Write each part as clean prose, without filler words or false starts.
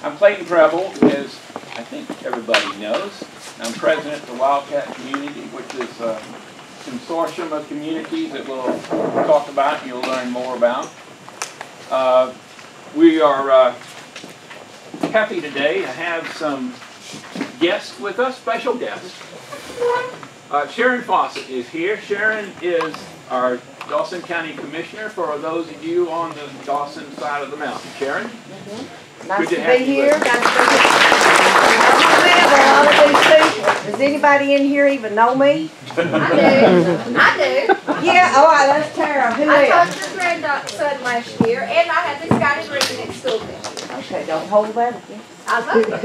I'm Clayton Preble, as I think everybody knows. I'm president of the Wildcat community, which is a consortium of communities that we'll talk about and you'll learn more about. We are happy today to have some guests with us, special guests. Sharon Fawcett is here. Sharon is our Dawson County Commissioner for those of you on the Dawson side of the mountain. Sharon? Nice to be here. Does anybody in here even know me? I do. I do. Yeah, oh, that's Tara. Who I is? taught your grandson last year, and I had this guy to read at school this year. Okay, don't hold that again. I love it.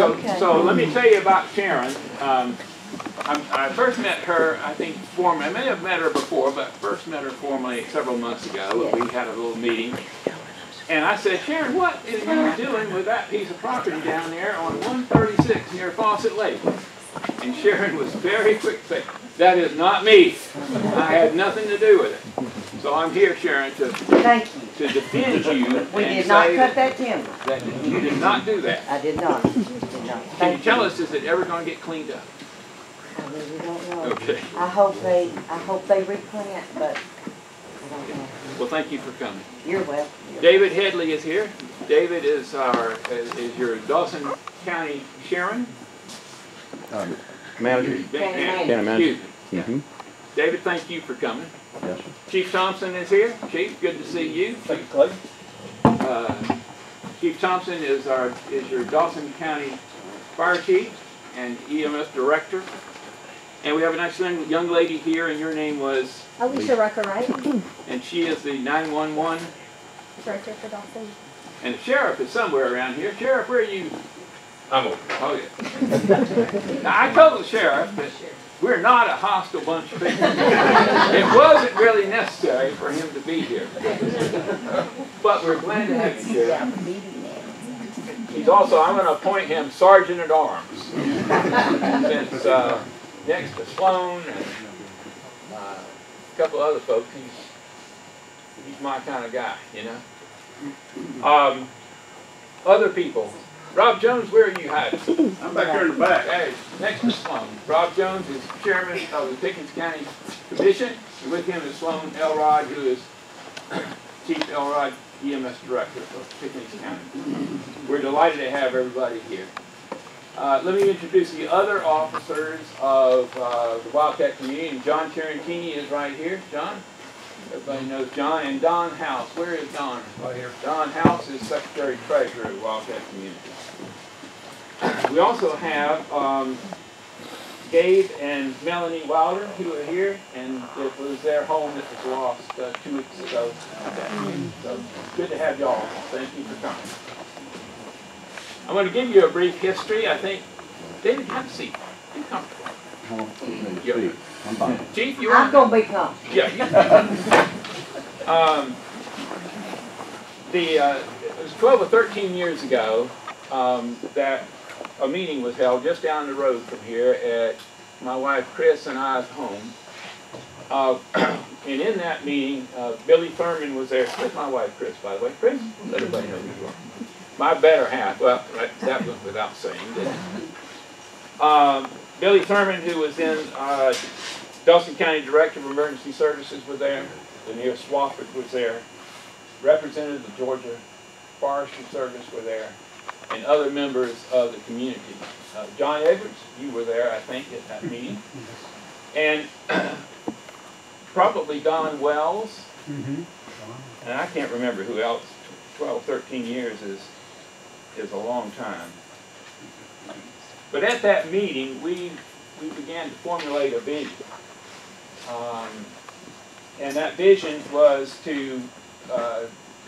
Okay, So let me tell you about Sharon. I first met her, I think, formally. I may have met her before, but first met her formally several months ago. We had a little meeting. And I said, Sharon, what are you doing with that piece of property down there on 136 near Fawcett Lake? And Sharon was very quick to say, that is not me. I had nothing to do with it. So I'm here, Sharon, to defend you. We did not cut that timber. That you did not do that. I did not. Can you tell us, is it ever going to get cleaned up? I really don't know. Okay. I hope they replant, but I don't know. Well, thank you for coming. You're welcome. David Headley is here. David is your Dawson County Sharon. Manager. County manager. Yeah. David, thank you for coming. Yes, sir. Chief Thompson is here. Chief, good to see you. Thank you, Clay. Chief Thompson is your Dawson County Fire Chief and EMS Director. And we have a nice young lady here, and your name was? Alicia Rucker, right? And she is the 911 Director for Dawson. And the sheriff is somewhere around here. Sheriff, where are you? I'm over. Oh, yeah. Now, I told the sheriff that we're not a hostile bunch of people. It wasn't really necessary for him to be here. But we're glad to have you, Sheriff. He's also, I'm going to appoint him Sergeant at Arms. Since next to Sloan and a couple other folks, he's my kind of guy, you know. Other people. Rob Jones, where are you hiding? I'm back here in the back. Hey, next to Sloan. Rob Jones is chairman of the Pickens County Commission. And with him is Sloan Elrod, who is Chief Elrod EMS Director of Pickens County. We're delighted to have everybody here. Let me introduce the other officers of the Wildcat community. John Tarantini is right here. John? Everybody knows John. And Don House. Where is Don? Right here. Don House is Secretary Treasurer of Wildcat Community. We also have Gabe and Melanie Wilder, who are here, and it was their home that was lost 2 weeks ago. So good to have y'all. Thank you for coming. I'm going to give you a brief history. I think, David, have a seat. Be comfortable. I'm fine. Chief, you I'm going to be comfortable. Yeah. It was 12 or 13 years ago that a meeting was held just down the road from here at my wife Chris and I's home. And in that meeting, Billy Thurman was there with my wife Chris, by the way. Chris, let everybody know who you are. My better half. Well, that was without saying, didn't it? Billy Thurman, who was in Dawson County Director of Emergency Services, was there. Lanier Swafford was there. Representatives of Georgia Forestry Service were there. And other members of the community. John Edwards, you were there, I think, at that meeting. And probably Don Wells. And I can't remember who else. 12, 13 years is a long time. But at that meeting, we began to formulate a vision. And that vision was to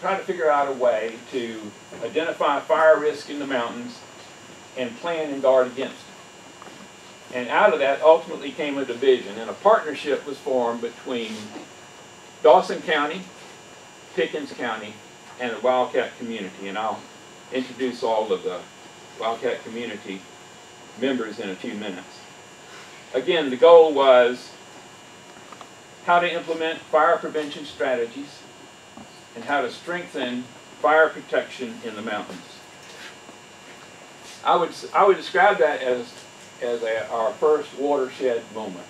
try to figure out a way to identify fire risk in the mountains and plan and guard against it. And out of that ultimately came a division, and a partnership was formed between Dawson County, Pickens County, and the Wildcat community. And I'll introduce all of the Wildcat community members in a few minutes. Again, the goal was how to implement fire prevention strategies and how to strengthen fire protection in the mountains. I would describe that as our first watershed moment,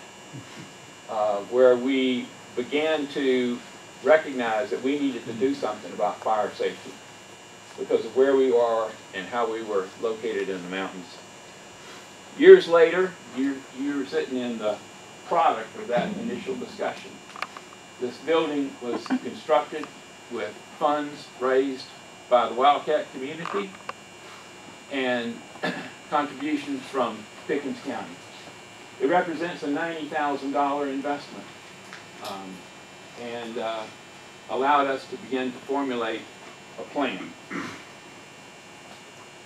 where we began to recognize that we needed to do something about fire safety because of where we are and how we were located in the mountains. Years later, you're sitting in the product of that initial discussion. This building was constructed with funds raised by the Wildcat community and contributions from Pickens County. It represents a $90,000 investment and allowed us to begin to formulate a plan.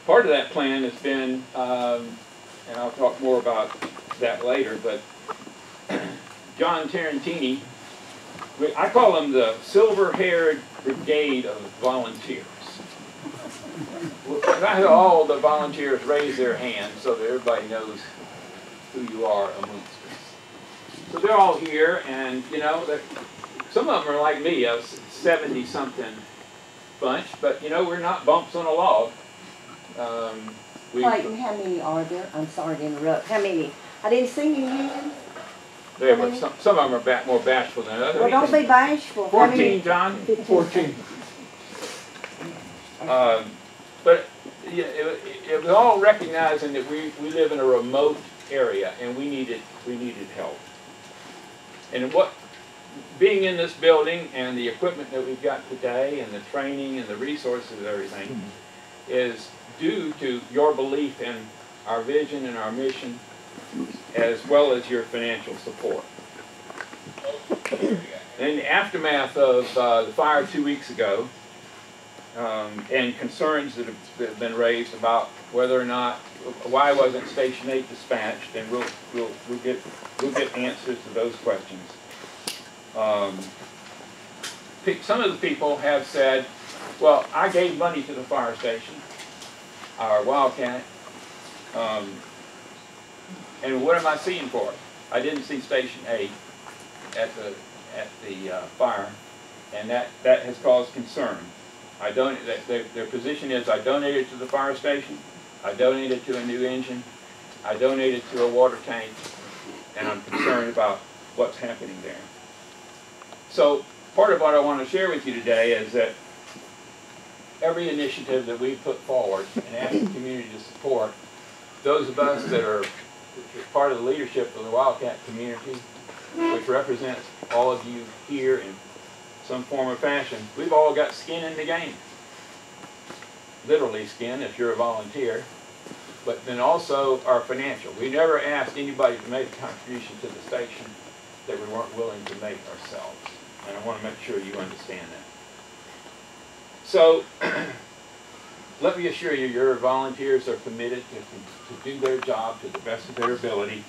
Part of that plan has been, and I'll talk more about that later, but John Tarantini, I call them the silver-haired brigade of volunteers. I had all the volunteers raise their hands so that everybody knows who you are amongst us. So they're all here, and you know, some of them are like me, a 70-something bunch, but you know, we're not bumps on a log. Clayton, how many are there? I'm sorry to interrupt. How many? I didn't see you using. Some of them are more bashful than others. Well, don't be bashful. 14, John? 14. But yeah, it was all recognizing that we live in a remote area and we needed help. And being in this building and the equipment that we've got today and the training and the resources and everything is due to your belief in our vision and our mission, as well as your financial support. In the aftermath of the fire 2 weeks ago, and concerns that have been raised about whether or not, why wasn't Station 8 dispatched, and we'll get answers to those questions. Some of the people have said, well, I gave money to the fire station, our Wildcat, and what am I seeing for it? I didn't see Station 8 at the fire, and that has caused concern. Their position is, I donated to the fire station, I donated to a new engine, I donated to a water tank, and I'm concerned about what's happening there. So part of what I want to share with you today is that every initiative that we put forward and ask the community to support, those of us that are part of the leadership of the Wildcat community, which represents all of you here in some form or fashion, we've all got skin in the game. Literally skin if you're a volunteer, but then also our financial. We never asked anybody to make a contribution to the station that we weren't willing to make ourselves. And I want to make sure you understand that. So, let me assure you, your volunteers are committed to do their job to the best of their ability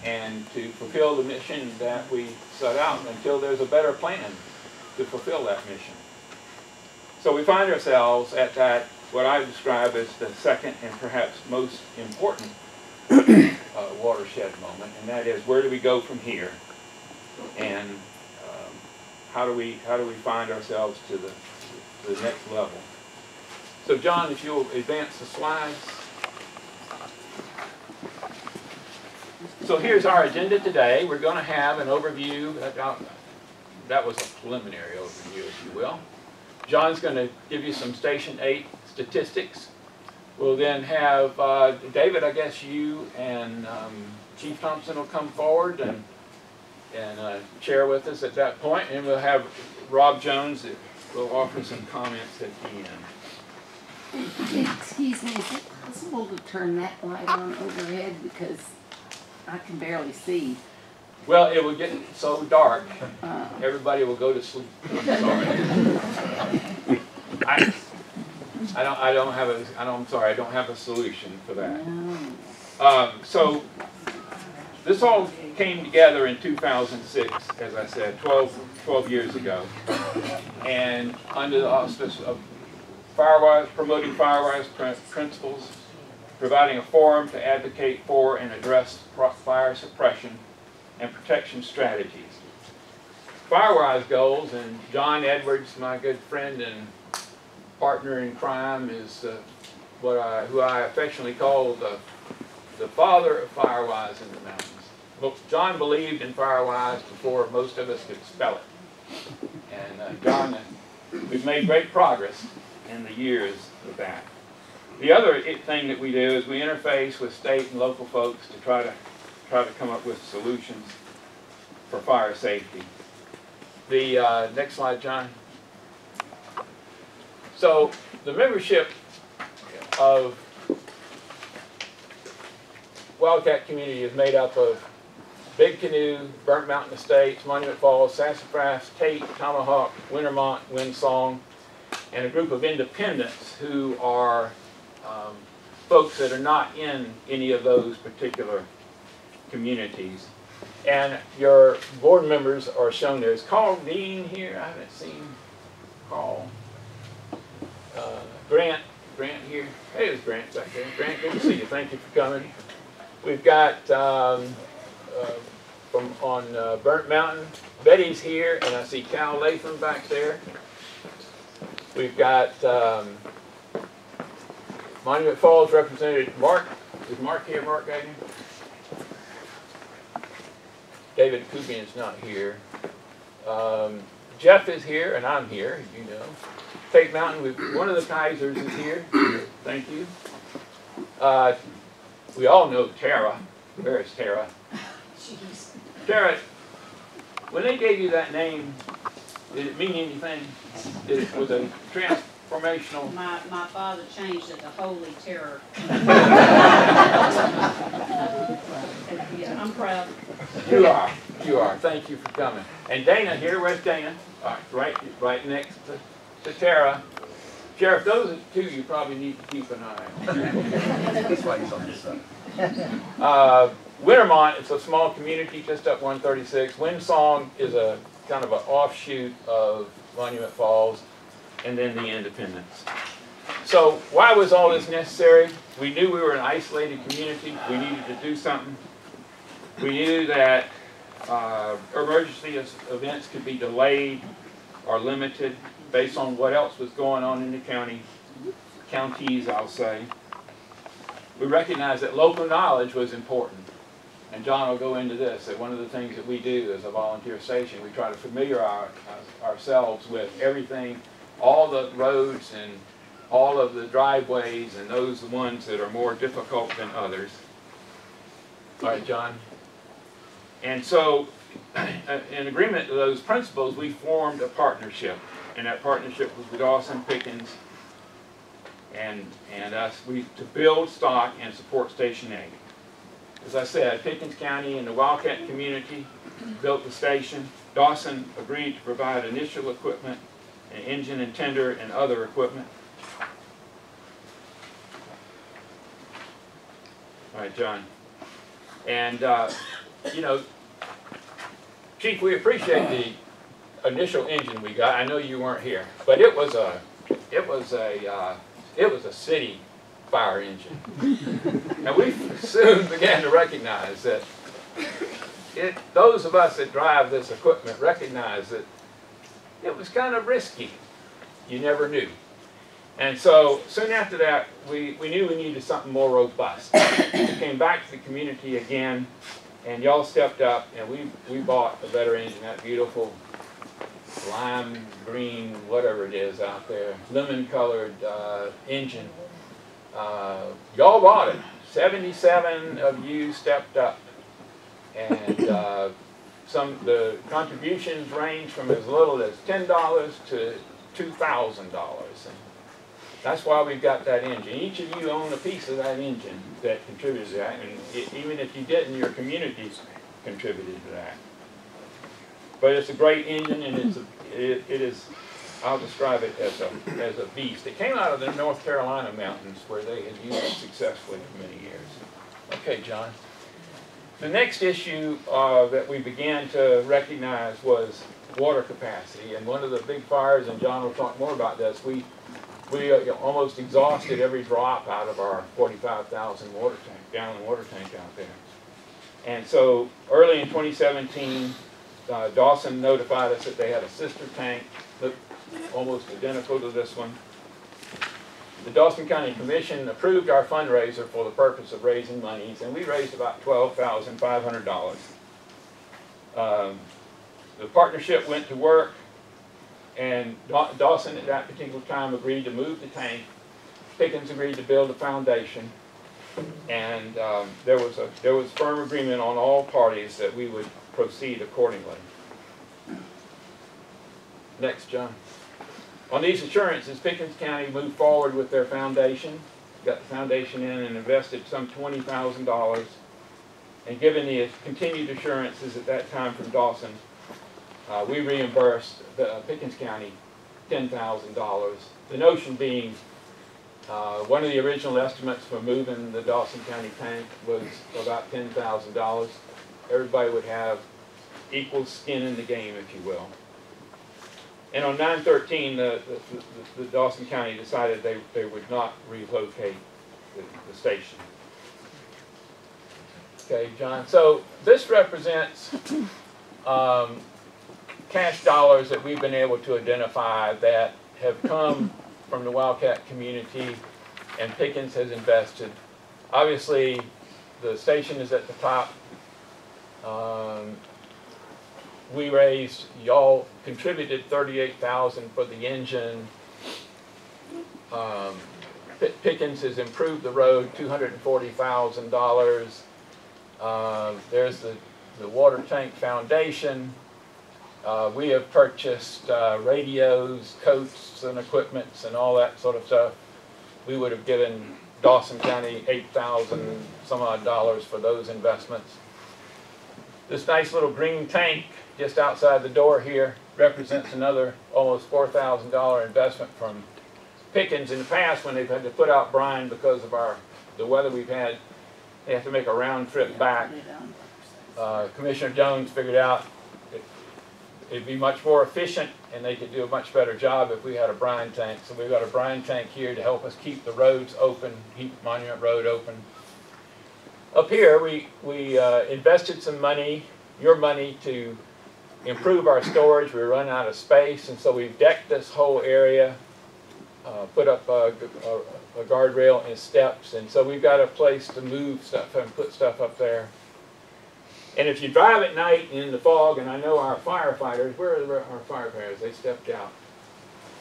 and to fulfill the mission that we set out until there's a better plan to fulfill that mission. So we find ourselves at that, what I describe as the second and perhaps most important watershed moment, and that is, where do we go from here? And how do we find ourselves to the next level? So John, if you'll advance the slides. So here's our agenda today. We're going to have an overview. That was a preliminary overview, if you will. John's going to give you some Station 8 statistics. We'll then have David, I guess you and Chief Thompson will come forward and share with us at that point. And we'll have Rob Jones that will offer some comments at the end. Excuse me, is it possible to turn that light on overhead because I can barely see? Well, it will get so dark, everybody will go to sleep. I'm sorry. I'm sorry, I don't have a solution for that. No. So this all came together in 2006, as I said, 12 years ago, and under the auspice of promoting Firewise principles, providing a forum to advocate for and address fire suppression and protection strategies. Firewise goals, and John Edwards, my good friend and partner in crime, is who I affectionately call the father of Firewise in the mountains. Well, John believed in Firewise before most of us could spell it. And John, we've made great progress in the years of that. The other thing that we do is we interface with state and local folks to try to come up with solutions for fire safety. The next slide, John. So the membership of Wildcat community is made up of Big Canoe, Burnt Mountain Estates, Monument Falls, Sassafras, Tate, Tomahawk, Wintermont, Windsong, and a group of independents who are folks that are not in any of those particular communities. And your board members are shown there. Is Carl Dean here? I haven't seen Carl. Grant here. Hey, there's Grant back there. Grant, good to see you. Thank you for coming. We've got from on Burnt Mountain, Betty's here, and I see Cal Latham back there. We've got Monument Falls representative Mark. Is Mark here? Mark Gagnon? David Kubian's not here. Jeff is here, and I'm here, as you know. Tate Mountain, one of the Kaisers is here. Thank you. We all know Tara. Where is Tara? Jeez. Tara, when they gave you that name, did it mean anything? Was it transformational? My father changed it to Holy Terror. Yeah, I'm proud. You are. You are. Thank you for coming. And Dana here. Where's Dana? All right, right next to Tara. Sheriff, those are two you probably need to keep an eye on. That's why he's on this side. Wintermont, it's a small community just up 136. Windsong is a kind of an offshoot of Monument Falls, and then the Independence. So why was all this necessary? We knew we were an isolated community. We needed to do something. We knew that emergency events could be delayed or limited based on what else was going on in the counties, I'll say. We recognized that local knowledge was important. And John will go into this, that one of the things that we do as a volunteer station, we try to familiarize ourselves with everything, all the roads and all of the driveways and those ones that are more difficult than others. All right, John. And so, in agreement to those principles, we formed a partnership. And that partnership was with Dawson, Pickens, and us to build, stock, and support Station 8. As I said, Pickens County and the Wildcat community built the station. Dawson agreed to provide initial equipment, an engine and tender, and other equipment. All right, John. And, you know, Chief, we appreciate the initial engine we got. I know you weren't here, but it was a city fire engine. And we soon began to recognize that those of us that drive this equipment recognize that it was kind of risky. You never knew. And so soon after that, we knew we needed something more robust. We came back to the community again, and y'all stepped up, and we bought a better engine, that beautiful lime green, whatever it is out there, lemon-colored engine. Y'all bought it. 77 of you stepped up, and the contributions range from as little as $10 to $2,000. That's why we've got that engine. Each of you own a piece of that engine that contributes to that, and even if you didn't, your communities contributed to that. But it's a great engine, and it is, I'll describe it as a beast. It came out of the North Carolina mountains where they had used it successfully for many years. Okay, John. The next issue that we began to recognize was water capacity, and one of the big fires, and John will talk more about this, we almost exhausted every drop out of our 45,000 gallon water tank out there. And so early in 2017, Dawson notified us that they had a sister tank, looked almost identical to this one. the Dawson County Commission approved our fundraiser for the purpose of raising monies, and we raised about $12,500. The partnership went to work, and Dawson at that particular time agreed to move the tank. Pickens agreed to build a foundation, and there was firm agreement on all parties that we would proceed accordingly. Next, John. On these assurances, Pickens County moved forward with their foundation, got the foundation in and invested some $20,000. And given the continued assurances at that time from Dawson, we reimbursed Pickens County $10,000. The notion being, one of the original estimates for moving the Dawson County tank was about $10,000. Everybody would have equal skin in the game, if you will. And on 9/13, the Dawson County decided they would not relocate the station. Okay, John. So this represents cash dollars that we've been able to identify that have come from the Wildcat community, and Pickens has invested. Obviously, the station is at the top. We raised, y'all contributed $38,000 for the engine. Pickens has improved the road, $240,000. There's the water tank foundation. We have purchased radios, coats, and equipments, and all that sort of stuff. We would have given Dawson County $8,000 some odd dollars for those investments. This nice little green tank just outside the door here represents another almost $4,000 investment from Pickens. In the past, when they've had to put out brine because of the weather we've had, they have to make a round trip back. Commissioner Jones figured out it'd be much more efficient and they could do a much better job if we had a brine tank. So we've got a brine tank here to help us keep the roads open, keep Monument Road open. Up here, we invested some money, your money, to improve our storage. We run out of space, and so we've decked this whole area, put up a guardrail and steps, and so we've got a place to move stuff and put stuff up there. And if you drive at night in the fog, and I know our firefighters, where are our firefighters? They stepped out.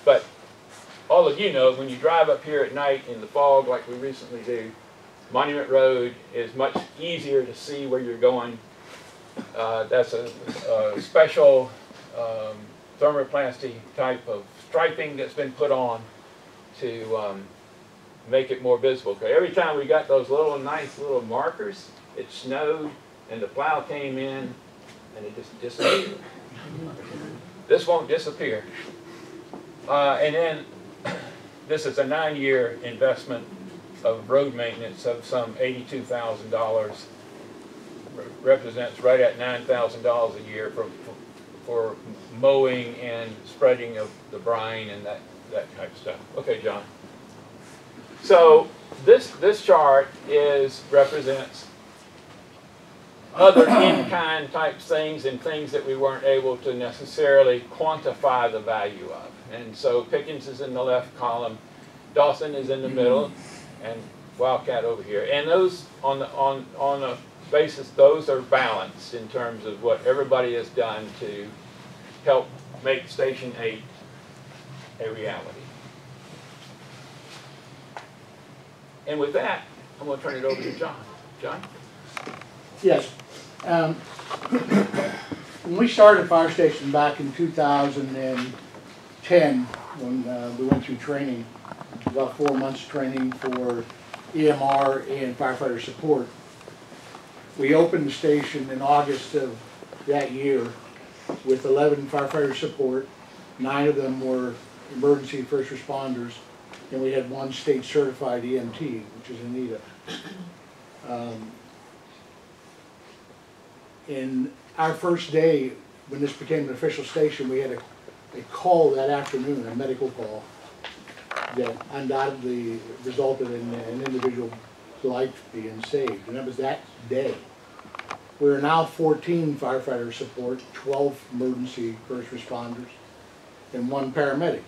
But all of you know, when you drive up here at night in the fog like we recently do, Monument Road is much easier to see where you're going. That's a special thermoplastic type of striping that's been put on to make it more visible. Okay, every time we got those nice little markers, it snowed and the plow came in and it just disappeared. This won't disappear. And then this is a 9-year investment of road maintenance of some $82,000. Represents right at $9,000 a year for mowing and spreading of the brine and that type of stuff. Okay, John. So this chart represents other in-kind type things and things that we weren't able to necessarily quantify the value of. And so Pickens is in the left column, Dawson is in the middle, and Wildcat over here. And those on a basis, those are balanced in terms of what everybody has done to help make Station 8 a reality. And with that, I'm going to turn it over to John. John? Yes. When we started Fire Station back in 2010, when we went through training, about 4 months training for EMR and firefighter support, we opened the station in August of that year with 11 firefighter support. 9 of them were emergency first responders, and we had 1 state certified EMT, which is Anita. In our first day, when this became an official station, we had a call that afternoon, a medical call, that undoubtedly resulted in an individual's life being saved, and that was that day. We're now 14 firefighter support, 12 emergency first responders, and 1 paramedic.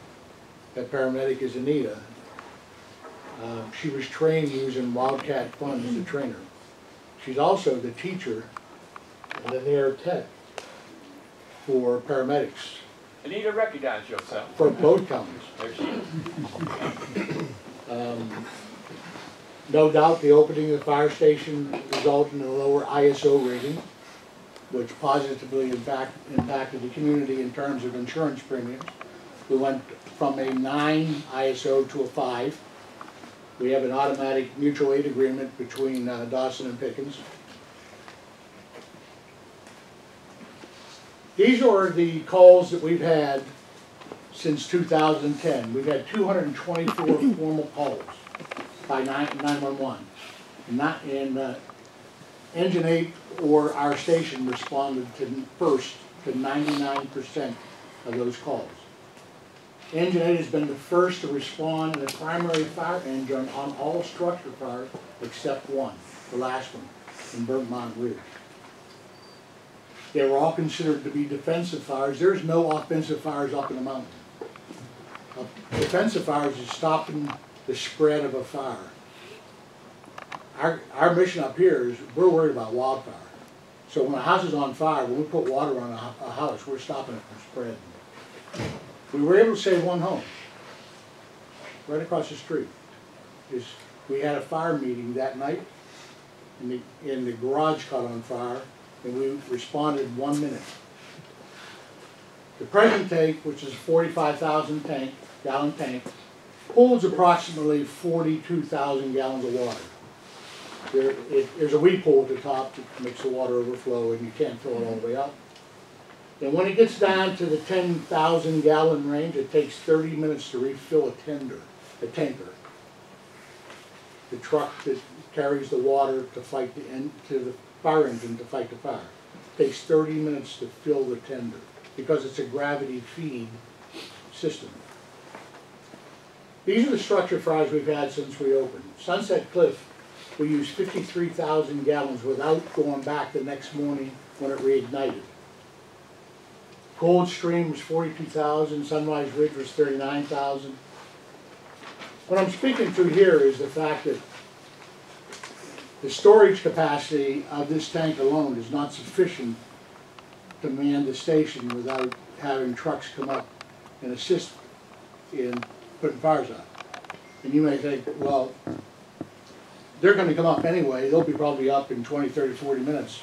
That paramedic is Anita. She was trained using Wildcat funds as a trainer. She's also the teacher and an air tech for paramedics Anita, recognize yourself. for both counties. There she is. No doubt the opening of the fire station resulted in a lower ISO rating, which positively impacted the community in terms of insurance premiums. We went from a 9 ISO to a 5. We have an automatic mutual aid agreement between Dawson and Pickens. These are the calls that we've had since 2010. We've had 224 formal calls by 911. Engine 8 or our station responded first to 99% of those calls. Engine 8 has been the first to respond in a primary fire engine on all structure fires except one, the last one, in Burnt Mountain Ridge. They were all considered to be defensive fires. There's no offensive fires up in the mountain. Defensive fires is stopping the spread of a fire. Our mission up here is we're worried about wildfire. So when a house is on fire, when we put water on a house, we're stopping it from spreading. We were able to save one home, right across the street. We had a fire meeting that night, and the garage caught on fire, and we responded in 1 minute. The present tank, which is a 45,000 gallon tank, holds approximately 42,000 gallons of water. There's a weep hole at the top that makes the water overflow, and you can't fill it all the way up. And when it gets down to the 10,000 gallon range, it takes 30 minutes to refill a tanker. The truck that carries the water to fight to the fire engine to fight the fire. It takes 30 minutes to fill the tender because it's a gravity feed system. These are the structure fires we've had since we opened. Sunset Cliff, we used 53,000 gallons without going back the next morning when it reignited. Coldstream was 42,000, Sunrise Ridge was 39,000. What I'm speaking to here is the fact that the storage capacity of this tank alone is not sufficient to man the station without having trucks come up and assist in putting fires out. And you may think, well, they're going to come up anyway. They'll be probably up in 20, 30, 40 minutes,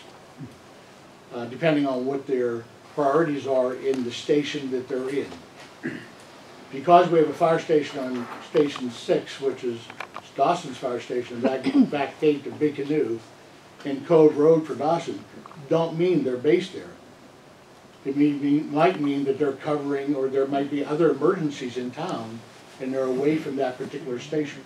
depending on what their priorities are in the station that they're in. Because we have a fire station on Station 6, which is Dawson's fire station, back gate to Big Canoe, and Cove Road for Dawson, don't mean they're based there. It might mean that they're covering, or there might be other emergencies in town, and they're away from that particular station.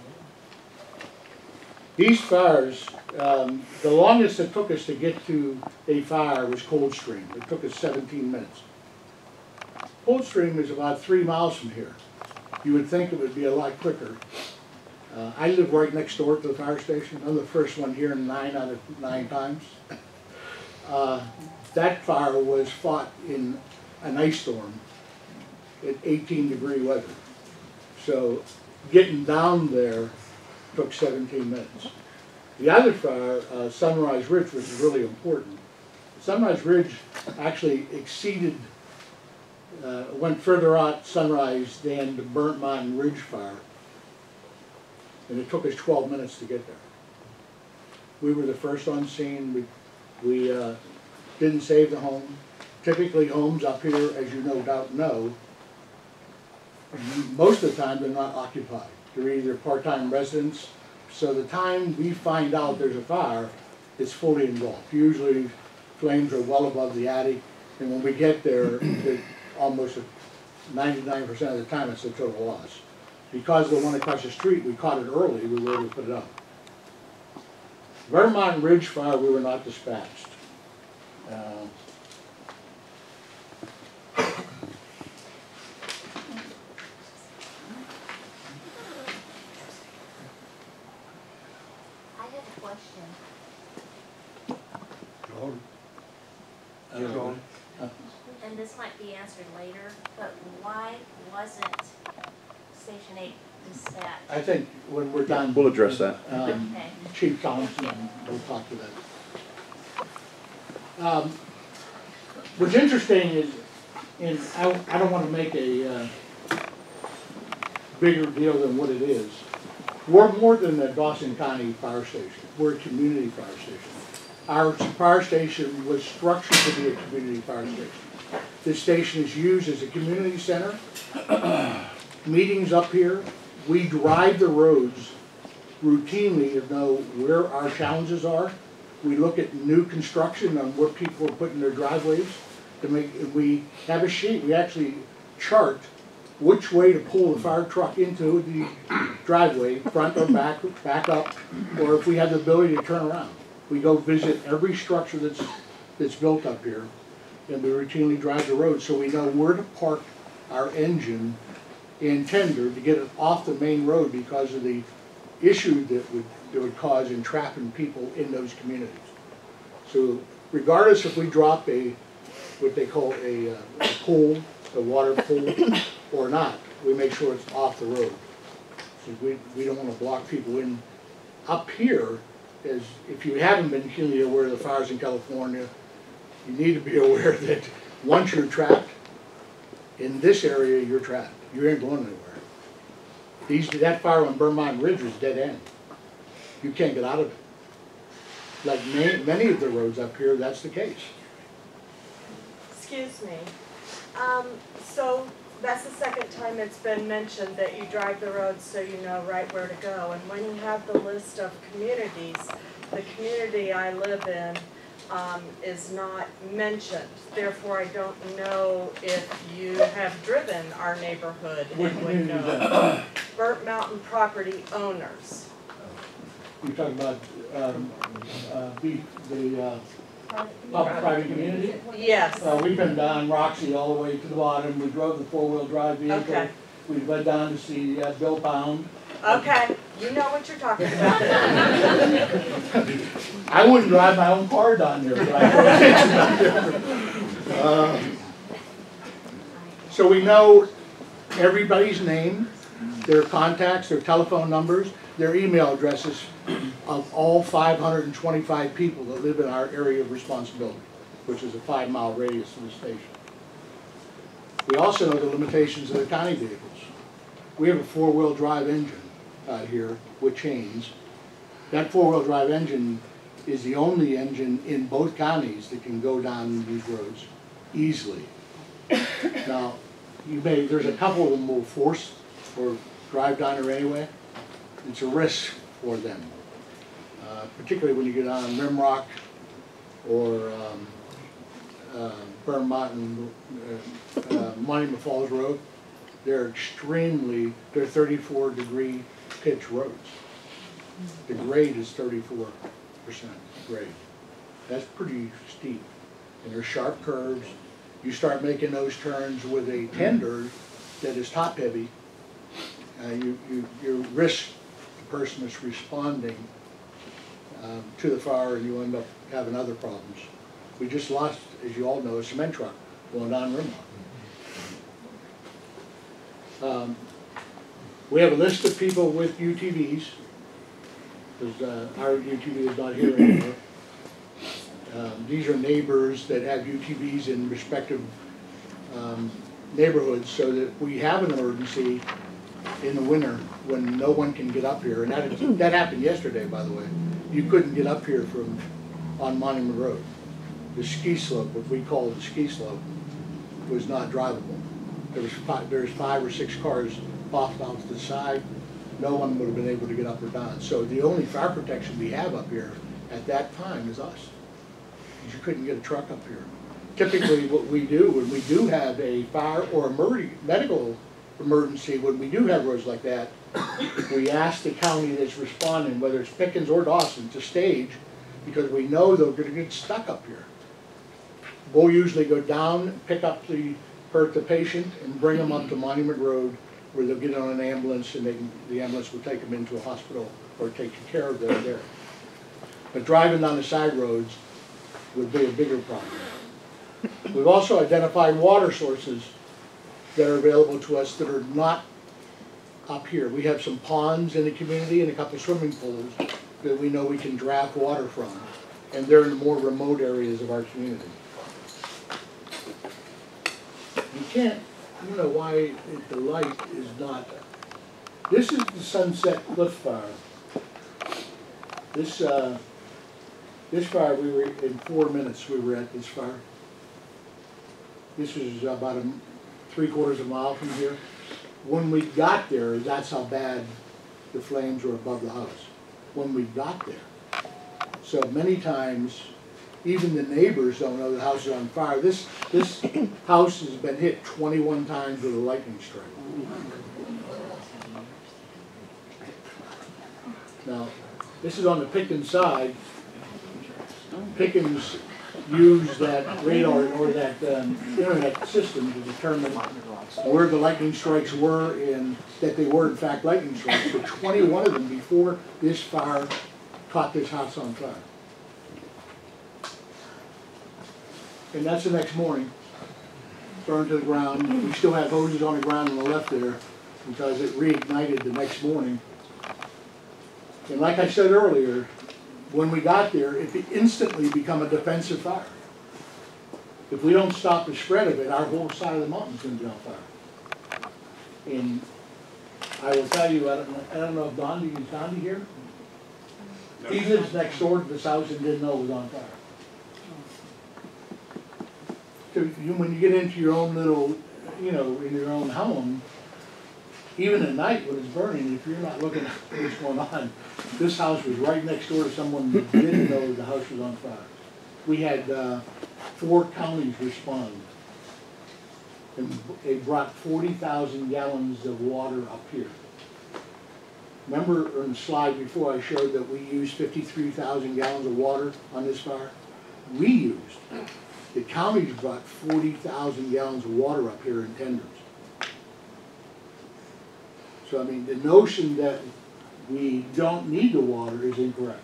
These fires, the longest it took us to get to a fire was Coldstream. It took us 17 minutes. Coldstream is about 3 miles from here. You would think it would be a lot quicker. I live right next door to the fire station. I'm the first one here 9 out of 9 times. That fire was fought in an ice storm at 18-degree weather. So getting down there took 17 minutes. The other fire, Sunrise Ridge, which is really important. Sunrise Ridge actually went further out Sunrise than the Burnt Mountain Ridge fire. And it took us 12 minutes to get there. We were the first on scene. We didn't save the home. Typically homes up here, as you no doubt know, most of the time they're not occupied. They're either part-time residents. So the time we find out there's a fire, it's fully engulfed. Usually flames are well above the attic, and when we get there, almost 99% of the time it's a total loss. Because the one across the street, we caught it early, we were able to put it out. Vermont Ridge fire, we were not dispatched. And this might be answered later, but why wasn't Station 8 dispatch? I think when we're done. We'll address that. Okay. Chief Thompson, we'll talk to that. What's interesting is, and I don't want to make a bigger deal than what it is. We're more than a Dawson County fire station. We're a community fire station. Our fire station was structured to be a community fire station. This station is used as a community center. Meetings up here. We drive the roads routinely to know where our challenges are. We look at new construction on where people are putting their driveways. We have a sheet. We actually chart which way to pull the fire truck into the driveway, front or back up, or if we have the ability to turn around. We go visit every structure that's built up here, and we routinely drive the road so we know where to park our engine and tender to get it off the main road because of the issue that would cause in trapping people in those communities. So regardless if we drop what they call a pool, a water pool, or not, we make sure it's off the road. So we don't want to block people in. Up here, as if you haven't been keenly aware of the fires in California, you need to be aware that once you're trapped, in this area you're trapped. You ain't going anywhere. That fire on Vermont Ridge was dead end. You can't get out of it. Like many of the roads up here, that's the case. Excuse me. So that's the second time it's been mentioned that you drive the roads so you know right where to go. And when you have the list of communities, the community I live in is not mentioned. Therefore, I don't know if you have driven our neighborhood and would know. Burnt Mountain property owners. You're talking about the private community? Yes. We've been down Roxy all the way to the bottom. We drove the four-wheel drive vehicle. Okay. We went down to see Bill Pound. Okay, you know what you're talking about. I wouldn't drive my own car down there, but I so we know everybody's name, their contacts, their telephone numbers, their email addresses of all 525 people that live in our area of responsibility, which is a 5-mile radius of the station. We also know the limitations of the county vehicles. We have a 4-wheel drive engine out here with chains. That 4-wheel drive engine is the only engine in both counties that can go down these roads easily. Now, there's a couple of them will force or drive down there anyway. It's a risk for them, particularly when you get on Rimrock or Burn Mountain, Monument Falls Road. They're 34-degree pitch roads. The grade is 34% grade. That's pretty steep. And there's sharp curves. You start making those turns with a tender that is top heavy, you risk the person that's responding to the fire, and you end up having other problems. We just lost, as you all know, a cement truck going down Rimrock. We have a list of people with UTVs, because our UTV is not here anymore. These are neighbors that have UTVs in respective neighborhoods, so that we have an emergency in the winter when no one can get up here. And that happened yesterday, by the way. You couldn't get up here on Monument Road. The ski slope, what we call the ski slope, was not drivable. There's 5 or 6 cars popped out to the side. No one would have been able to get up or down. So the only fire protection we have up here at that time is us. You couldn't get a truck up here. Typically what we do when we do have a fire or a medical emergency, when we do have roads like that, we ask the county that's responding, whether it's Pickens or Dawson, to stage, because we know they're going to get stuck up here. We'll usually go down, pick up the patient, and bring them up to Monument Road, where they'll get on an ambulance, and the ambulance will take them into a hospital or take care of them there. But driving down the side roads would be a bigger problem. We've also identified water sources that are available to us that are not up here. We have some ponds in the community and a couple swimming pools that we know we can draft water from. And they're in the more remote areas of our community. You can't, I don't know why the light is not. This is the Sunset Cliff Fire. This fire, we were, in 4 minutes we were at this fire. This was about 3/4 of a mile from here. When we got there, that's how bad the flames were above the house. When we got there. So many times, even the neighbors don't know the house is on fire. This house has been hit 21 times with a lightning strike. Now, this is on the Pickens side. Pickens used that radar or that internet system to determine where the lightning strikes were and that they were in fact lightning strikes. But 21 of them before this fire caught this house on fire. And that's the next morning, burned to the ground. We still have hoses on the ground on the left there because it reignited the next morning. And like I said earlier, when we got there, it instantly become a defensive fire. If we don't stop the spread of it, our whole side of the mountain's going to be on fire. And I will tell you, I don't know if Dondi here? He lives next door to this house and didn't know it was on fire. So when you get into your own little, in your own home, even at night when it's burning, if you're not looking at what's going on, this house was right next door to someone who didn't know the house was on fire. We had 4 counties respond. And they brought 40,000 gallons of water up here. Remember in the slide before I showed that we used 53,000 gallons of water on this fire? We used. The counties brought 40,000 gallons of water up here in tenders. So I mean, the notion that we don't need the water is incorrect.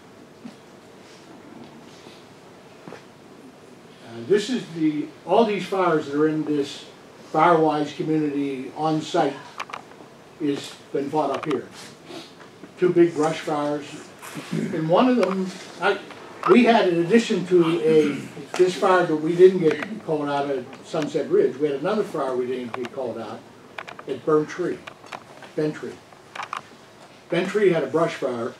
This is all these fires that are in this Firewise community on site is been fought up here. 2 big brush fires. And one of them, we had in addition to this fire that we didn't get called out at Sunset Ridge, we had another fire we didn't get called out at Bentry. Bentry had a brush fire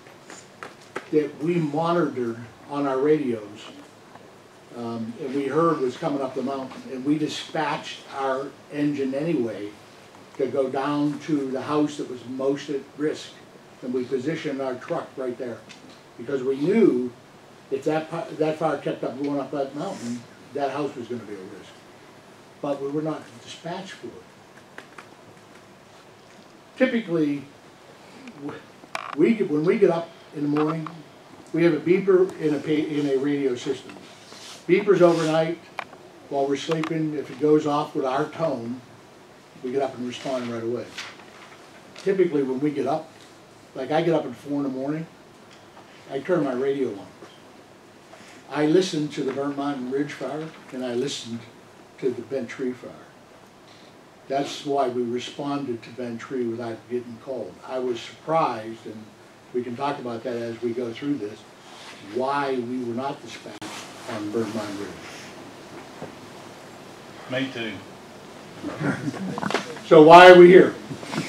that we monitored on our radios. And we heard was coming up the mountain, and we dispatched our engine anyway to go down to the house that was most at risk, and we positioned our truck right there because we knew if that fire kept up going up that mountain, that house was going to be at risk. But we were not dispatched for it. Typically, when we get up in the morning, we have a beeper in a radio system. Beepers overnight while we're sleeping. If it goes off with our tone, we get up and respond right away. Typically when we get up, like I get up at 4 in the morning, I turn my radio on. I listen to the Burnt Mountain Ridge fire and I listened to the Bent Tree fire. That's why we responded to Bent Tree without getting called. I was surprised, and we can talk about that as we go through this, why we were not dispatched on Burnt Mountain Ridge. Me too. So why are we here?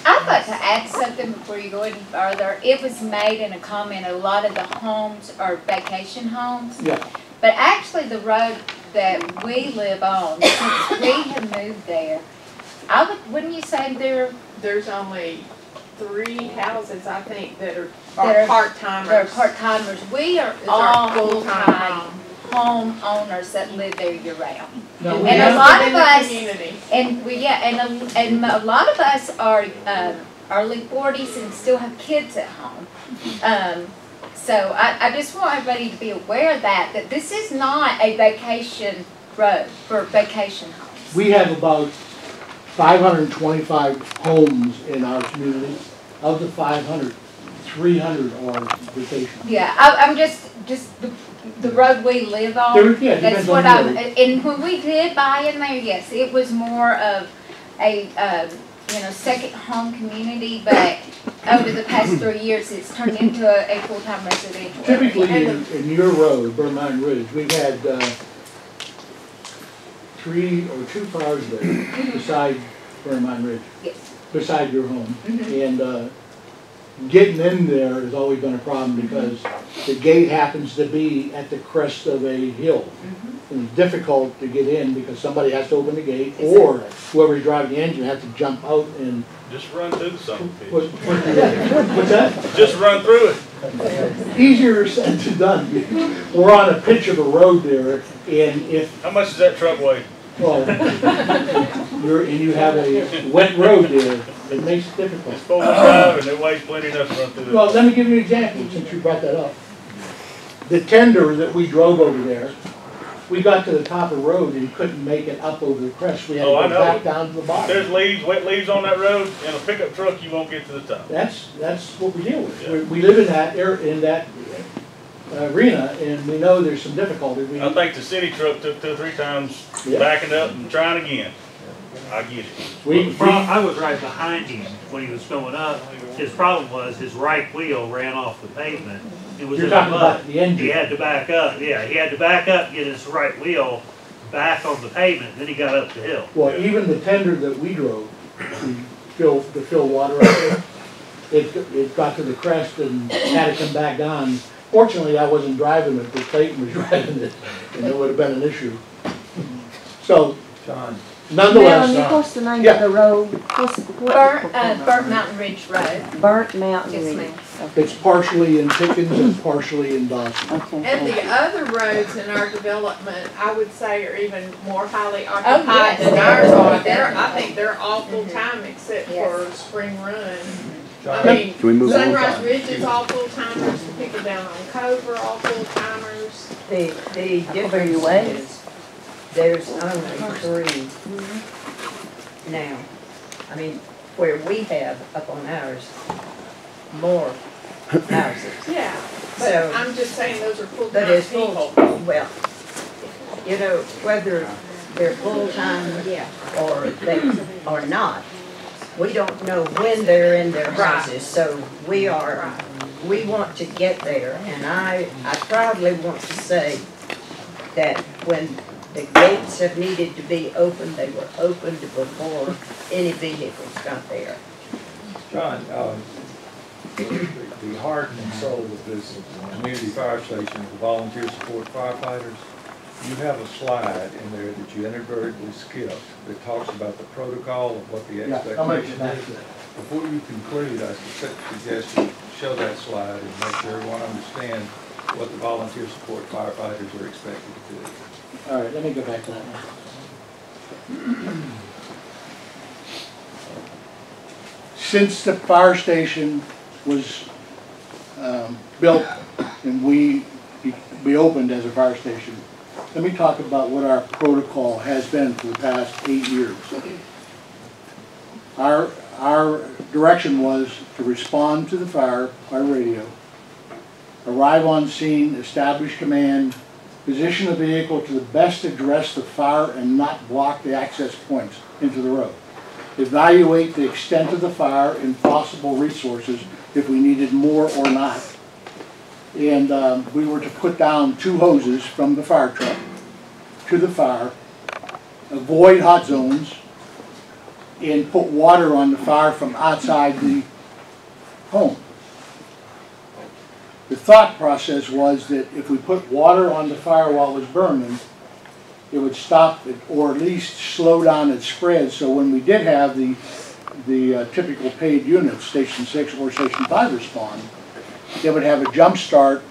I'd like to add something before you go any further. It was made in a comment, a lot of the homes are vacation homes. Yeah. But actually the road that we live on, since we have moved there, wouldn't you say there's only 3 houses, I think, that are part-timers. part-timers. They're part-timers. We are It's all our full-time homeowners that live there year-round. No, And a lot of us, community. and a lot of us are early 40s and still have kids at home. So I just want everybody to be aware of that this is not a vacation road for vacation homes. We have about 525 homes in our community. Of the 500, 300 are vacation. Yeah, I'm just the road we live on. Yeah, that's what I'm. And when we did buy in there, yes, it was more of a second home community, but over the past 3 years, it's turned into a full-time residential area. Typically, in your road, Vermont Ridge, we've had 3 or 2 fires there beside Vermont Ridge, Yes. beside your home. Mhm. And getting in there has always been a problem because the gate happens to be at the crest of a hill. And it's difficult to get in because somebody has to open the gate, or whoever's driving the engine has to jump out and. Just run through something. What's that? Just run through it. Easier said than done. We're on a pitch of a road there, and if, How much does that truck weigh? well, you have a wet road there, it makes it difficult. It's 4-wheel and it weighs plenty enough to run through it. Well, let me give you an example, since you brought that up. The tender that we drove over there, we got to the top of the road and couldn't make it up over the crest. We had to Oh, I go know. back down to the If bottom. there's leaves, wet leaves on that road, in a pickup truck, you won't get to the top. That's what we deal with. Yeah. We live in that arena, and we know there's some difficulty. I think the city truck took 2 or 3 times Yeah. backing up and trying again. I get it. I was right behind him when he was going up. His problem was his right wheel ran off the pavement. It was You're in the talking mud. about the engine. He had to back up. Yeah, he had to back up, get his right wheel back on the pavement. Then he got up the hill. Well, even the tender that we drove to fill water out there, it got to the crest and had to come back down. Fortunately, I wasn't driving it, but Clayton was driving it, and it would have been an issue. So, John. nonetheless, Melanie, what's the name yeah. of the road? Burnt Mountain Ridge Road. Burnt Mountain Yes, Ridge. ma'am. it's partially in Pickens and partially in Dawson. Okay. And thank the you. other roads in our development, I would say are even more highly yes. occupied than ours are. I Definitely. think they're all full-time except Yes. for Spring Run. John, I mean, can we move on? Sunrise Ridge is all full-timers, the people down on Cove are all full-timers. The difference is, there's only 3 now. I mean, where we have up on ours, more houses. Yeah, but So- I'm just saying those are But full-time it's people. full, well, you know, whether they're full-time or they are not, we don't know when they're in their houses, so we want to get there, and I proudly want to say that when the gates have needed to be opened, they were opened before any vehicles got there. John, the heart and soul of this community fire station is the volunteer support firefighters. You have a slide in there that you inadvertently skipped that talks about the protocol of what the Yeah, I'll make expectation sure that's is. it. Before you conclude, I suggest you show that slide and make sure everyone understands what the volunteer support firefighters are expected to do. All right, let me go back to that one. Since the fire station was built and we opened as a fire station, let me talk about what our protocol has been for the past 8 years. Our direction was to respond to the fire by radio, arrive on scene, establish command, position the vehicle to the best address the fire and not block the access points into the road. Evaluate the extent of the fire and possible resources if we needed more or not. And we were to put down 2 hoses from the fire truck to the fire, avoid hot zones, and put water on the fire from outside the home. The thought process was that if we put water on the fire while it was burning, it would stop it, or at least slow down its spread, so when we did have the typical paid units, Station 6 or Station 5 respond, they would have a jump start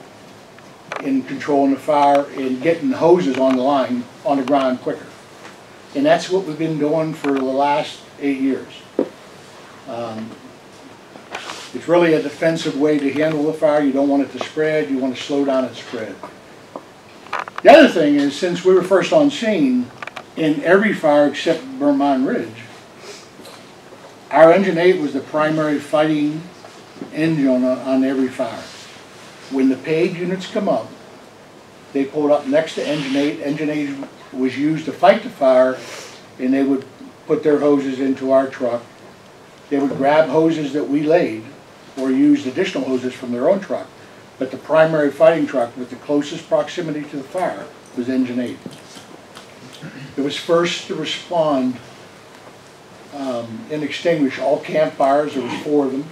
in controlling the fire and getting the hoses on the line, on the ground quicker. And that's what we've been doing for the last 8 years. It's really a defensive way to handle the fire. You don't want it to spread, you want to slow down its spread. The other thing is, since we were first on scene, in every fire except Vermont Ridge, our Engine 8 was the primary fighting engine on every fire. When the paid units come up, they pulled up next to Engine 8. Engine 8 was used to fight the fire, and they would put their hoses into our truck They would grab hoses that we laid or use additional hoses from their own truck. But the primary fighting truck with the closest proximity to the fire was Engine 8. It was first to respond and extinguish all campfires. There was 4 of them,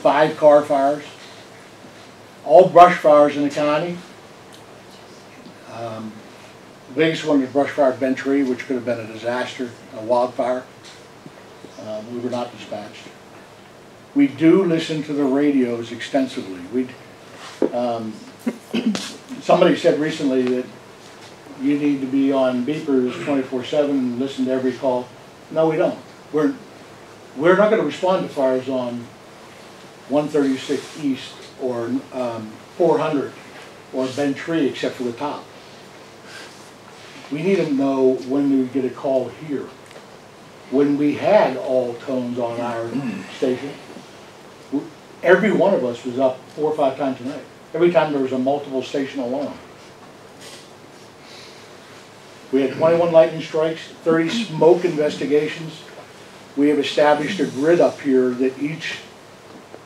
5 car fires, all brush fires in the county. The biggest one was brush fire at Ben Tree, which could have been a disaster, a wildfire. We were not dispatched. We do listen to the radios extensively. Somebody said recently that you need to be on beepers 24/7 and listen to every call. No, we don't. We're not going to respond to fires on 136 East or 400 or Ben Tree except for the top. We need to know when we get a call here. When we had all tones on our station, every one of us was up 4 or 5 times a night. Every time there was a multiple station alarm. We had 21 lightning strikes, 30 smoke investigations. We have established a grid up here that each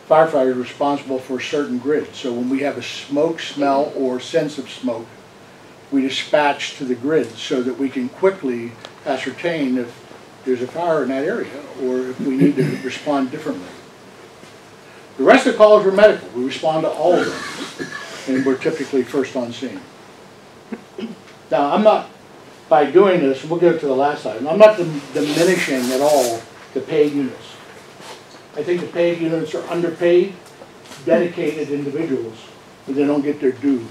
firefighter is responsible for a certain grid. So when we have a smoke smell or sense of smoke, we dispatch to the grid so that we can quickly ascertain if there's a fire in that area or if we need to respond differently. The rest of the calls were medical. We respond to all of them, and we're typically first on scene. Now, I'm not, by doing this, we'll get to the last item, I'm not diminishing at all the paid units. I think the paid units are underpaid, dedicated individuals, but they don't get their due.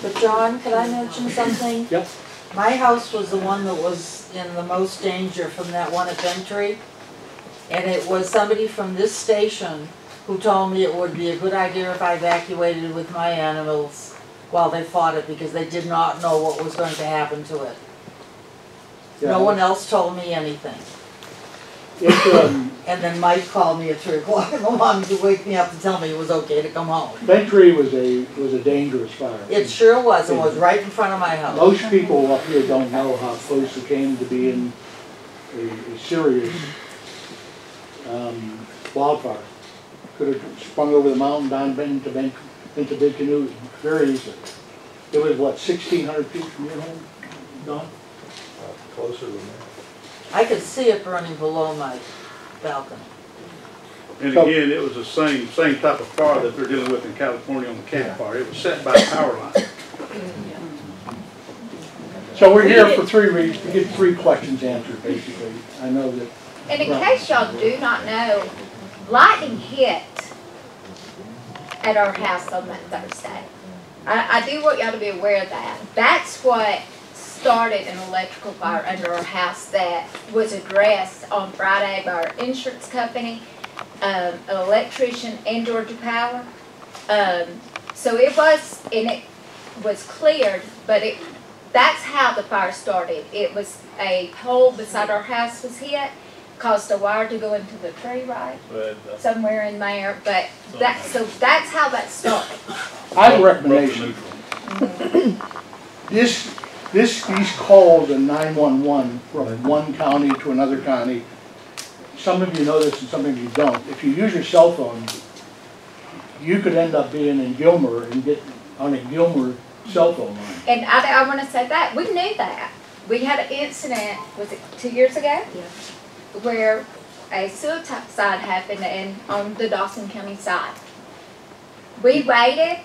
But John, could I mention something? Yep. My house was the one that was in the most danger from that one at Bentry. And it was somebody from this station who told me it would be a good idea if I evacuated with my animals while they fought it because they did not know what was going to happen to it. Yeah. No one else told me anything. And then Mike called me at 3 o'clock in the morning to wake me up to tell me it was okay to come home. Bentry was a dangerous fire. It sure was. It was right in front of my house. Most people up here don't know how close it came to being a serious wildfire. Could have sprung over the mountain down into Big Canoe very easily. It was what, 1,600 feet from your home, Don? Closer than that. I could see it burning below my balcony. And again, it was the same type of fire that they're dealing with in California on the campfire. It was set by a power line. So we're here for 3 reasons, to get 3 questions answered, basically. I know that. And in case y'all do not know, lightning hit at our house on that Thursday. I do want y'all to be aware of that. That's what started an electrical fire under our house that was addressed on Friday by our insurance company, an electrician, and Georgia Power. So it was cleared, but that's how the fire started. It was a pole beside our house was hit, caused a wire to go into the tree, right? Somewhere in there, but so that's how that started. I have a recommendation. These calls in 911 from one county to another county, some of you know this and some of you don't. If you use your cell phone, you could end up being in Gilmer and get on a Gilmer cell phone line. And I want to say that. We knew that. We had an incident, was it 2 years ago? Yeah. Where a suicide happened on the Dawson County side. We waited,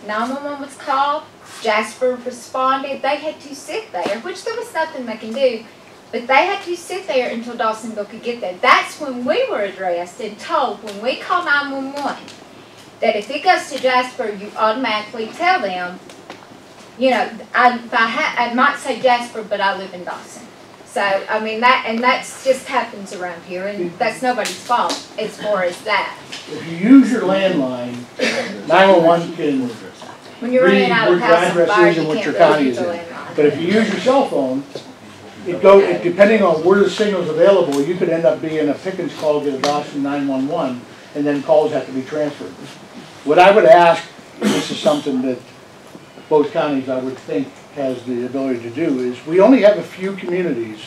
911 was called, Jasper responded, they had to sit there, which there was nothing they can do, but they had to sit there until Dawsonville could get there. That's when we were addressed and told, when we call 911, that if it goes to Jasper, you automatically tell them, you know, I might say Jasper, but I live in Dawson. So, I mean, that's just happens around here, and that's nobody's fault as far as that. If you use your landline, 911 can When you're running out of house and fire, you what can't your really county use is the in. landline. But if you use your cell phone, depending on where the signal's available, you could end up being a Pickens call to get a Dawson 911, and then calls have to be transferred. What I would ask, and this is something that both counties, I would think, has the ability to do is, we only have a few communities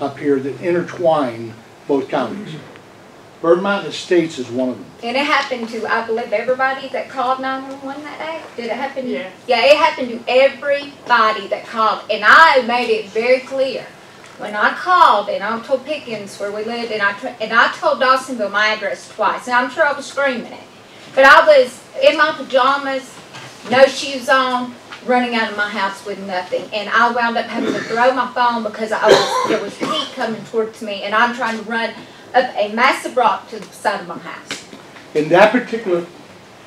up here that intertwine both counties. Bird Mountain Estates is one of them. And it happened to, I believe, everybody that called 911 that day? Did it happen? Yeah. Yeah, it happened to everybody that called. And I made it very clear. When I called, and I told Pickens where we lived, and I told Dawsonville my address twice, and I'm sure I was screaming it. But I was in my pajamas, no shoes on, running out of my house with nothing. And I wound up having to throw my phone because there was heat coming towards me, and I'm trying to run up a massive rock to the side of my house. In that particular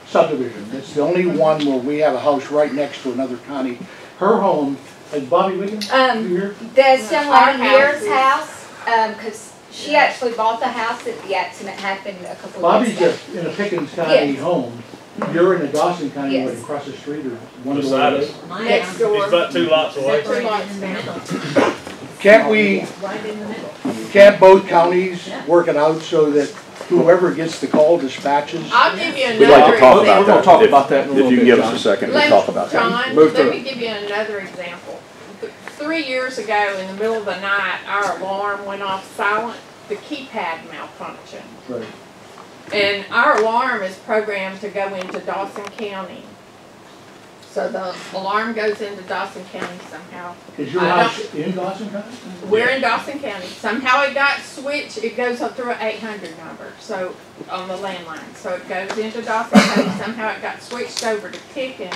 subdivision, it's the only one where we have a house right next to another county. Her home, is Bobby Wiggins here? This young lady here's house, because she actually bought the house that the accident happened a couple of years ago. Bobby's in a Pickens County home. You're in a Dawson County, Yes. right across the street or one of Beside the us. Next door. He's about 2 lots away. 2 lots down. Can't both counties work it out so that whoever gets the call dispatches? I'll give you another We'd like to talk about example. that. We'll talk about that in a little If you can bit, give us John. a second to talk about that. John, Move let to me give you another example. 3 years ago, in the middle of the night, our alarm went off silent. The keypad malfunctioned. Right. And our alarm is programmed to go into Dawson County. So the alarm goes into Dawson County somehow. Is your I house in Dawson County? We're in Dawson County. Somehow it got switched. It goes up through an 800 number, so on the landline. So it goes into Dawson County. Somehow it got switched over to Pickens.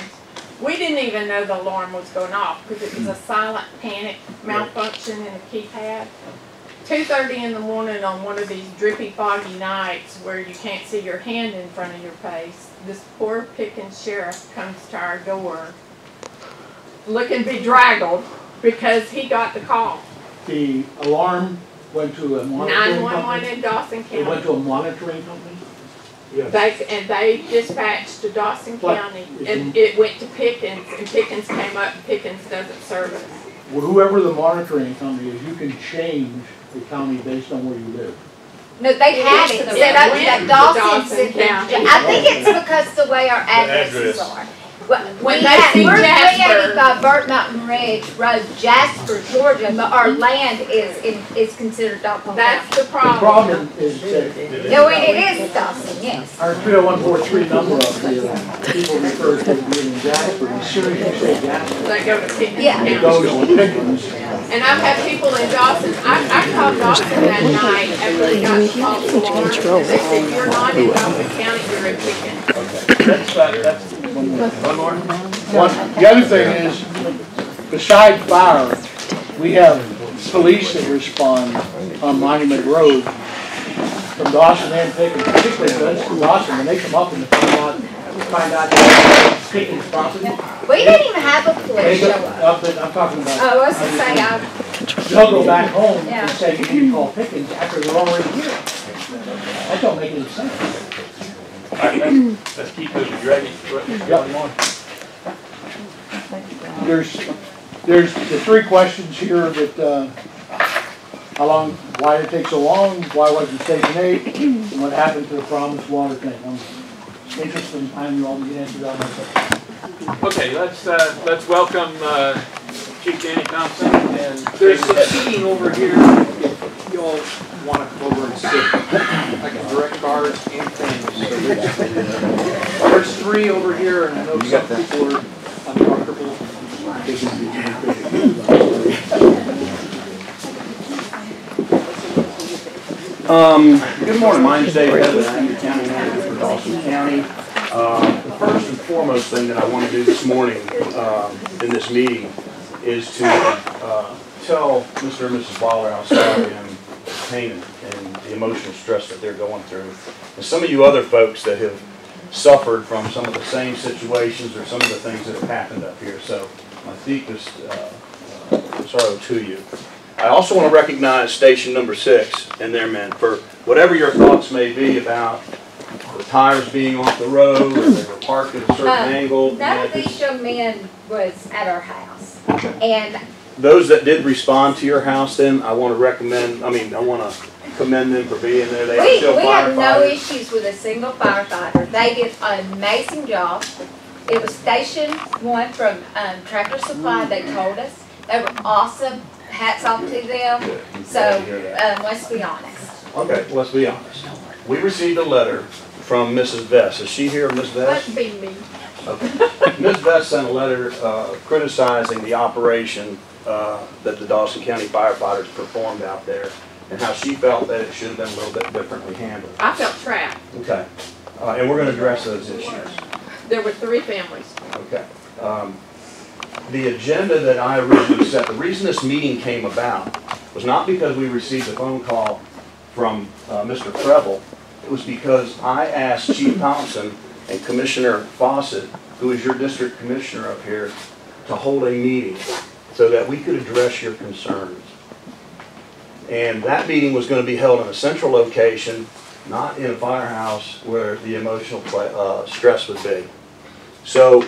We didn't even know the alarm was going off because it was a silent panic malfunction in the keypad. 2:30 in the morning on one of these drippy, foggy nights where you can't see your hand in front of your face, this poor Pickens sheriff comes to our door looking bedraggled because he got the call. The alarm went to a monitoring 911 company? in Dawson County. It went to a monitoring company? Yes. They dispatched to Dawson But County, if and you- it went to Pickens, and Pickens came up, and Pickens doesn't service. Well, whoever the monitoring company is, you can change the county based on where you live. No, they had it set up that Dawson County. I think it's because the way our addresses address. are. When they see We're Jasper- 385 Burt Mountain Ridge Road, Jasper, Georgia, but our land is considered Dawson County. That's the The problem. problem is that No, it is Dawson, yes. our 30143 number up here, people refer to it being in Jasper. As soon as you say Jasper, They go to Pickens Yeah. it County. goes to Pickens. And I've had people in Dawson, I called Dawson that night after they got the false alarm, and they said, you're not in Dawson County, you're in Pickens. That's one more. The other thing is, beside fire, we have police that respond on Monument Road from Dawson and Pickens, particularly from Dawson, when they come up and find out that Pickens property. We didn't even have a They police go, show up. I'm talking about. Oh, I was gonna say, They'll go back home Yeah. and say, you need to call Pickens after they're already here. That don't make any sense. All right, let's keep moving. You ready? Yep. There's the 3 questions here that, why did it take so long, why wasn't Station 8, and what happened to the promised water tank. I'm interested in finding you all to get answers out myself. Okay, let's welcome Chief Danny Thompson and There's some seating over here, if you all want to come over and sit. I can direct cars and things. So there's 3 over here, and I know some people are uncomfortable. Good morning, my name is Dave Hedlund, I'm the county manager for Dawson County. The first and foremost thing that I want to do this morning in this meeting is to tell Mr. and Mrs. Waller how sorry I'm pain and the emotional stress that they're going through. And some of you other folks that have suffered from some of the same situations or some of the things that have happened up here. So my deepest sorrow to you. I also want to recognize station number 6 and their men for whatever your thoughts may be about the tires being off the road or they were parked at a certain angle. None of these young men was at our house. And Those that did respond to your house, then I want to I want to commend them for being there. They are still we have no firefighters. issues with a single firefighter. They did an amazing job. It was Station 1 from Tractor Supply, they told us. They were awesome, hats off to them. So, let's be honest. Okay, let's be honest. We received a letter from Mrs. Vess. Is she here, Ms. Vess? Must be me. Okay. Ms. Vess sent a letter criticizing the operation that the Dawson County firefighters performed out there and how she felt that it should have been a little bit differently handled. I felt trapped. Okay. And we're going to address those issues. There were 3 families. Okay. The agenda that I originally set, the reason this meeting came about was not because we received a phone call from Mr. Preble. It was because I asked Chief Thompson and Commissioner Fawcett, who is your district commissioner up here, to hold a meeting so that we could address your concerns. And that meeting was going to be held in a central location, not in a firehouse where the emotional stress would be. So,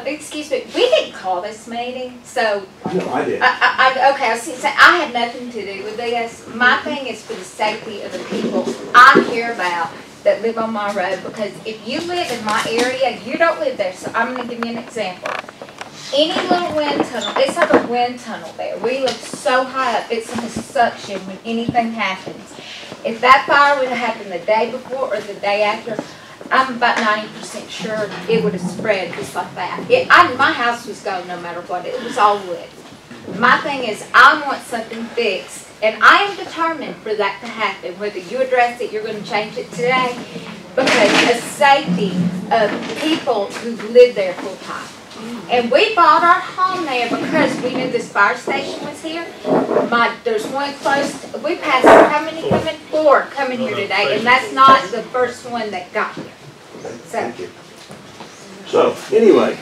Excuse me, we didn't call this meeting, so. no, I did. Okay, I was gonna say, I had nothing to do with this. My thing is for the safety of the people I care about that live on my road, because if you live in my area, you don't live there, so I'm gonna give you an example. Any little wind tunnel, it's like a wind tunnel there. We live so high up, it's like a suction when anything happens. If that fire would have happened the day before or the day after, I'm about 90% sure it would have spread just like that. My house was gone no matter what. It was all wood. My thing is, I want something fixed, and I am determined for that to happen. Whether you address it, you're going to change it today, because the safety of people who live there full time. And we bought our home there because we knew this fire station was here. There's one close. We passed how many coming? 4 coming here today, and that's not the first one that got here. So anyway,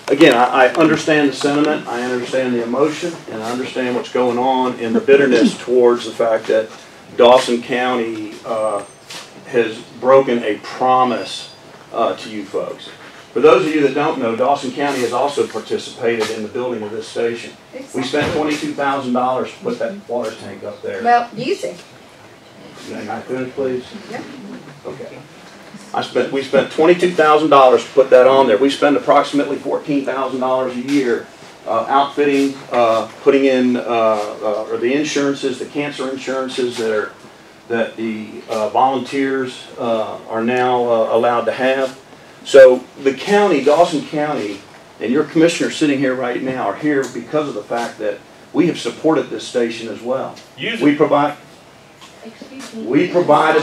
again, I understand the sentiment, I understand the emotion, and I understand what's going on in the bitterness towards the fact that Dawson County has broken a promise to you folks. For those of you that don't know, Dawson County has also participated in the building of this station. Exactly. We spent $22,000 to put that water tank up there. Well, use it. May I finish, please? Yeah. Okay. We spent $22,000 to put that on there. We spend approximately $14,000 a year outfitting, putting in or the insurances, the cancer insurances that the volunteers are now allowed to have. So the county, Dawson County, and your commissioner sitting here right now are here because of the fact that we have supported this station as well. We provided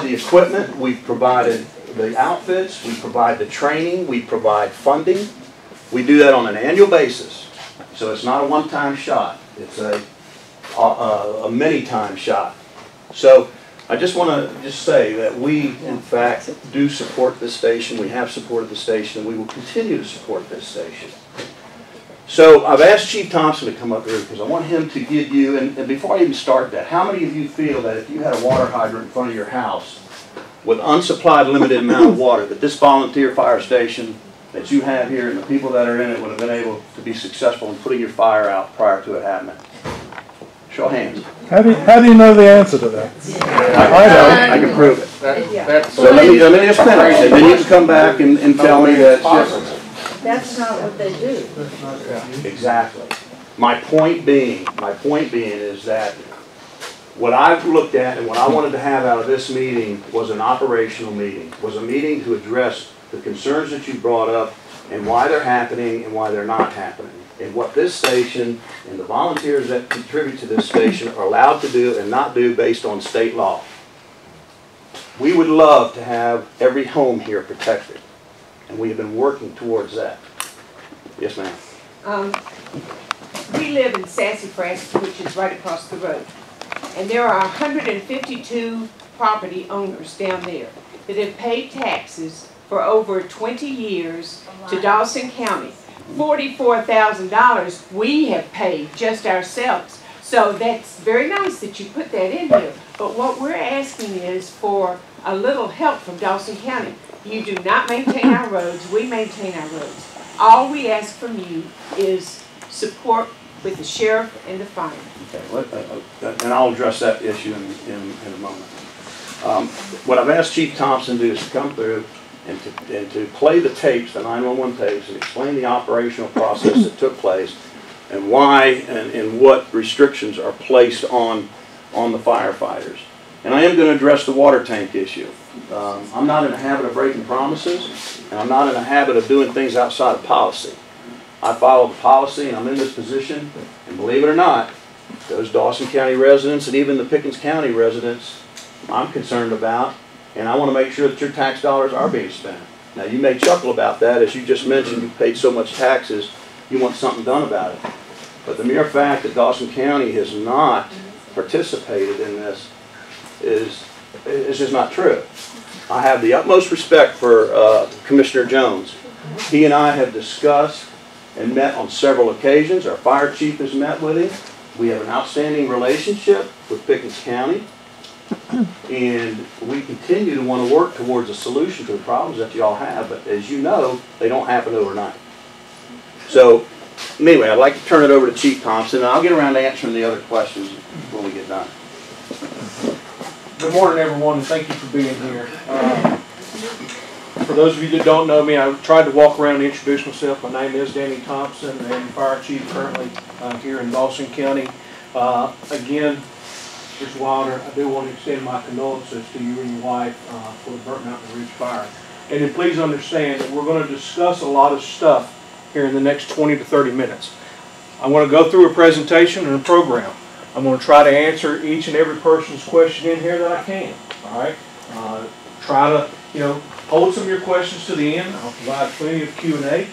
the equipment, we've provided the outfits, we provide the training, we provide funding. We do that on an annual basis. So it's not a one-time shot, it's a many-time shot. So I just want to say that we, in fact, do support this station. We have supported the station, and we will continue to support this station. So I've asked Chief Thompson to come up here because I want him to give you, and before I even start that, how many of you feel that if you had a water hydrant in front of your house with unsupplied limited amount of water, that this volunteer fire station that you have here and the people that are in it would have been able to be successful in putting your fire out prior to it happening? Show of hands. How do you know the answer to that? I know. I can prove it. So let me just finish, and then you can come back and tell me that it's different. That's not what they do. Exactly. My point being is that what I've looked at and what I wanted to have out of this meeting was an operational meeting, was a meeting to address the concerns that you brought up and why they're happening and why they're not happening, and what this station and the volunteers that contribute to this station are allowed to do and not do based on state law. We would love to have every home here protected, and we have been working towards that. Yes, ma'am. We live in Sassafras, which is right across the road. And there are 152 property owners down there that have paid taxes for over 20 years to Dawson County. $44,000 we have paid just ourselves. So that's very nice that you put that in here. But what we're asking is for a little help from Dawson County. You do not maintain our roads, we maintain our roads. All we ask from you is support with the sheriff and the fire. Okay, and I'll address that issue in a moment. What I've asked Chief Thompson to do is to come through and to play the tapes, the 911 tapes, and explain the operational process that took place and why and what restrictions are placed on the firefighters. And I am going to address the water tank issue. I'm not in the habit of breaking promises, and I'm not in the habit of doing things outside of policy. I follow the policy, and I'm in this position, and believe it or not, those Dawson County residents and even the Pickens County residents I'm concerned about, and I want to make sure that your tax dollars are being spent. Now, you may chuckle about that. As you just mentioned, you paid so much taxes, you want something done about it. But the mere fact that Dawson County has not participated in this is just not true. I have the utmost respect for Commissioner Jones. He and I have discussed and met on several occasions. Our fire chief has met with him. We have an outstanding relationship with Pickens County. And we continue to want to work towards a solution to the problems that you all have. But as you know, they don't happen overnight. So anyway, I'd like to turn it over to Chief Thompson, and I'll get around to answering the other questions when we get done. Good morning, everyone, and thank you for being here. For those of you that don't know me, I tried to walk around and introduce myself. My name is Danny Thompson, and Fire Chief currently here in Dawson County. Again, Mr. Wilder, I do want to extend my condolences to you and your wife for the Burnt Mountain Ridge fire. And then please understand that we're going to discuss a lot of stuff here in the next 20 to 30 minutes. I'm going to go through a presentation and a program. I'm going to try to answer each and every person's question in here that I can. All right. Try to, hold some of your questions to the end. I'll provide plenty of Q&A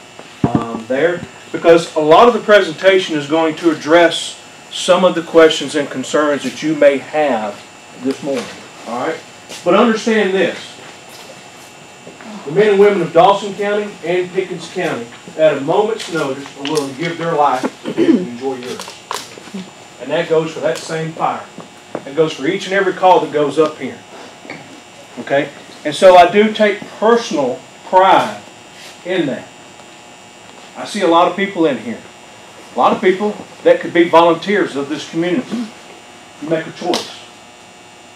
there, because a lot of the presentation is going to address some of the questions and concerns that you may have this morning. All right. But understand this: the men and women of Dawson County and Pickens County, at a moment's notice, are willing to give their life so you can enjoy yours. And that goes for that same fire. That goes for each and every call that goes up here. Okay? And so I do take personal pride in that. I see a lot of people in here. A lot of people that could be volunteers of this community. You make a choice.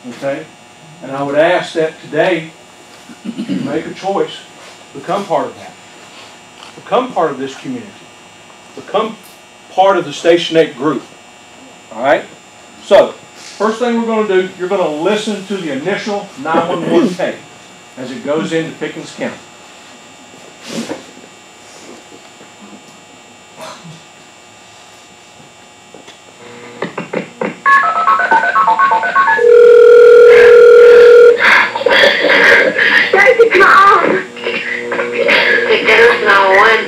Okay? And I would ask that today you make a choice. Become part of that. Become part of this community. Become part of the Station 8 group. Alright? So, first thing we're going to do, you're going to listen to the initial 911 tape as it goes into Pickens County. Daisy, come on! There's no one.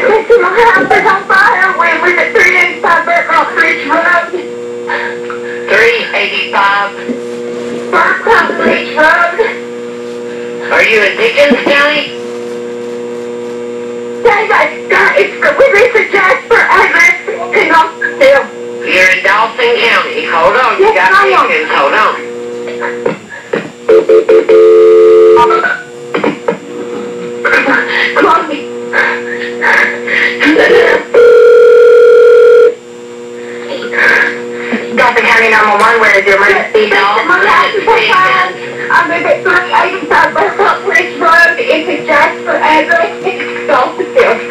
Listen, my house is on fire. We live at 385 Burnt Mountain Ridge Road. 385 Burnt Mountain Ridge Road. Are you in Pickens County? Dave, we live at Jasper address in Austin. You're in Dawson County. Hold on, you got Pickens. Hold on. Come on. Dawson County 911, where is your emergency call? My house is on fire. I live at 385 Burnt Mountain Ridge Road. It's a Jasper address. It's Dawson County.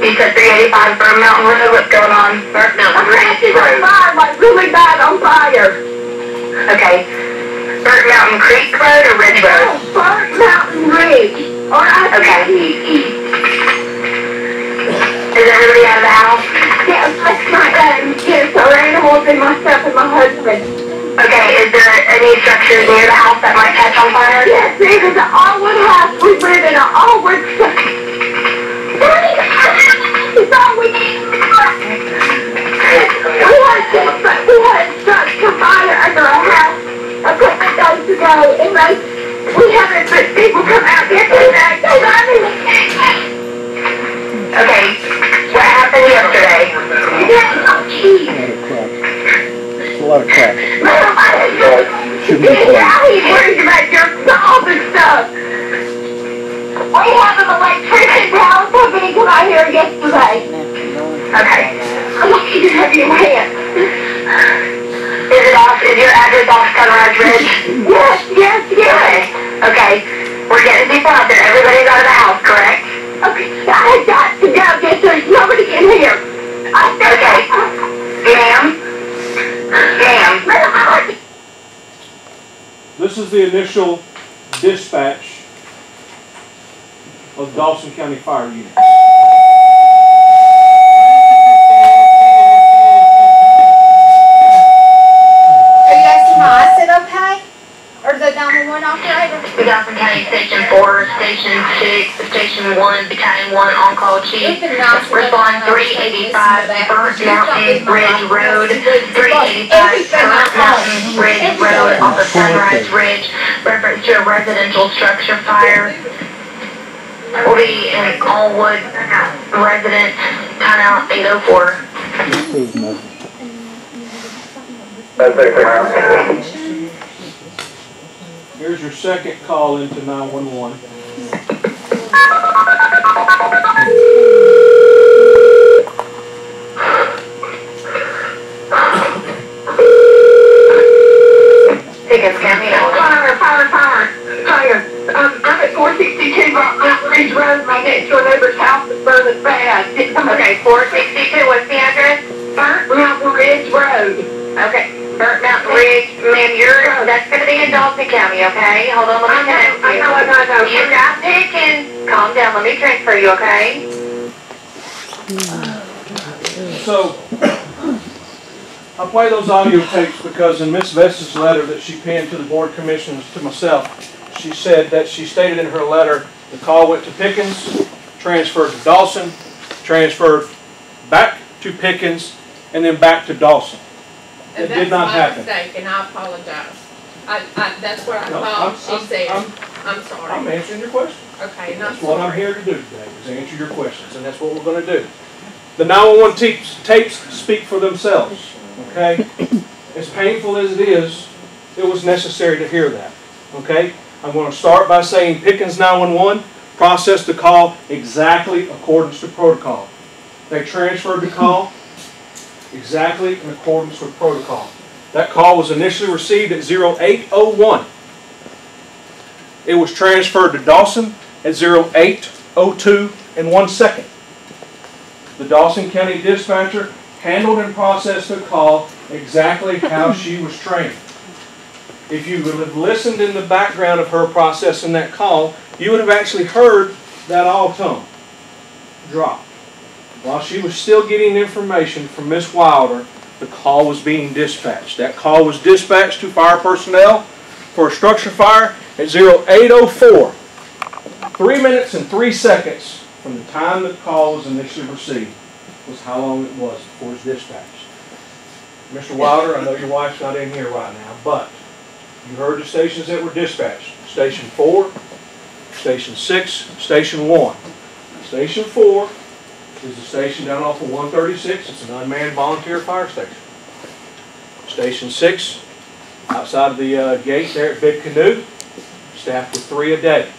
You said 385 Burnt Mountain Road. What's going on? Burnt Mountain Ridge Road. My house is on fire, like really bad on fire. Okay. Burnt Mountain Creek Road or Ridge Road? Oh, Burnt Mountain Ridge. Okay. Is everybody out of the house? Yes, that's my kids, our animals, and myself and my husband. Okay, is there any structures near the house that might catch on fire? Yes, it is an all-wood house. We live in an all-wood structure. It's all-wood. We had a structure fire under a house a couple of days ago, and we haven't put people come out here today. Okay, what happened yesterday? It's a lot of crap. Shouldn't be playing. He's worried about your solve and stuff. We have an electrician power company come out here yesterday. Okay. I want you to have your hand. Is your address off Sunrise Ridge? Yes. Okay. We're getting out there. Everybody's out of the house, correct? Okay. I had got to go get there's nobody in here. Okay. Ma'am? Ma'am? This is the initial dispatch of Dawson County Fire Unit. Are you asking my I said okay? Or the 911 operator? The Dawson County Station 4, Station 6, Station 1, Battalion 1, on-call chief. Respond 385 Burnt Mountain Ridge Road, 385 Burnt Mountain Ridge Road off of Sunrise Ridge. Reference to a residential structure fire. Will be in Allwood residence, timeout 804. Here's your second call into 911. Pickens County. Fire. I'm at 462 Mountain Ridge Road. My next door neighbor's house is burning bad. Okay, 462. What's the address? Burnt Mountain Ridge Road. Okay. Burnt Mountain Ridge, ma'am, that's going to be in Dawson County, okay? Hold on, let me connect you. I know. You got Pickens. Calm down, let me transfer you, okay? So, I play those audio tapes because in Miss Vesta's letter that she penned to the board commissioners to myself, she said that she stated in her letter the call went to Pickens, transferred to Dawson, transferred back to Pickens, and then back to Dawson. It did not happen. That's my mistake, and I apologize. That's what I thought she said. I'm sorry. I'm answering your question. Okay, that's what I'm here to do today, is answer your questions, and that's what we're going to do. The 911 tapes speak for themselves, okay? As painful as it was necessary to hear that, okay? I'm going to start by saying Pickens 911 processed the call exactly according to protocol. They transferred the call exactly in accordance with protocol. That call was initially received at 0801. It was transferred to Dawson at 0802 in 1 second. The Dawson County dispatcher handled and processed the call exactly how she was trained. If you would have listened in the background of her processing that call, you would have actually heard that all tone drop. While she was still getting information from Miss Wilder, the call was being dispatched. That call was dispatched to fire personnel for a structure fire at 0804. 3 minutes and 3 seconds from the time the call was initially received was how long it was before it was dispatched. Mr. Wilder, I know your wife's not in here right now, but you heard the stations that were dispatched. Station 4, Station 6, Station 1. Station 4 is the station down off of 136. It's an unmanned volunteer fire station. Station 6, outside of the gate there at Big Canoe, staffed with 3 a day.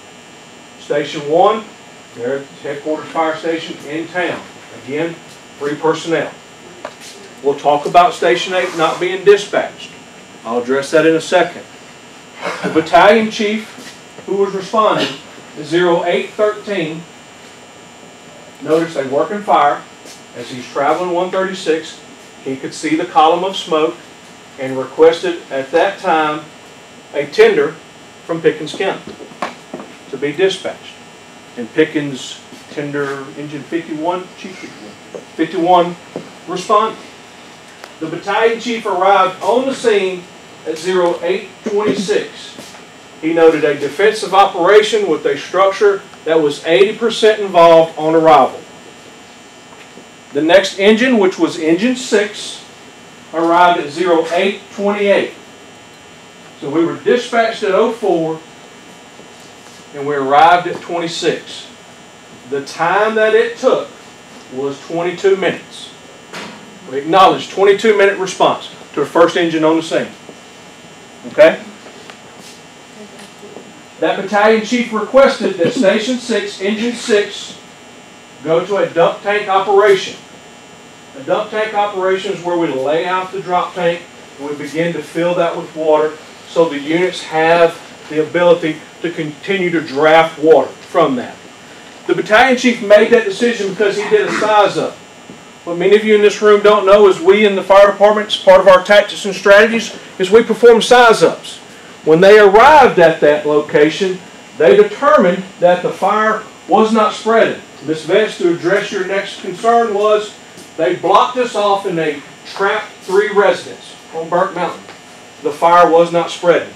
Station 1, there at the headquarters fire station in town. Again, 3 personnel. We'll talk about Station 8 not being dispatched. I'll address that in a second. The battalion chief who was responding is 0813. Notice a working fire. As he's traveling 136, he could see the column of smoke and requested at that time a tender from Pickens County to be dispatched. And Pickens tender engine 51, chief 51 responded. The battalion chief arrived on the scene at 0826. He noted a defensive operation with a structure that was 80% involved on arrival. The next engine, which was engine 6, arrived at 0828. So we were dispatched at 04 and we arrived at 26. The time that it took was 22 minutes. We acknowledged 22-minute response to the first engine on the scene. Okay? That battalion chief requested that Station 6, Engine 6, go to a dump tank operation. A dump tank operation is where we lay out the drop tank and we begin to fill that with water so the units have the ability to continue to draft water from that. The battalion chief made that decision because he did a size up. What many of you in this room don't know is we in the fire department, as part of our tactics and strategies, is we perform size ups. When they arrived at that location, they determined that the fire was not spreading. Ms. Vance, to address your next concern, was they blocked us off and they trapped 3 residents on Burke Mountain. The fire was not spreading.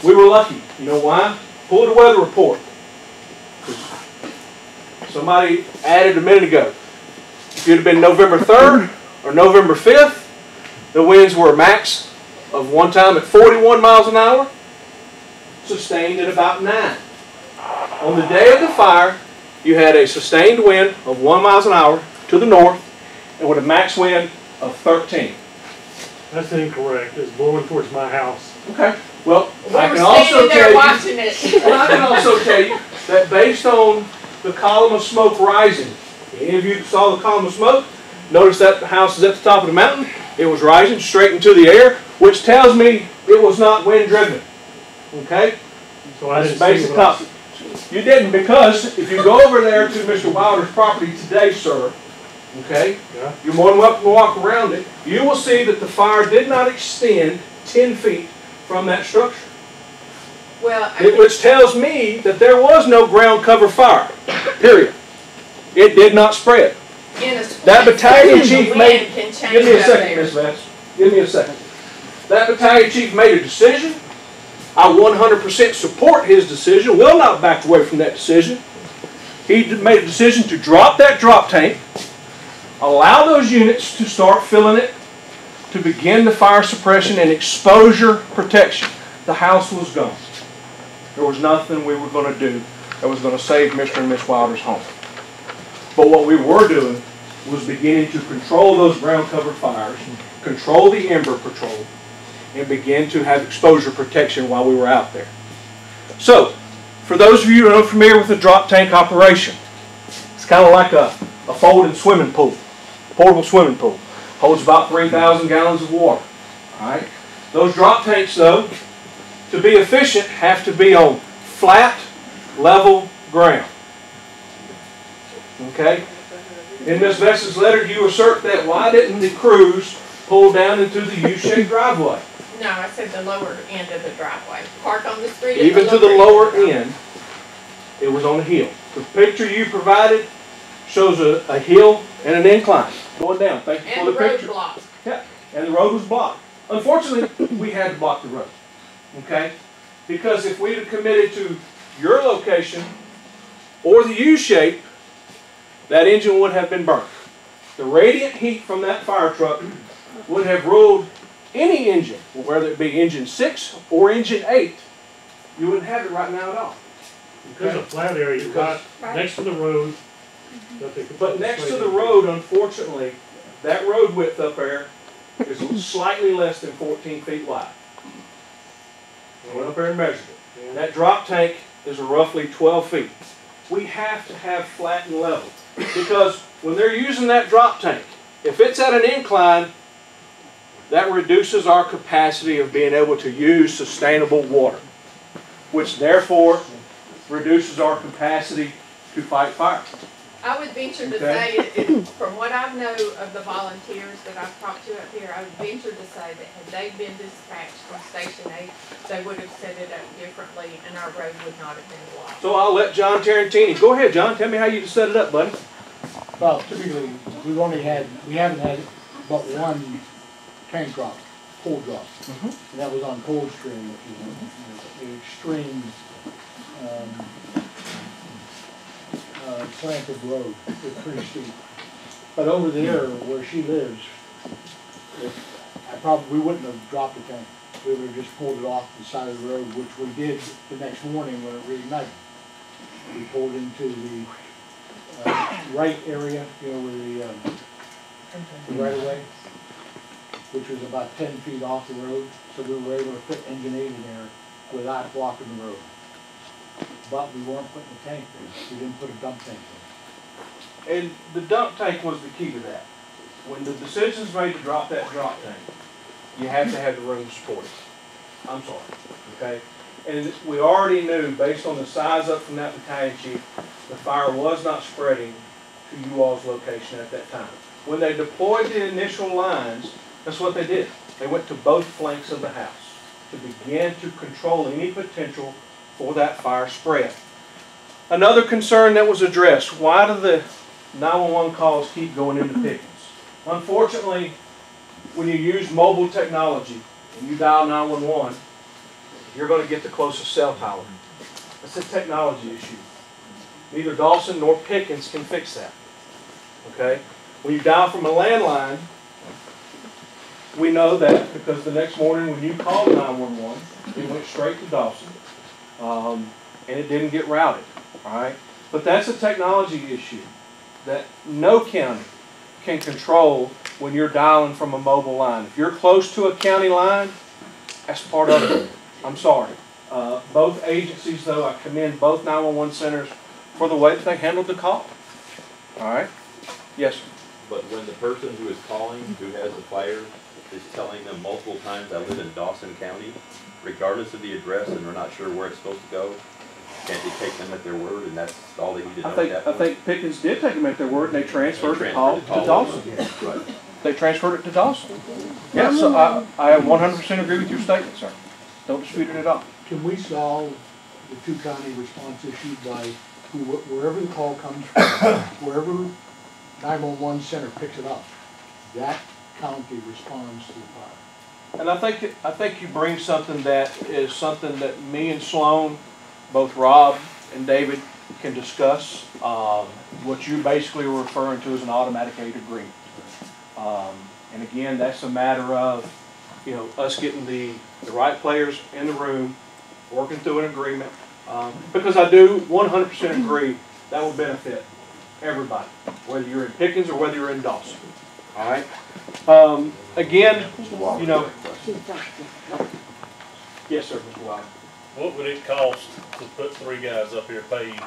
We were lucky. You know why? Pull the weather report. Somebody added a minute ago. If it had been November 3rd or November 5th, the winds were a max of one time at 41 miles an hour, sustained at about 9. On the day of the fire, you had a sustained wind of 1 mile an hour to the north and with a max wind of 13. That's incorrect. It's blowing towards my house. Okay. Well, We were standing there watching it. I can also tell you that based on the column of smoke rising, any of you that saw the column of smoke, notice that the house is at the top of the mountain. It was rising straight into the air, which tells me it was not wind driven. Okay? So I That's didn't basic see what copy. You didn't, because if you go over there to Mr. Wilder's property today, sir, okay, Yeah. you're more than welcome to walk around it, you will see that the fire did not extend 10 feet from that structure. Well, Which tells me that there was no ground cover fire, period. It did not spread. in a split That battalion second, chief the made, wind can change give me a up second, there. Ms. Vance, give me a second. That battalion chief made a decision. I 100% support his decision, will not back away from that decision. He made a decision to drop that drop tank, allow those units to start filling it, to begin the fire suppression and exposure protection. The house was gone. There was nothing we were going to do that was going to save Mr. and Miss Wilder's home. But what we were doing was beginning to control those ground cover fires, control the ember patrol, and begin to have exposure protection while we were out there. So, for those of you who are unfamiliar with the drop tank operation, it's kind of like a folding swimming pool, portable swimming pool. Holds about 3,000 gallons of water. All right? Those drop tanks, though, to be efficient, have to be on flat, level ground. Okay? In Ms. Vess's letter, you assert that why didn't the crews pull down into the U-shaped driveway? No, I said the lower end of the driveway. Park on the street. Even to the lower end, it was on a hill. The picture you provided shows a hill and an incline going down. Thank you And for the the road picture. blocked. Yeah, and the road was blocked. Unfortunately, we had to block the road. Okay? Because if we'd have committed to your location or the U-shape, that engine would have been burnt. The radiant heat from that fire truck would have ruled any engine, whether it be engine 6 or engine 8, you wouldn't have it right now at all. There's a flat area right next to the road. But next to the road, unfortunately, that road width up there is slightly less than 14 feet wide. I went up there and measured it. And that drop tank is roughly 12 feet. We have to have flat and level. Because when they're using that drop tank, if it's at an incline, that reduces our capacity of being able to use sustainable water, which therefore reduces our capacity to fight fire. I would venture to Okay. say, from what I know of the volunteers that I've talked to up here, I would venture to say that had they been dispatched from Station 8, they would have set it up differently and our road would not have been blocked. So I'll let John Tarantini. Go ahead, John. Tell me how you set it up, buddy. Well, typically, we haven't had but one tank drop, pole drop. And that was on Coldstream, which is an extreme slanted road. It's pretty steep. But over there, where she lives, we wouldn't have dropped the tank. We would have just pulled it off the side of the road, which we did the next morning when it reignited. We pulled into the right area, where the right of way, which was about 10 feet off the road, so we were able to fit engine 8 in there without blocking the road. But we weren't putting a tank there. We didn't put a dump tank there. And the dump tank was the key to that. When the decision's made to drop that drop tank, you have to have the room to support it. I'm sorry, okay? And we already knew, based on the size up from that battalion chief, the fire was not spreading to you all's location at that time. When they deployed the initial lines, that's what they did. They went to both flanks of the house to begin to control any potential for that fire spread. Another concern that was addressed, why do the 911 calls keep going into Pickens? Unfortunately, when you use mobile technology and you dial 911, you're going to get the closest cell tower. That's a technology issue. Neither Dawson nor Pickens can fix that. Okay? When you dial from a landline, we know that because the next morning when you called 911, it went straight to Dawson, and it didn't get routed. All right? But that's a technology issue that no county can control when you're dialing from a mobile line. If you're close to a county line, that's part of it. I'm sorry. Both agencies, though, I commend both 911 centers for the way that they handled the call. All right? Yes, sir. But when the person who is calling, who has the fire, is telling them multiple times, I live in Dawson County, regardless of the address, and they're not sure where it's supposed to go, can't they take them at their word, and that's all they need to know at that point? I think Pickens did take them at their word, and they transferred the call to Dawson. Right. They transferred it to Dawson. Yeah, so I 100% agree with your statement, sir. Don't dispute it at all. Can we solve the two-county response issue by wherever the call comes from, wherever 911 center picks it up, that county responds to the fire? And I think you bring something that is something that me and Sloan, both Rob and David, can discuss. What you basically are referring to as an automatic aid agreement. And again, that's a matter of, you know, us getting the right players in the room, working through an agreement. Because I do 100% agree that will benefit everybody, whether you're in Pickens or whether you're in Dawson. All right. Again, you know. Yes, sir, Mr. Wilder. What would it cost to put 3 guys up here paid?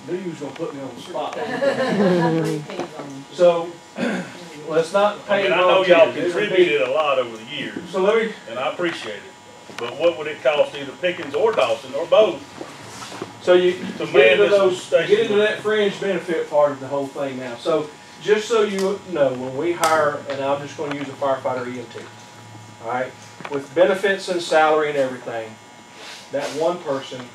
Knew you was gonna put me on the spot. So let's not pay. I mean, I know y'all contributed a lot over the years, so let me, and I appreciate it. But what would it cost either Pickens or Dawson or both? So you to get into that fringe benefit part of the whole thing now. So just so you know, when we hire, and I'm just going to use a firefighter EMT, all right, with benefits and salary and everything, that one person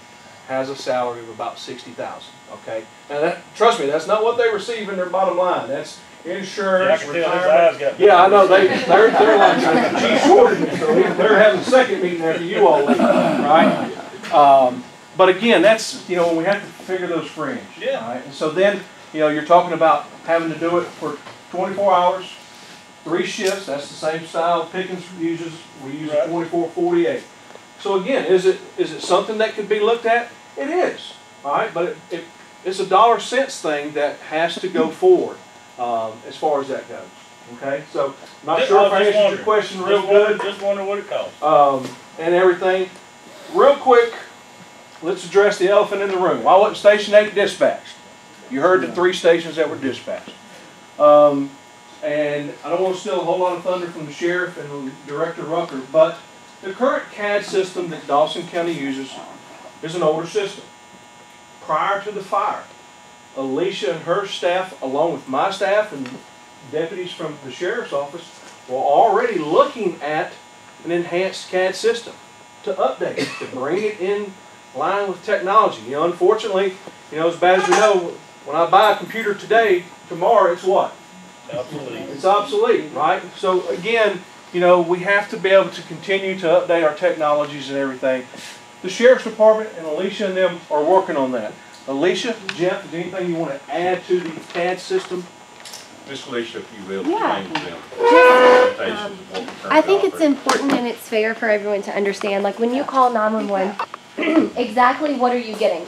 has a salary of about $60,000. Okay, and that, trust me, that's not what they receive in their bottom line. That's insurance, retirement. Yeah, I know they're like Chief Shorten, so they're having a second meeting after you all leave, right? But again, that's, you know, when we have to figure those fringe. Yeah. All right? And so then, you know, you're talking about having to do it for 24 hours, 3 shifts. That's the same style Pickens uses. We use a 24-48. So again, is it something that could be looked at? It is. All right, but it's a dollar-cents thing that has to go forward as far as that goes. Okay, so not sure if I answered your question real good. Just wondering what it costs. And everything. Real quick, let's address the elephant in the room. Why wasn't Station 8 dispatched? You heard the 3 stations that were dispatched. And I don't want to steal a whole lot of thunder from the sheriff and Director Rucker, but the current CAD system that Dawson County uses is an older system. Prior to the fire, Alicia and her staff, along with my staff and deputies from the sheriff's office, were already looking at an enhanced CAD system to update it, to bring it in line with technology. You know, unfortunately, you know, as bad as we know, when I buy a computer today, tomorrow it's what? Obsolete. It's obsolete, right? So again, you know, we have to be able to continue to update our technologies and everything. The Sheriff's Department and Alicia and them are working on that. Alicia, Jeff, is there anything you want to add to the CAD system? Miss Alicia, if you will, Yeah. explain to them. I think it's important and it's fair for everyone to understand, like when you call 911, exactly what are you getting?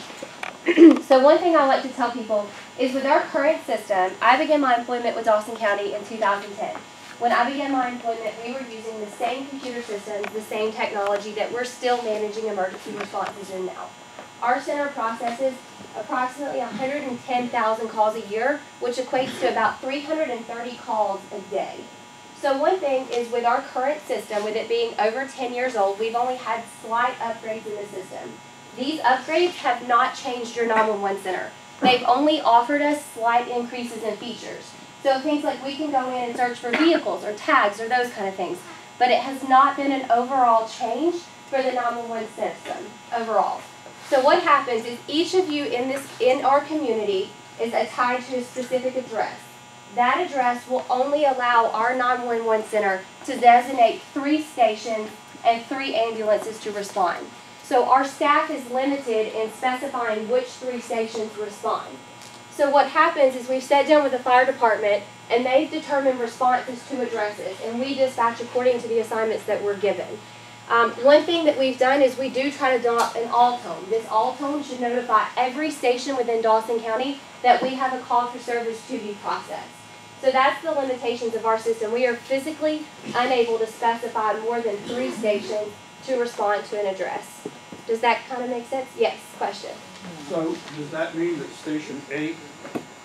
So one thing I like to tell people is with our current system, I began my employment with Dawson County in 2010. When I began my employment, we were using the same computer systems, the same technology that we're still managing emergency responses in now. Our center processes approximately 110,000 calls a year, which equates to about 330 calls a day. So one thing is with our current system, with it being over 10 years old, we've only had slight upgrades in the system. These upgrades have not changed your 911 center. They've only offered us slight increases in features. So things like we can go in and search for vehicles or tags or those kind of things. But it has not been an overall change for the 911 system overall. So what happens is each of you in our community is tied to a specific address. That address will only allow our 911 center to designate 3 stations and 3 ambulances to respond. So our staff is limited in specifying which 3 stations respond. So what happens is we've sat down with the fire department and they've determined responses to addresses, and we dispatch according to the assignments that we're given. One thing that we've done is we do try to adopt an all-tone. This all-tone should notify every station within Dawson County that we have a call for service to be processed. So that's the limitations of our system. We are physically unable to specify more than 3 stations to respond to an address. Does that kind of make sense? Yes, question. So does that mean that Station 8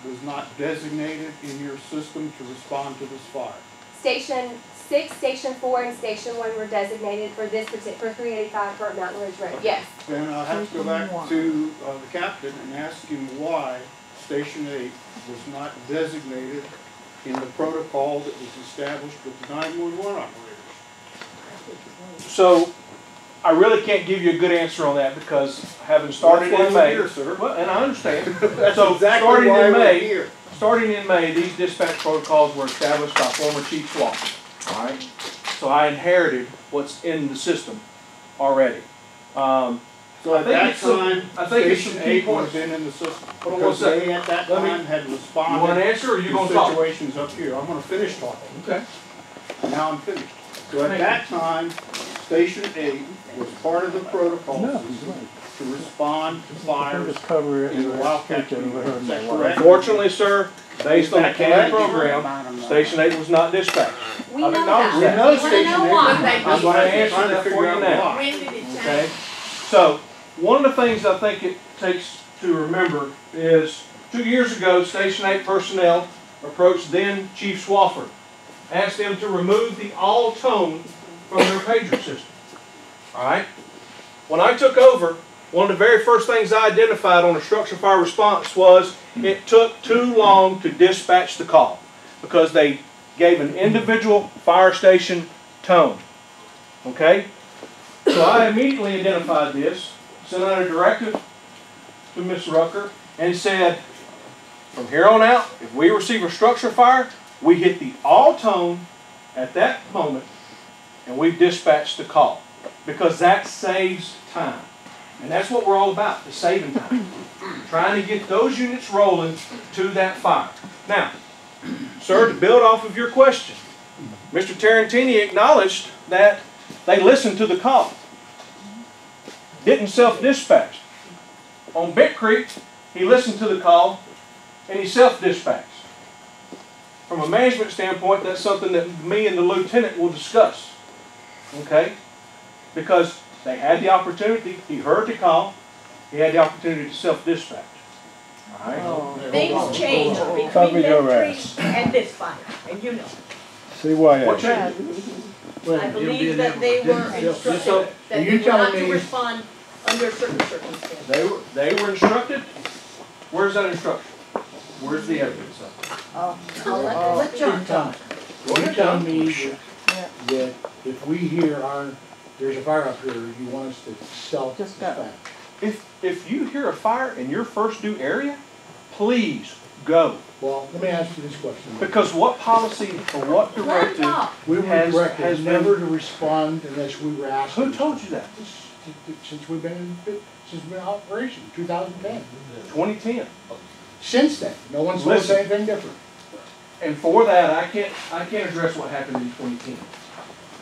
was not designated in your system to respond to this fire? Station 6, Station 4, and Station 1 were designated for this particular, for 385 Burnt Mountain Ridge Road. Yes. Then I'll have to go back to the captain and ask him why Station 8 was not designated in the protocol that was established with the 911 operators. So, I really can't give you a good answer on that because having started in May, well, and I understand. So exactly starting in May, these dispatch protocols were established by former Chief Swap. All right. So I inherited what's in the system already. So at that time, Station 8 would have been in the system. Because they at that time had responded. You want an answer or are you going to talk? Situations up here. I'm going to finish talking. Okay. Now I'm finished. So at that time, Station 8 was part of the protocol to respond to fires in the Wildcat community. Is that correct? Unfortunately, sir, based on the county program, Station 8 was not dispatched. We know that. We know Station 8. I'm going to answer that for you now. When did it change? Okay. So, one of the things I think it takes to remember is 2 years ago, Station 8 personnel approached then Chief Swafford, asked them to remove the all-tone from their pager system. All right? When I took over, one of the very first things I identified on a structure fire response was it took too long to dispatch the call because they gave an individual fire station tone. Okay? So I immediately identified this, sent out a directive to Ms. Rucker, and said, from here on out, if we receive a structure fire, we hit the all tone at that moment, and we dispatch the call. Because that saves time. And that's what we're all about, is saving time. Trying to get those units rolling to that fire. Now, sir, to build off of your question, Mr. Tarantini acknowledged that they listened to the call. Didn't self-dispatch. On Bent Creek, he listened to the call and he self-dispatched. From a management standpoint, that's something that me and the lieutenant will discuss. Okay? Because they had the opportunity, he heard the call, he had the opportunity to self-dispatch. All right? Things changed between Bent Creek and this fire, and you know. See why What changed? I believe that they were instructed that they were not to respond under certain circumstances. They were instructed? Where's that instruction? Where's the evidence of it? I'll let John talk. You tell me that if we hear there's a fire up here, you want us to self-dispatch. If you hear a fire in your first due area, please go. Well, let me ask you this question. Because what policy or what directive we were directed has never to respond unless we were asked. Who told you that? Since we've been in operation, 2010. 2010. Since then, no one's told us anything different. And for that, I can't address what happened in 2010.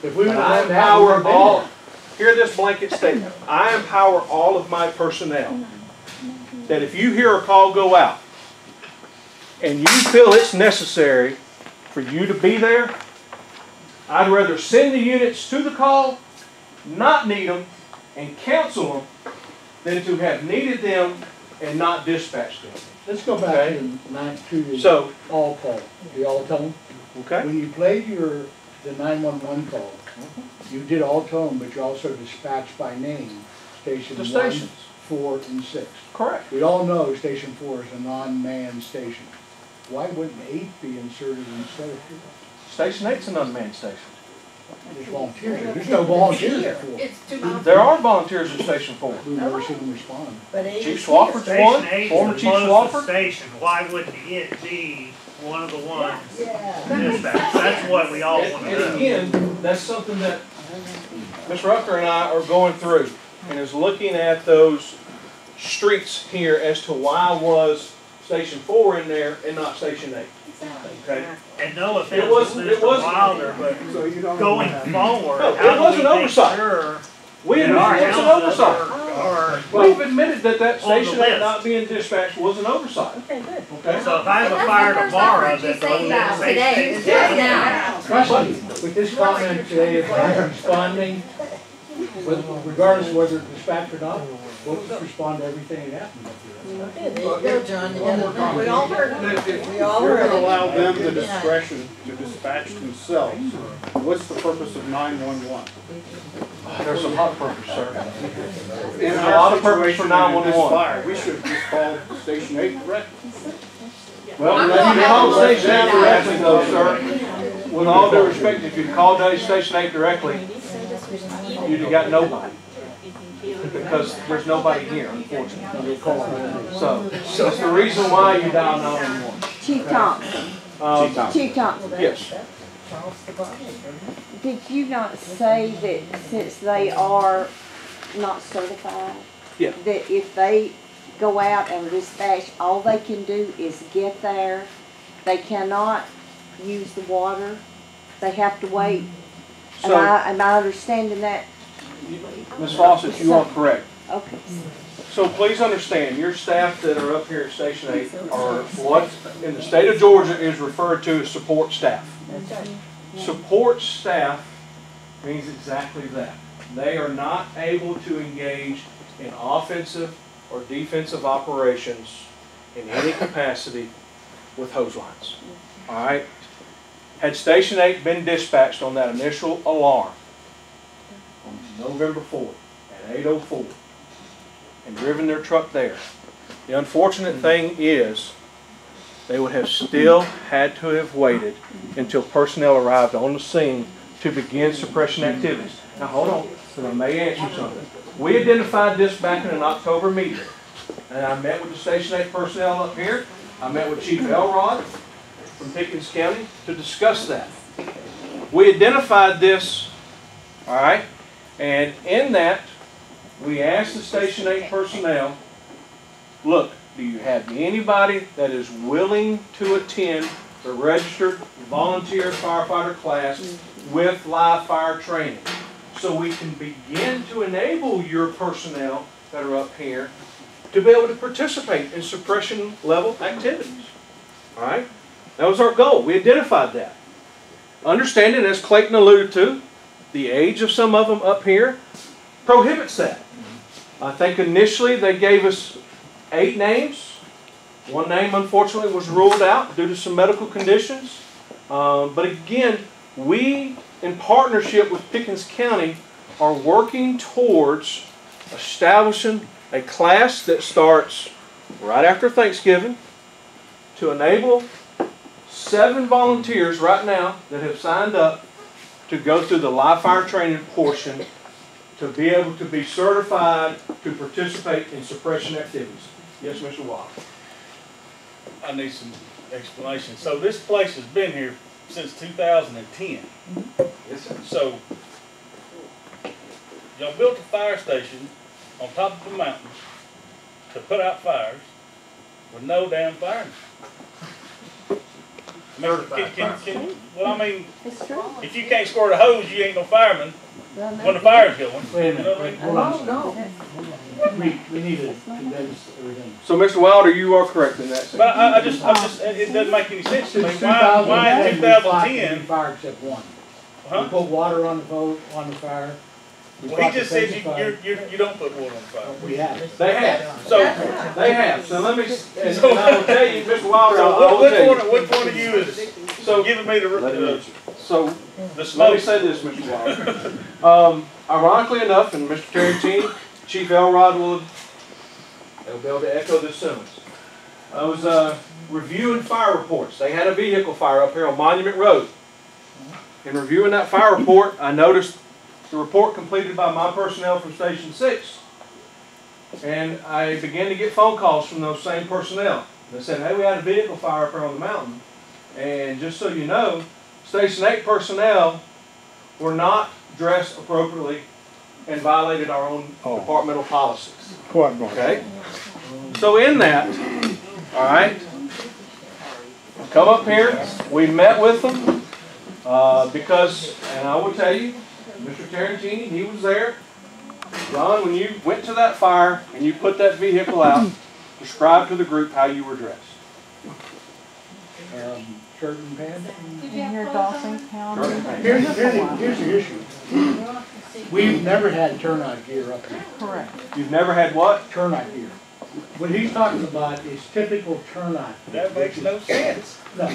If we would I have empower all. Hear this blanket statement. I empower all of my personnel that if you hear a call go out and you feel it's necessary for you to be there, I'd rather send the units to the call, not need them, and cancel them than to have needed them and not dispatched them. Let's go back to the all call, the all tone. Okay. When you played your the 911 call, you did all tone, but you also dispatched by name station The 1, stations. 4, and 6. Correct. We all know station 4 is a non-manned station. Why wouldn't 8 be inserted instead of 4? Station 8's an unmanned station. There's volunteers. There's no volunteers at 4. It's too long. There are volunteers at Station 4. We've never seen them respond. Chief Swafford's one, Station 8 former is Chief the closest Swafford. station. Why wouldn't it be one of the ones dispatched? That's what we all want to And know. again, that's something that Ms. Rucker and I are going through, and is looking at those streets here as to why was Station 4 in there and not Station 8. Okay. And no offense It was- to it Mr. was- Wilder, but going forward, No, how it was do an we make oversight. sure We that our admit it's an houses oversight. are We've admitted that that on the Station 8 list? not being dispatched was an oversight. Okay, good. Okay. So if I have a fire tomorrow, that say goes that in today, Station is 8. right now. Especially with this comment today of responding, regardless of whether it's dispatched or not, we'll just respond to everything that happens. Okay, there you go, John, you got We all heard If it. if We you're all gonna heard it. allow them the discretion to dispatch themselves, what's the purpose of 911? There's a lot of purpose, sir. In There's a our lot of purpose for situation and in this 911. fire, we should just call Station 8 directly. Well, I'm if gonna you call have to Station 8 look directly at though, sir, with all due respect, if you call Station 8 directly, you'd have got nobody. Because there's nobody here, unfortunately. So, that's the reason why you dial 911. Chief Thompson, Chief Thompson, Yes. did you not say that since they are not certified? Yeah. That if they go out and dispatch, all they can do is get there, they cannot use the water, they have to wait? So, Am I understanding that? Ms. Fawcett, you are correct. Okay. So please understand, your staff that are up here at Station 8 are what in the state of Georgia is referred to as support staff. Support staff means exactly that. They are not able to engage in offensive or defensive operations in any capacity with hose lines. All right? Had Station 8 been dispatched on that initial alarm on November 4th at 8:04 and driven their truck there, the unfortunate thing is they would have still had to have waited until personnel arrived on the scene to begin suppression activities. Now hold on, because I may answer something. We identified this back in an October meeting, and I met with the Station 8 personnel up here. I met with Chief Elrod from Pickens County to discuss that. We identified this, all right, and in that, we asked the Station 8 personnel, look, do you have anybody that is willing to attend the registered volunteer firefighter class with live fire training? So we can begin to enable your personnel that are up here to be able to participate in suppression level activities. All right? That was our goal. We identified that. Understanding, as Clayton alluded to, the age of some of them up here prohibits that. I think initially they gave us 8 names. One name, unfortunately, was ruled out due to some medical conditions. But again, we, in partnership with Pickens County, are working towards establishing a class that starts right after Thanksgiving to enable 7 volunteers right now that have signed up to go through the live fire training portion to be able to be certified to participate in suppression activities. Yes, Mr. Watt. I need some explanation. So this place has been here since 2010. Yes, sir. So y'all built a fire station on top of the mountain to put out fires with no damn firemen. I mean, well, I mean, if you can't squirt a hose, you ain't no fireman when the fire's going. Wait a You know minute, what I mean? hold on. We need to condense everything. So, Mr. Wilder, you are correct in that sense. But I just, it doesn't make any sense to me. Since Why in 2010, 2010? fire except one. Huh? We put water on the boat, on the fire. We Well, fought he just the said Texas fire. you don't put water on fire. We have. They have. So, They have. So let me, and I will tell you, Mr. Wilder, I will which tell you. one of you is giving me the So, The let smoke. me say this, Mr. Wilder. Ironically enough, and Mr. Tarantini, Chief Elrod will be able to echo this sentence. I was reviewing fire reports. They had a vehicle fire up here on Monument Road. In reviewing that fire report, I noticed the report completed by my personnel from Station 6. And I began to get phone calls from those same personnel. They said, hey, we had a vehicle fire up here on the mountain. And just so you know, Station 8 personnel were not dressed appropriately and violated our own departmental policies. Okay? So in that, all right, come up here. We met with them because, and I will tell you, Mr. Tarantini, he was there. Ron, when you went to that fire and you put that vehicle out, describe to the group how you were dressed. Shirt and pants. Here, Dawson County. Here's the issue. We've never had turnout gear up here. Correct. You've never had what? Turnout gear. What he's talking about is typical turnout. That makes no sense. No.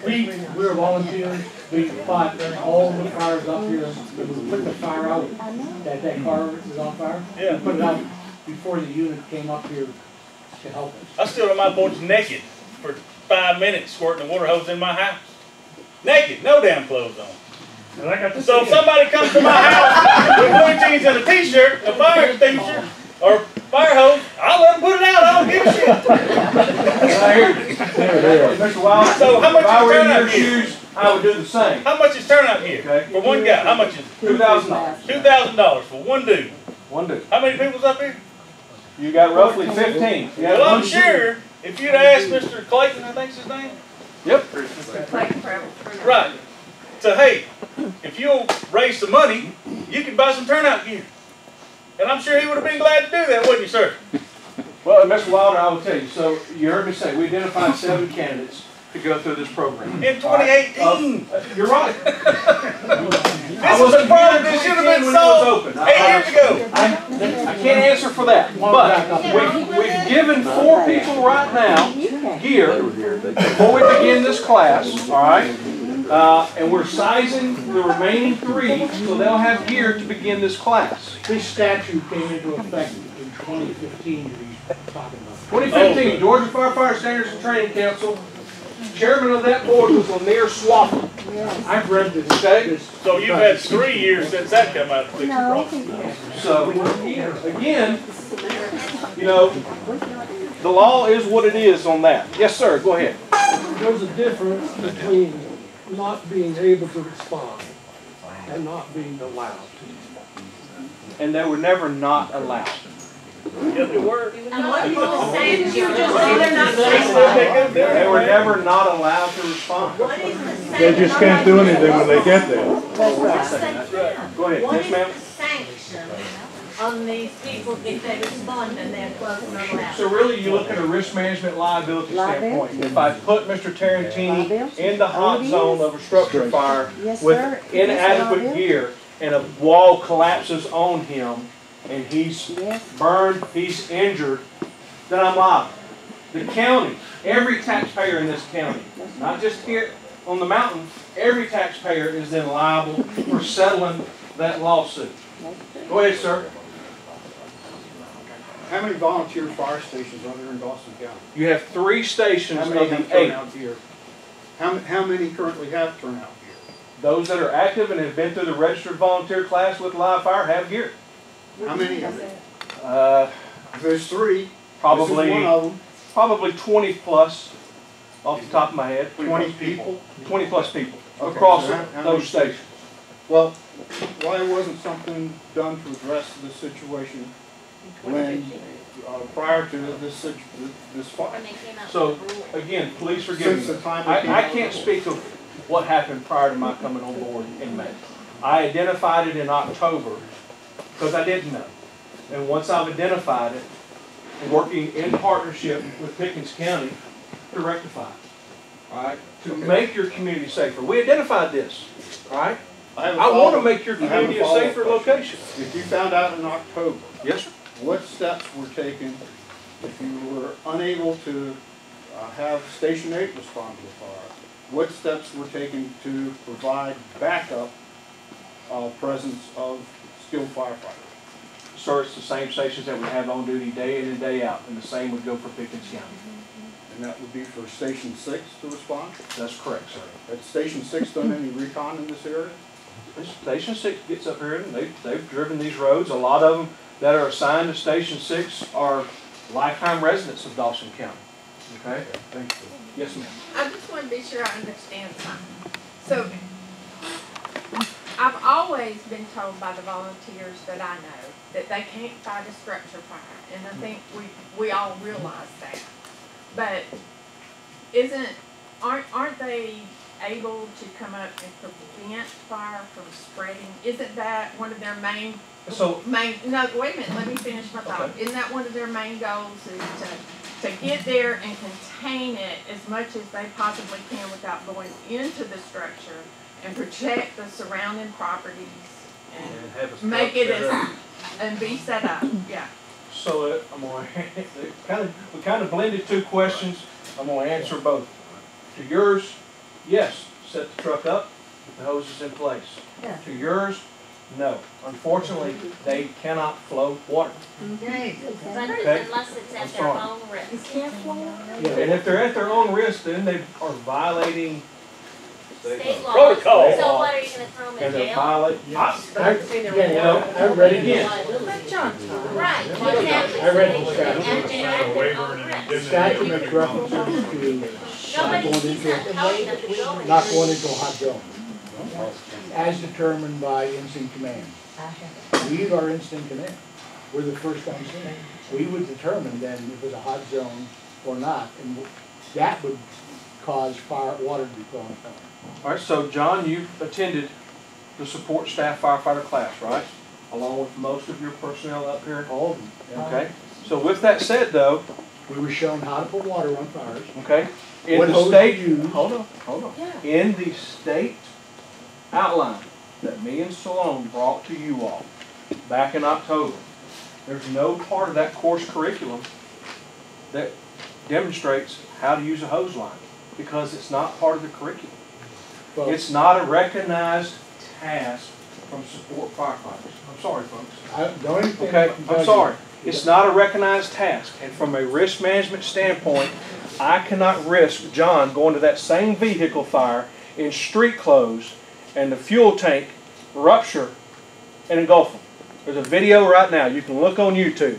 We're volunteers. We fought all the fires up here. When we put the fire out, that car is on fire. Yeah. We put it out before the unit came up here to help us. I stood on my porch naked for 5 minutes squirting the water hose in my house. Naked, no damn clothes on. So if somebody comes to my house with blue jeans and a t-shirt, a fire extinguisher, or fire hose, I'll let them put it out. I don't give a shit. Mr. Wilder, So how much if I is were in turnout your gear? shoes, I would do the same. How much is turnout gear for one guy? How much is it? $2,000. $2,000 for one dude. One dude. How many people's up here? You got roughly 15. You got Well, I'm one sure if you'd asked Mr. Clayton, I think's his name. Yep. Right. So hey, if you'll raise some money, you can buy some turnout gear. And I'm sure he would have been glad to do that, wouldn't you, sir? Well, Mr. Wilder, I will tell you. So you heard me say we identified 7 candidates to go through this program. In 2018. You're right. This was a problem that should have been solved 8 years ago. I can't answer for that, but we've given 4 people right now gear before we begin this class, all right? And we're sizing the remaining 3 so they'll have gear to begin this class. This statute came into effect in 2015 that he's talking about. 2015, Georgia Firefighter Standards and Training Council. Chairman of that board was Lanier Swafford. I've read this. Okay? So you've had 3 years since that came out. So, again, you know, the law is what it is on that. Yes, sir, go ahead. There's a difference between not being able to respond and not being allowed to. And they were never not allowed. Yeah, they were. And what you just saying is you just say they're not saying. They were never not allowed to respond. What is the sanction? They just can't do anything when they get there. Go ahead. What Yes, is ma'am. the sanction on these people if they respond and they're close and allowed? So really, you look at a risk management liability standpoint. If I put Mr. Tarantini in the hot zone of a structure fire with inadequate gear and a wall collapses on him and he's burned, he's injured, then I'm liable. The county, every taxpayer in this county, not just here on the mountain, every taxpayer is then liable for settling that lawsuit. Go ahead, sir. How many volunteer fire stations are there in Dawson County? You have 3 stations How of many have the 8. turnout gear? How many currently have turnout gear? Those that are active and have been through the registered volunteer class with live fire have gear. How many of them? There's 3. Probably, This is one of them. probably 20 plus off the top of my head. 20 people? 20 plus people Okay, across so how those many- stations. Well, why wasn't something done to address this situation when, prior to this fire? So, again, please forgive Since me. the time I can't speak of what happened prior to my coming on board in May. I identified it in October because I didn't know. And once I've identified it, I'm working in partnership with Pickens County to rectify it. All right? To make your community safer. We identified this. All right? I want to make your community a safer location. If you found out in October, yes, sir. What steps were taken if you were unable to have Station 8 respond to the fire? what steps were taken to provide backup presence of skilled firefighters? Sir, it's the same stations that we have on duty day in and day out, and the same would go for Pickens County. And that would be for Station 6 to respond? That's correct, sir. Has Station 6 done any recon in this area? Station 6 gets up here and they've driven these roads. A lot of them that are assigned to Station 6 are lifetime residents of Dawson County. Okay? Thank you. Yes, ma'am. I just want to be sure I understand something. So, I've always been told by the volunteers that I know that they can't fight a structure fire, and I think we all realize that. But aren't they able to come up and prevent fire from spreading? Isn't that one of their main? No, wait a minute. Let me finish my thought. Okay. Isn't that one of their main goals is to get there and contain it as much as they possibly can without going into the structure and protect the surrounding properties and make it and be set up? Yeah. So I'm going we kind of blended two questions. I'm going to answer both. To yours, yes, set the truck up, the hose is in place. Yeah. To yours, no. Unfortunately, they cannot flow water. Okay. Okay? Unless it's at their own risk. You can't flow water? Yeah. And if they're at their own risk, then they are violating state law. Protocol. So what, are you going to throw them in and they're jail? violating. I read it again. Right. I read the statute. Statute makes references to not going into a hot zone, as determined by instant command. We are instant command. We're the first on scene. We would determine then if it's a hot zone or not, and that would cause water to be thrown upon. All right, so John, you attended the support staff firefighter class, right? Along with most of your personnel up here? All of them. Yeah. Okay. So with that said, though, we were shown how to put water on fires. Okay. In what the state, hold on. Yeah. In the state outline that me and Salone brought to you all back in October, there's no part of that course curriculum that demonstrates how to use a hose line because it's not part of the curriculum. Folks, it's not a recognized task from support firefighters. I'm sorry, folks. Okay, I'm sorry. It's not a recognized task. And from a risk management standpoint, I cannot risk John going to that same vehicle fire in street clothes and the fuel tank rupture and engulf him. There's a video right now. You can look on YouTube.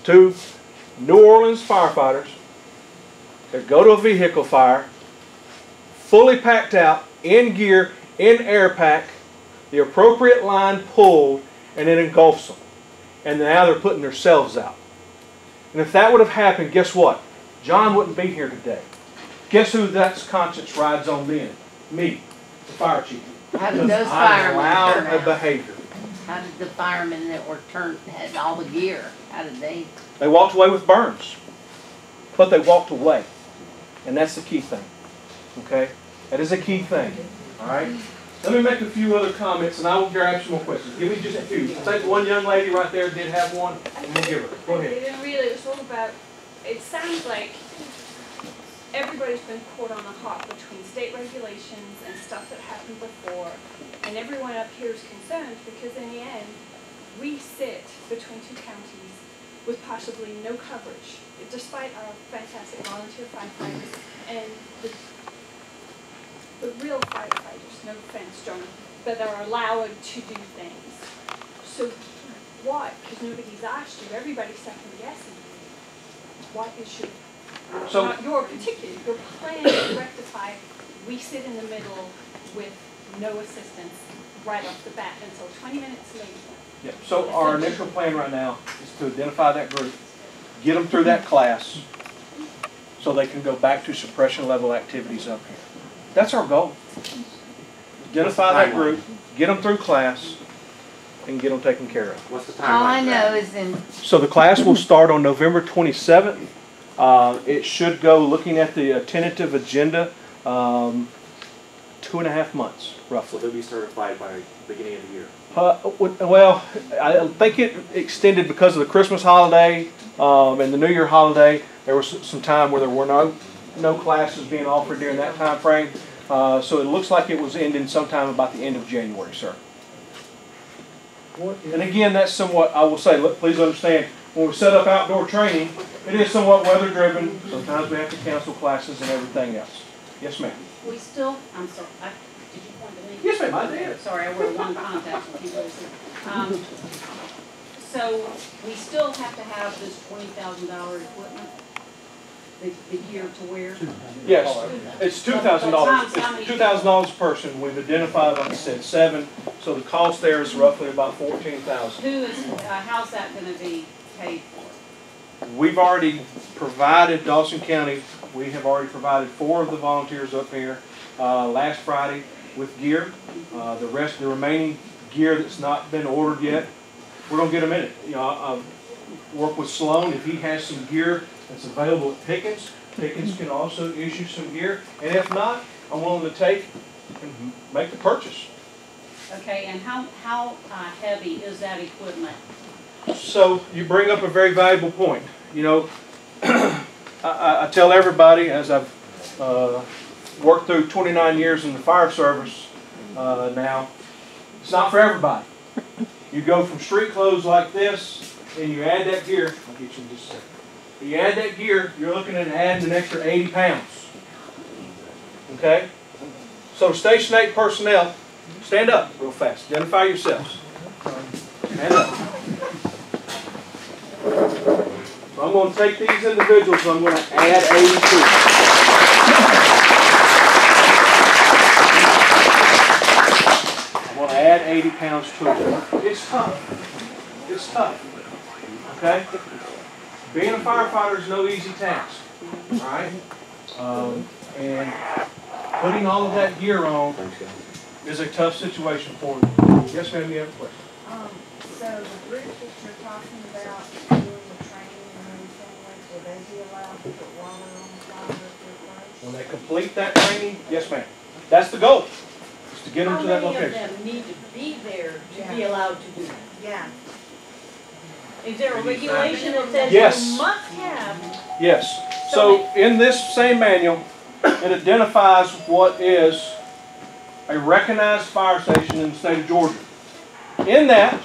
2 New Orleans firefighters that go to a vehicle fire, fully packed out, in gear, in air pack, the appropriate line pulled, and it engulfs them. And now they're putting themselves out. And if that would have happened, guess what? John wouldn't be here today. Guess who that conscience rides on then? Me, the fire chief. How did those firemen turn out? Behavior. How did the firemen that were had all the gear, how did they? They walked away with burns. But they walked away. And that's the key thing. Okay? That is a key thing. Alright? Let me make a few other comments and I will grab some more questions. Give me just a few. I think one young lady right there did have one, and we'll give her. Go ahead. It was all about, it sounds like everybody's been caught on the hop between state regulations and stuff that happened before, and everyone up here is concerned because in the end, we sit between 2 counties with possibly no coverage, despite our fantastic volunteer firefighters and the real firefighters, no offense, John, but are allowed to do things. So what? Because nobody's asked you, everybody's second guessing. What is not your particular, your plan to rectify, we sit in the middle with no assistance right off the bat until 20 minutes later. Yeah. So our initial plan right now is to identify that group, get them through that class, so they can go back to suppression level activities up here. That's our goal. Identify that group, get them through class, and get them taken care of. What's the timeline? All I know is in... So the class will start on November 27th. It should go, looking at the tentative agenda, 2.5 months, roughly. So they'll be certified by the beginning of the year? Well, I think it extended because of the Christmas holiday and the New Year holiday. There was some time where there were no no classes being offered during that time frame. So it looks like it was ending sometime about the end of January, sir. And again, that's somewhat, I will say, look, please understand, when we set up outdoor training, it is somewhat weather driven. Sometimes we have to cancel classes and everything else. Yes, ma'am. We still, I'm sorry, did you point to me? Yes, ma'am, I did. Sorry, I wear one contact with you guys. So we still have to have this $20,000 equipment, the gear to wear? Yes, it's $2,000. It's $2,000 per person. We've identified, like I said, 7. So the cost there is roughly about $14,000. Who is, how's that going to be paid for? We've already provided, Dawson County, we have already provided 4 of the volunteers up here last Friday with gear. The remaining gear that's not been ordered yet, we're going to get them in it. You know, I'll work with Sloan. If he has some gear that's available at Pickens, Pickens can also issue some gear. And if not, I'm willing to take and make the purchase. Okay, and how heavy is that equipment? So you bring up a very valuable point. You know, I tell everybody, as I've worked through 29 years in the fire service now, it's not for everybody. You go from street clothes like this, and you add that gear. I'll get you in just a second. You add that gear, you're looking at adding an extra 80 pounds. Okay? So Station 8 personnel, stand up real fast. Identify yourselves. Stand up. So I'm going to take these individuals and I'm going to add 80 to them. I'm going to add 80 pounds to them. It's tough. It's tough. Okay? Being a firefighter is no easy task. Alright? And putting all of that gear on is a tough situation for you. Yes, ma'am, you have a question. So the group that you're talking about doing the training and everything, will they be allowed to put water on the fire if they're first? When they complete that training, yes, ma'am. That's the goal. Is to get them to that location. How many of them need to be there to be allowed to do that? Yeah. Is there a regulation that says Yes. you must have? Yes. So in this same manual, it identifies what is a recognized fire station in the state of Georgia. In that,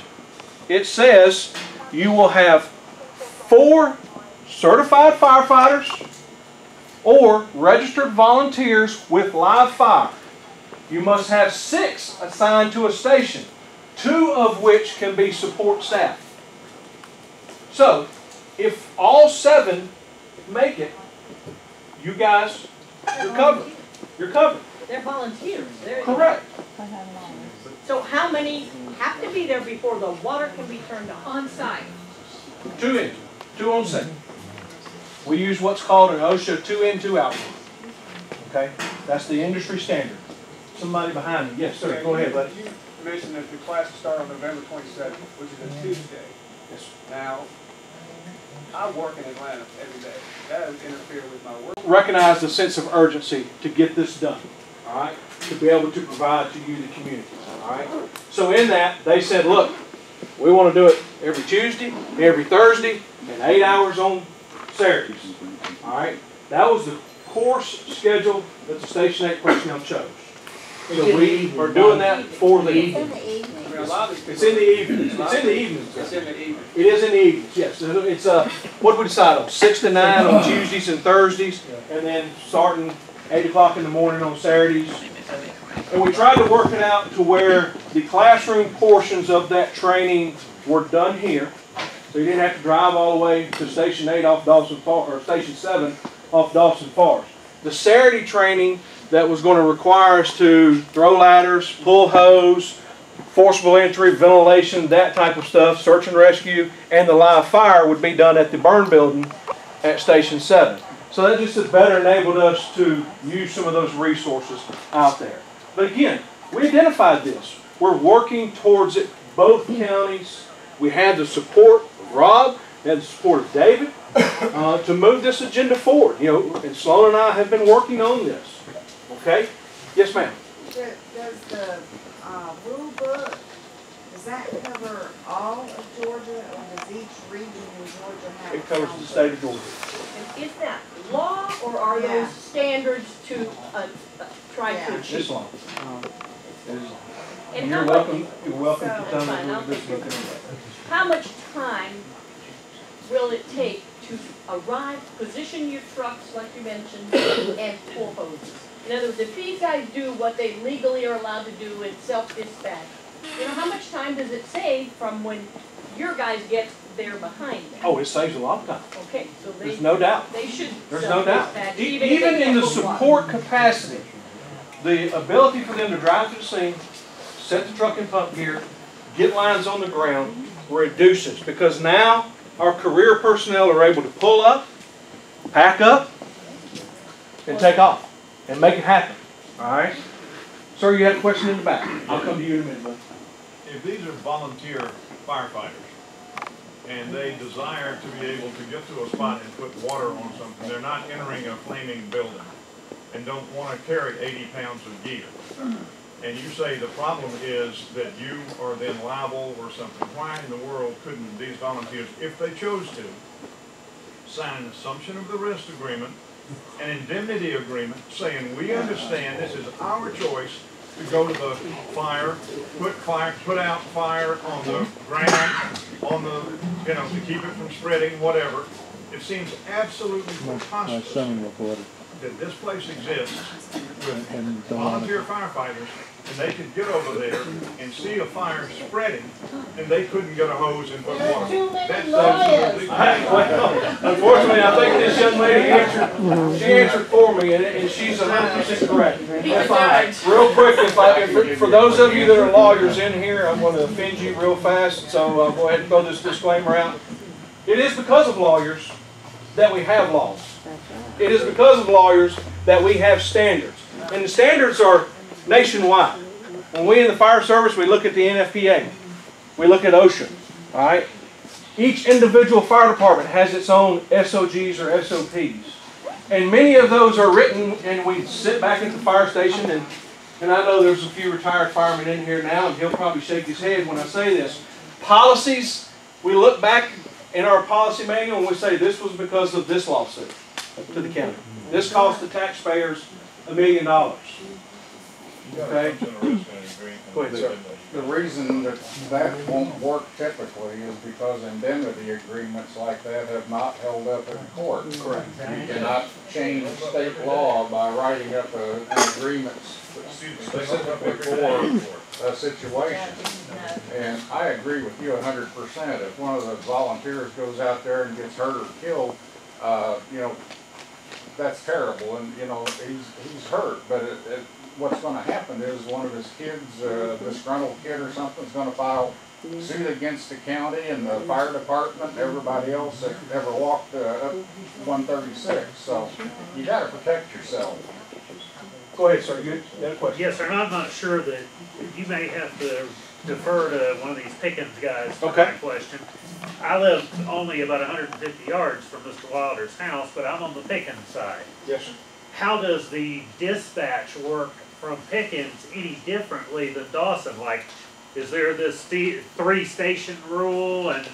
it says you will have 4 certified firefighters or registered volunteers with live fire. You must have 6 assigned to a station, 2 of which can be support staff. So, if all 7 make it, you guys, you're covered. You're covered. They're volunteers. Correct. So how many have to be there before the water can be turned on? On site. 2 in, 2 on set. We use what's called an OSHA 2 in, 2 out. Okay? That's the industry standard. Somebody behind me. Yes, sir. Go ahead, buddy. You mentioned that the classes start on November 27th, which is a Tuesday. Yes. Now, I work in Atlanta every day. That would interfere with my work. Recognize the sense of urgency to get this done. All right? To be able to provide to you, the community. All right? So in that, they said, look, we want to do it every Tuesday, every Thursday, and 8 hours on Saturdays. All right? That was the course schedule that the Station 8 personnel chose. So we are doing that for the evening. It's in the evenings. It's in the evenings. It's in the evening. It is in the evenings, yes. It's what did we decide on? 6 to 9 on Tuesdays and Thursdays, and then starting 8 o'clock in the morning on Saturdays. And we tried to work it out to where the classroom portions of that training were done here. So you didn't have to drive all the way to Station 8 off Dawson Forest, or Station 7 off Dawson Forest. The Saturday training that was going to require us to throw ladders, pull hose, forcible entry, ventilation, that type of stuff, search and rescue, and the live fire would be done at the burn building at Station 7. So that just better enabled us to use some of those resources out there. But again, we identified this. We're working towards it, both counties. We had the support of Rob, we had the support of David to move this agenda forward. You know, and Sloan and I have been working on this. Okay? Yes, ma'am. Does the rule book, does Does that cover all of Georgia, or does each region in Georgia have? It covers the state of Georgia. And is that law, or are those standards to try to achieve? This law. And You're how welcome to come fine, and I'll look at this take book it. anyway. How much time will it take to arrive, position your trucks, like you mentioned, and pull hoses? In other words, if these guys do what they legally are allowed to do in self-dispatch, you know, how much time does it save from when your guys get there behind them? Oh, it saves a lot of time. Okay, so they. There's no doubt. They should There's no doubt. self-dispatch, Even if they in can't the pull water. support capacity, the ability for them to drive to the scene, set the truck in pump gear, get lines on the ground, reduces. Because now our career personnel are able to pull up, pack up, and take off. And make it happen. Alright? Sir, you had a question in the back. I'll come to you in a minute, bud. If these are volunteer firefighters and they desire to be able to get to a spot and put water on something, they're not entering a flaming building and don't want to carry 80 pounds of gear. And you say the problem is that you are then liable or something. Why in the world couldn't these volunteers, if they chose to, sign an assumption of the risk agreement, an indemnity agreement, saying we understand this is our choice to go to the fire, put out fire on the ground, on the, you know, to keep it from spreading, whatever. It seems absolutely preposterous that this place exists with volunteer firefighters, and they could get over there and see a fire spreading, and they couldn't get a hose and put water. That's absolutely. Well, unfortunately, I think this young lady answered. She answered for me, and she's 100% correct. If I, real quick, for those of you that are lawyers in here, I'm going to offend you real fast. So I'll go ahead and throw this disclaimer out. It is because of lawyers that we have laws. It is because of lawyers that we have standards, and the standards are nationwide. When we in the fire service, we look at the NFPA. We look at OSHA. All right? Each individual fire department has its own SOGs or SOPs. And many of those are written, and we sit back at the fire station, and I know there's a few retired firemen in here now, and he'll probably shake his head when I say this. Policies, we look back in our policy manual and we say this was because of this lawsuit to the county. This cost the taxpayers $1 million. Okay? Go ahead, sir. The reason that won't work typically is because indemnity agreements like that have not held up in court. Correct. You cannot change state law by writing up an agreement specifically for a situation. And I agree with you 100%. If one of the volunteers goes out there and gets hurt or killed, you know, that's terrible, and you know he's hurt. But what's going to happen is one of his kids, disgruntled kid or something, is going to file suit against the county and the fire department and everybody else that ever walked up 136. So you got to protect yourself. Go ahead, sir. You had a question? Yes, sir. And I'm not sure that you may have to defer to one of these Pickens guys for okay. my question. I live only about 150 yards from Mr. Wilder's house, but I'm on the Pickens side. Yes, sir. How does the dispatch work from Pickens any differently than Dawson? Like, is there this 3-station rule, and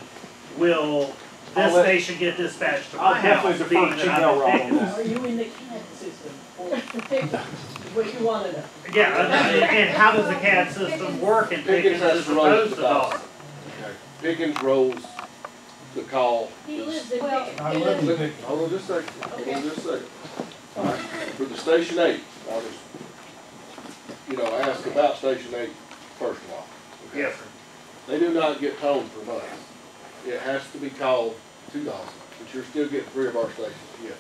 will this station get dispatched to my house, being that I'm in Pickens? Are you in the CAD system for Pickens? What you want to know? Yeah, and how does the CAD system work in Pickens as opposed to Dawson? Pickens rolls the call. He lives in Pickens. Hold on just a second. Hold on just a second. All right. For the Station 8, I'll just, you know, ask about Station 8 first of all. Okay? Yes, sir. They do not get told from us. It has to be called to Dawson, but you're still getting 3 of our stations. Yes.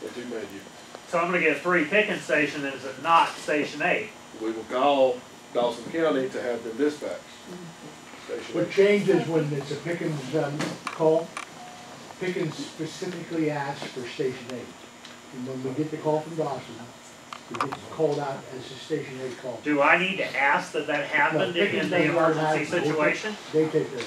That's who made you. So I'm going to get 3 Pickens stations, and it's not Station 8. We will call Dawson County to have them dispatched. What changes when it's a Pickens call? Pickens specifically asks for Station 8. And when we get the call from Dawson, it gets called out as a Station 8 call. Do I need to ask that happened in the emergency situation? They take care of it.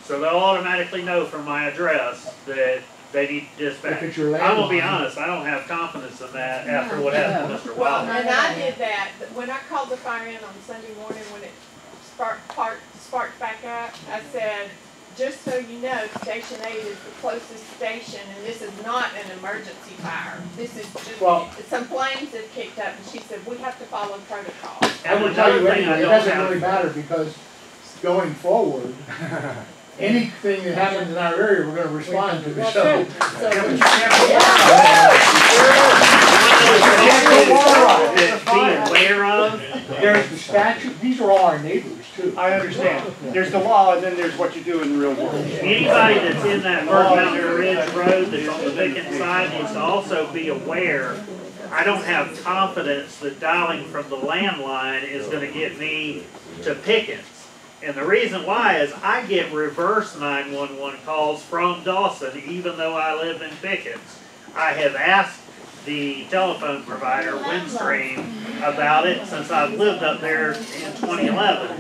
So they'll automatically know from my address that they need to dispatch. If it's your I will be landline. honest, I don't have confidence in that after what happened to Mr. Wilder. And I did that, when I called the fire in on Sunday morning when it sparked back up, I said, just so you know, Station 8 is the closest station, and this is not an emergency fire. This is just, some flames have kicked up, and she said, we have to follow protocol. I will tell you anyway, it doesn't really matter because going forward, anything that happens in our area, we're gonna respond to, so. Be aware of. There's the statute, these are all our neighbors too. I understand. There's the law and then there's what you do in the real world. Anybody that's in that Bird Mountain Ridge Road that's on the Pickens side needs to also be aware, I don't have confidence that dialing from the landline is going to get me to Pickens. And the reason why is I get reverse 911 calls from Dawson even though I live in Pickens. I have asked the telephone provider, Windstream, about it since I've lived up there in 2011.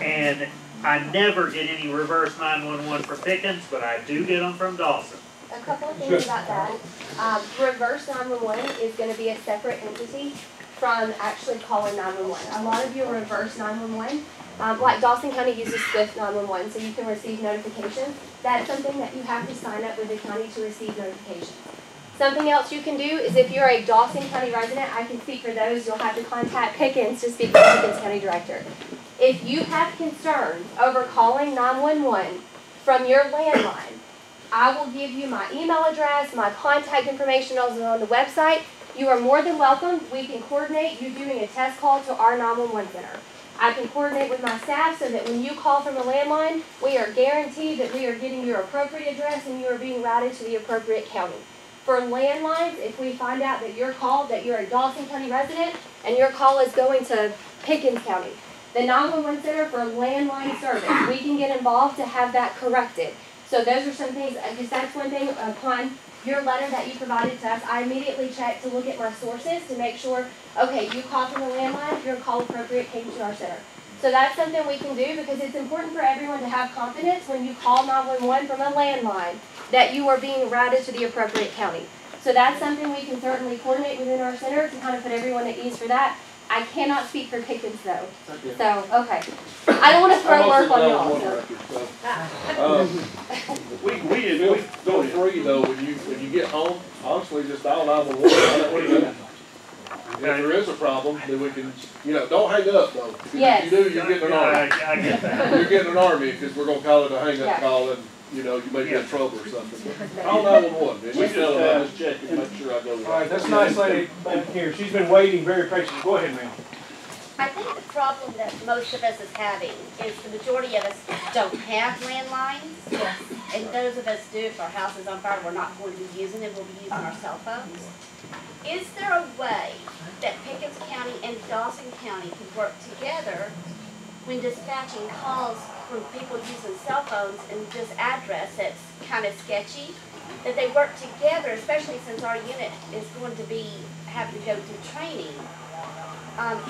And I never get any reverse 911 from Pickens, but I do get them from Dawson. A couple of things about that. Reverse 911 is going to be a separate entity from actually calling 911. A lot of your reverse 911, like Dawson County uses Swift 911, so you can receive notifications. That's something that you have to sign up with the county to receive notifications. Something else you can do is if you're a Dawson County resident, I can speak for those, you'll have to contact Pickens to speak with the Pickens County Director. If you have concerns over calling 911 from your landline, I will give you my email address, my contact information is on the website. You are more than welcome. We can coordinate you doing a test call to our 911 center. I can coordinate with my staff so that when you call from a landline, we are guaranteed that we are getting your appropriate address and you are being routed to the appropriate county. For landlines, if we find out that you're a Dawson County resident and your call is going to Pickens County, the 911 center for landline service, we can get involved to have that corrected. So those are some things, because that's one thing upon your letter that you provided to us, I immediately checked to look at my sources to make sure, okay, you called from the landline, your call appropriate came to our center. So that's something we can do because it's important for everyone to have confidence when you call 911 from a landline that you are being routed to the appropriate county. So that's something we can certainly coordinate within our center to kind of put everyone at ease for that. I cannot speak for Pickens though. So, okay. I don't want to throw work on y'all. We go through though, when you get home, honestly, just dial 911, find out what to do. If there is a problem, then we can, don't hang up though. Because if you do, you're getting an army. I get that. You're getting an army because we're going to call it a hang up call and, you may get in trouble or something. Call 911. And you tell them I just check and make sure I go there. All right, that's a nice lady back here. She's been waiting very patiently. Go ahead, ma'am. I think the problem that most of us is having is the majority of us don't have landlines. Yes. And those of us do, if our house is on fire, we're not going to be using it, we'll be using our cell phones. Is there a way that Pickens County and Dawson County could work together when dispatching calls from people using cell phones and this address that's kind of sketchy, that they work together, especially since our unit is going to be having to go through training?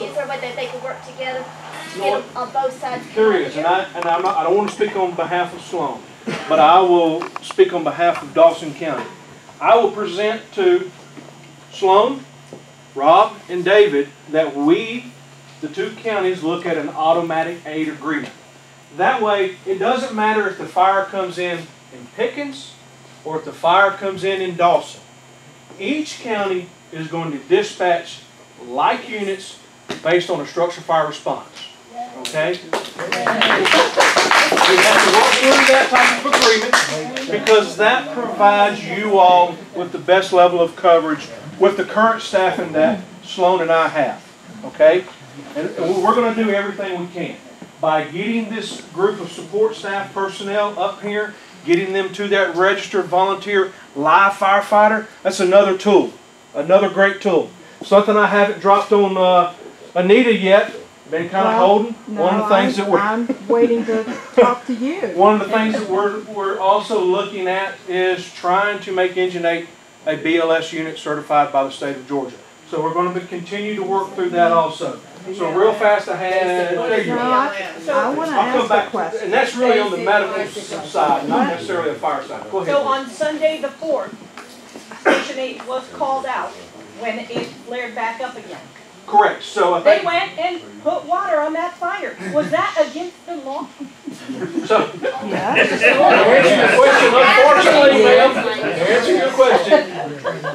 Is there a way that they could work together to get them on both sides? There is, and I don't want to speak on behalf of Sloan, but I will speak on behalf of Dawson County. I will present to Sloan, Rob, and David that we, the two counties, look at an automatic aid agreement. That way, it doesn't matter if the fire comes in Pickens or if the fire comes in Dawson. Each county is going to dispatch like units based on a structural fire response. Okay? We have to work through that type of agreement because that provides you all with the best level of coverage with the current staffing that Sloan and I have. Okay? And we're going to do everything we can. By getting this group of support staff personnel up here, getting them to that registered volunteer live firefighter, that's another tool. Another great tool. Something I haven't dropped on Anita yet. Been kind of holding. No, one of the things I'm waiting to talk to you. One of the things that we're also looking at is trying to make Engine 8 a BLS unit certified by the state of Georgia. So we're going to continue to work through that also. So real fast I had, there you go. I want to ask a question. And that's really on the medical side, not necessarily the fire side. Go ahead. So on Sunday the 4th, Station 8 was called out when it flared back up again. Correct, so I They think, went and put water on that fire. Was that against the law? so, to answer your question, unfortunately, ma'am, to answer your question,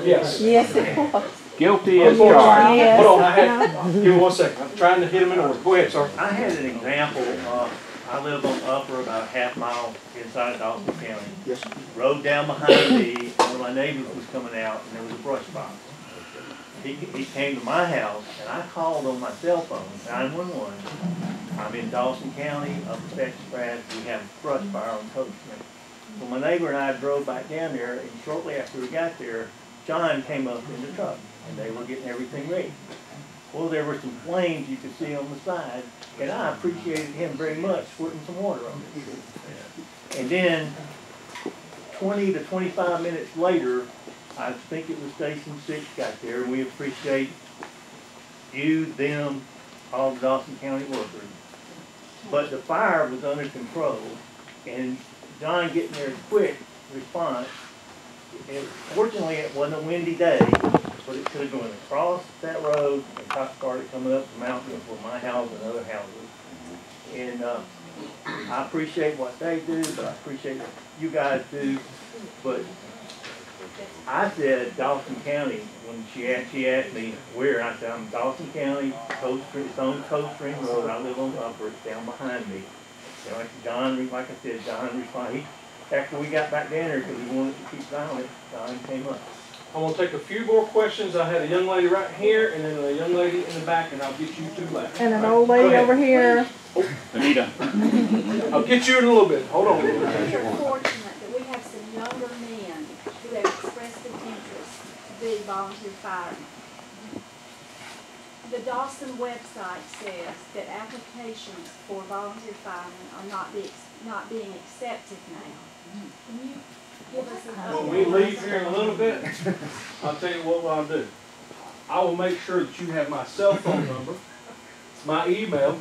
yes. Yes, it was. Guilty as Unfortunately. charged. Yes. Hold on, give me 1 second, I'm trying to hit them in order. Go ahead, sir. I had an example, I live on Upper, about a half mile inside Dawson County. Yes. Road down behind me, one of my neighbors was coming out, and there was a brush fire. He came to my house, and I called on my cell phone, 911. I'm in Dawson County, up in Texas, we have a brush fire on Coast Street. So my neighbor and I drove back down there, and shortly after we got there, John came up in the truck, and they were getting everything ready. Well, there were some flames you could see on the side, and I appreciated him very much squirting some water on it. And then 20 to 25 minutes later, I think it was Station 6 got there, and we appreciate you, them, all the Dawson County workers. But the fire was under control, and John getting there quick response. Fortunately, it wasn't a windy day, but it could have gone across that road and started coming up the mountain for my house and other houses. And I appreciate what they do, but I appreciate what you guys do. But I said Dawson County when she asked me where. I said I'm Dawson County, it's on Coast Spring Road. I live on Upper. It's down behind me. And like John responded. After we got back down there, because we wanted to keep silent, John came up. I'm going to take a few more questions. I had a young lady right here, and then a young lady in the back, and I'll get you two last. And an old lady over here. Oh, Anita. I'll get you in a little bit. Hold on. We're fortunate that we have some younger men who have expressed an interest to be volunteer firemen. The Dawson website says that applications for volunteer firemen are not being accepted now. Can you give us an update? When we leave here in a little bit, I'll tell you what I'll do. I will make sure that you have my cell phone number, my email,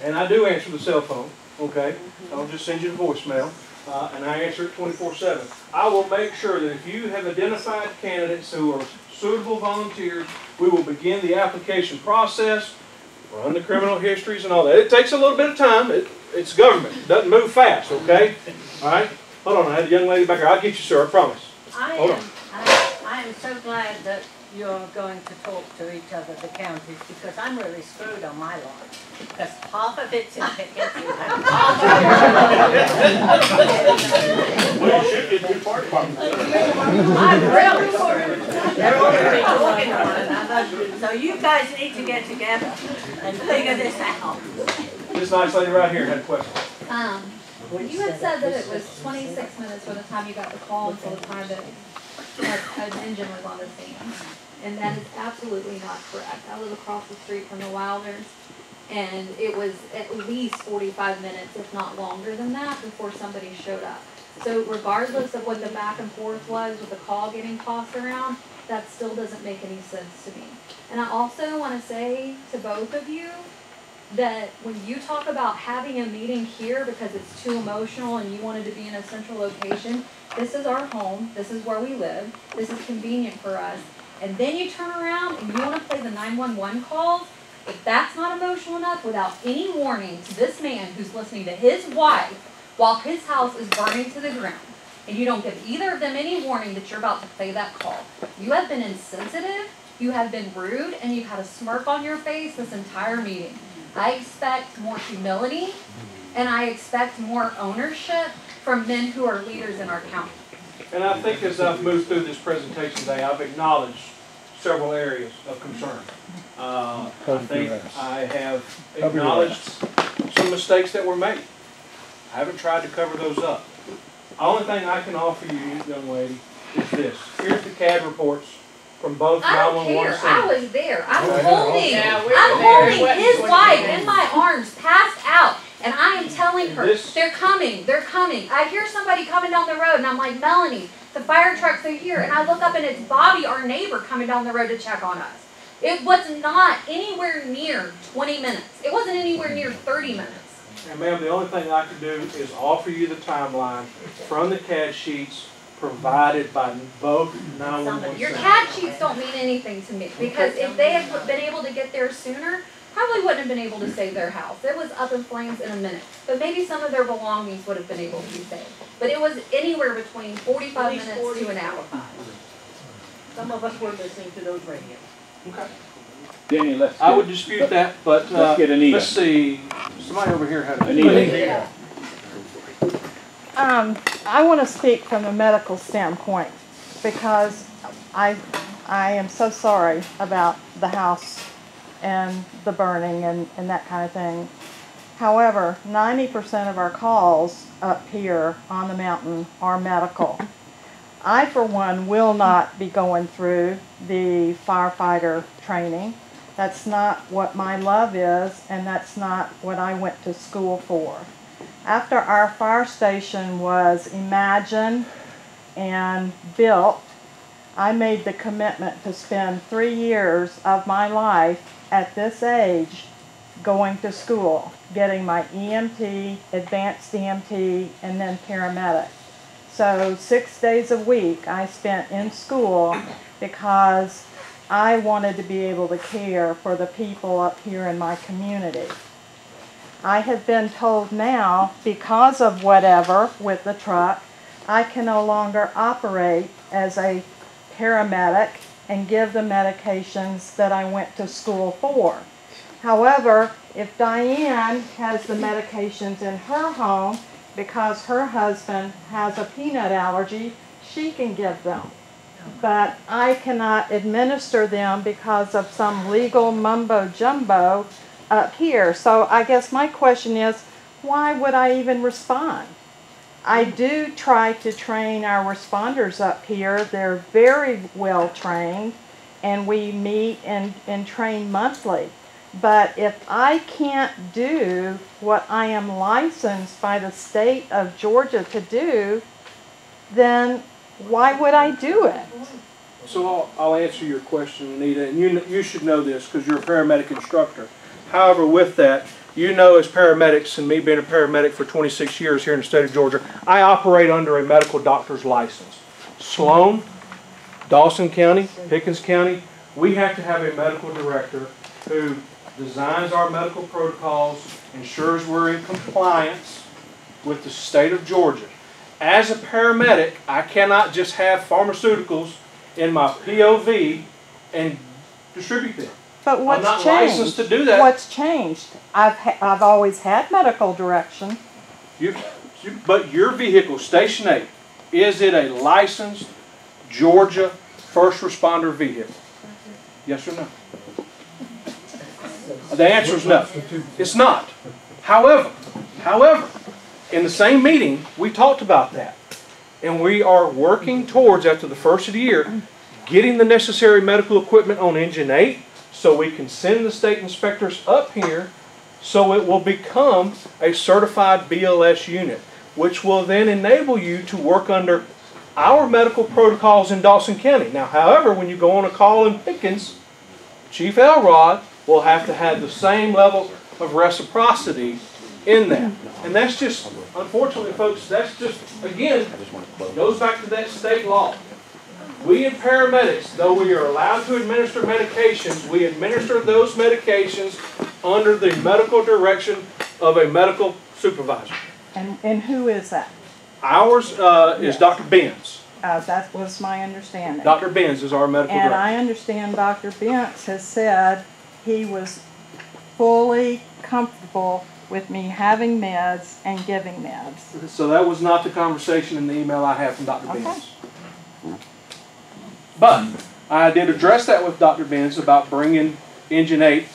and I do answer the cell phone, okay? I'll just send you the voicemail, and I answer it 24/7. I will make sure that if you have identified candidates who are suitable volunteers, we will begin the application process, run the criminal histories and all that. It takes a little bit of time. It's government. It doesn't move fast, okay? All right? Hold on. I had a young lady back here. I'll get you, sir. I promise. I am so glad that you're going to talk to each other, the counties, because I'm really screwed on my lot. Because half of it's in Pickens and half they're already talking to one another. So you guys need to get together and figure this out. This nice lady right here had a question. You had said that it was 26 minutes from the time you got the call until the time that an engine was on the scene. And that is absolutely not correct. I live across the street from the Wilders, and it was at least 45 minutes, if not longer than that, before somebody showed up. So regardless of what the back and forth was with the call getting tossed around, that still doesn't make any sense to me. And I also want to say to both of you that when you talk about having a meeting here because it's too emotional and you wanted to be in a central location, this is our home, this is where we live, this is convenient for us. And then you turn around and you want to play the 911 calls. If that's not emotional enough, without any warning to this man who's listening to his wife while his house is burning to the ground, and you don't give either of them any warning that you're about to play that call, you have been insensitive, you have been rude, and you've had a smirk on your face this entire meeting. I expect more humility, and I expect more ownership from men who are leaders in our county. And I think as I've moved through this presentation today, I've acknowledged several areas of concern. I think I have acknowledged some mistakes that were made. I haven't tried to cover those up. The only thing I can offer you, young lady, is this. Here's the CAD reports from both 911 centers. I was there. I'm holding his wife in my arms, passed out. And I am telling her, they're coming, they're coming. I hear somebody coming down the road, and I'm like, Melanie, the fire trucks are here. And I look up, and it's Bobby, our neighbor, coming down the road to check on us. It was not anywhere near 20 minutes. It wasn't anywhere near 30 minutes. And ma'am, the only thing I can do is offer you the timeline from the CAD sheets provided by both 911 Your centers. CAD sheets don't mean anything to me, because if they had been able to get there sooner, probably wouldn't have been able to save their house. It was up in flames in a minute. But maybe some of their belongings would have been able to be saved. But it was anywhere between 45 minutes to an hour. Some of us were listening to those radios. Okay. Danny, let's I would dispute that, but let's get Anita. let's see. Somebody over here had a Anita. I want to speak from a medical standpoint because I am so sorry about the house and the burning and that kind of thing. However, 90% of our calls up here on the mountain are medical. I, for one, will not be going through the firefighter training. That's not what my love is, and that's not what I went to school for. After our fire station was imagined and built, I made the commitment to spend 3 years of my life at this age going to school, getting my EMT, advanced EMT, and then paramedic. So 6 days a week I spent in school because I wanted to be able to care for the people up here in my community. I have been told now, because of whatever with the truck, I can no longer operate as a paramedic and give the medications that I went to school for. However, if Diane has the medications in her home because her husband has a peanut allergy, she can give them. But I cannot administer them because of some legal mumbo jumbo up here. So I guess my question is, why would I even respond? I do try to train our responders up here. They're very well trained, and we meet and train monthly. But if I can't do what I am licensed by the state of Georgia to do, then why would I do it? So I'll answer your question, Anita, and you should know this because you're a paramedic instructor. However, with that, you know as paramedics, and me being a paramedic for 26 years here in the state of Georgia, I operate under a medical doctor's license. Sloan, Dawson County, Pickens County, we have to have a medical director who designs our medical protocols, ensures we're in compliance with the state of Georgia. As a paramedic, I cannot just have pharmaceuticals in my POV and distribute them. But what's I'm not changed? licensed to do that. What's changed? I've always had medical direction. But your vehicle, Station 8, is it a licensed Georgia first responder vehicle? Yes or no? The answer is no. It's not. However, in the same meeting, we talked about that. And we are working towards, after the first of the year, getting the necessary medical equipment on Engine 8 so we can send the state inspectors up here so it will become a certified BLS unit, which will then enable you to work under our medical protocols in Dawson County. Now, however, when you go on a call in Pickens, Chief Elrod will have to have the same level of reciprocity in that. And that's just, unfortunately, folks, that's just, again, goes back to that state law. We in paramedics, though we are allowed to administer medications, we administer those medications under the medical direction of a medical supervisor. And who is that? Ours is Dr. Benz. That was my understanding. Dr. Benz is our medical And director. I understand Dr. Benz has said he was fully comfortable with me having meds and giving meds. So that was not the conversation in the email I have from Dr. Benz. But I did address that with Dr. Benz about bringing Engine 8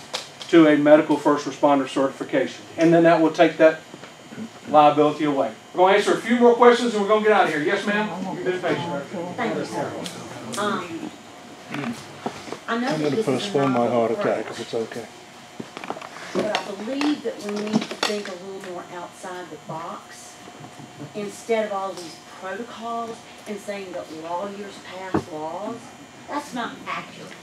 to a medical first responder certification. And then that will take that liability away. We're going to answer a few more questions and we're going to get out of here. Yes, ma'am? You've been patient. Thank you, sir. I know I'm going to postpone my heart attack if it's okay. But I believe that we need to think a little more outside the box instead of all these protocols and saying that lawyers pass laws. That's not accurate.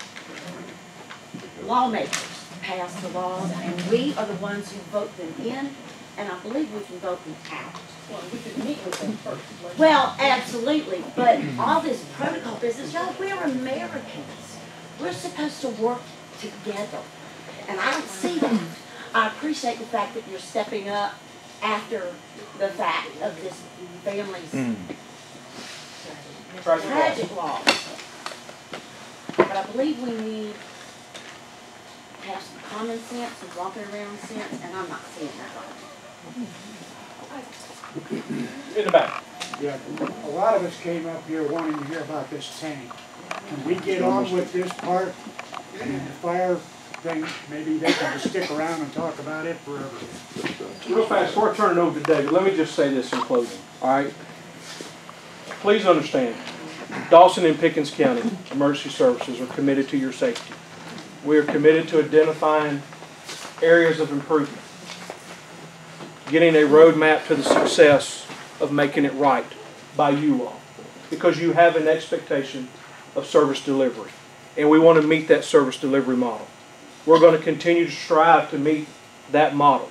Lawmakers pass the laws, and we are the ones who vote them in, and I believe we can vote them out. Well, we could meet with them first. Well, absolutely, but all this protocol business, y'all, we're Americans. We're supposed to work together. And I don't see that. I appreciate the fact that you're stepping up after the fact of this family's tragic loss. But I believe we need to have some common sense and walking around sense, and I'm not seeing that. In the back. Yeah, a lot of us came up here wanting to hear about this tank. Can we get on with this part and the fire thing? Maybe they can just stick around and talk about it forever. Real fast, before I turn it over to David, let me just say this in closing, all right? Please understand, Dawson and Pickens County Emergency Services are committed to your safety. We are committed to identifying areas of improvement, getting a roadmap to the success of making it right by you all, because you have an expectation of service delivery, and we want to meet that service delivery model. We're going to continue to strive to meet that model,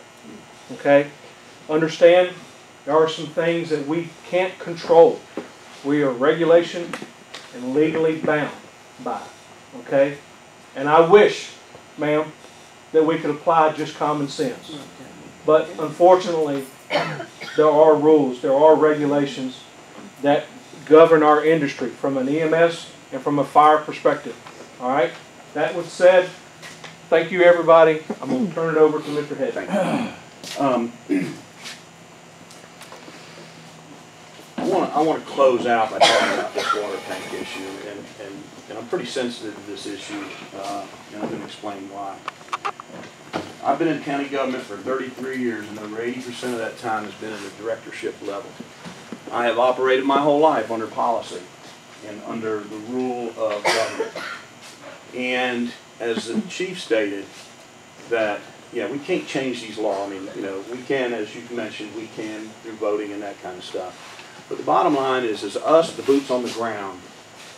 okay? Understand, there are some things that we can't control. We are regulation and legally bound by, okay? And I wish, ma'am, that we could apply just common sense. But unfortunately, there are rules, there are regulations that govern our industry from an EMS and from a fire perspective. All right? That was said, thank you everybody. I'm going to turn it over to Mr. Head. I want to close out by talking about this water tank issue, and I'm pretty sensitive to this issue, and I'm going to explain why. I've been in county government for 33 years, and over 80% of that time has been at the directorship level. I have operated my whole life under policy and under the rule of government. And as the chief stated, that, yeah, we can't change these laws. I mean, you know, we can, as you mentioned, we can through voting and that kind of stuff. But the bottom line is us, the boots on the ground,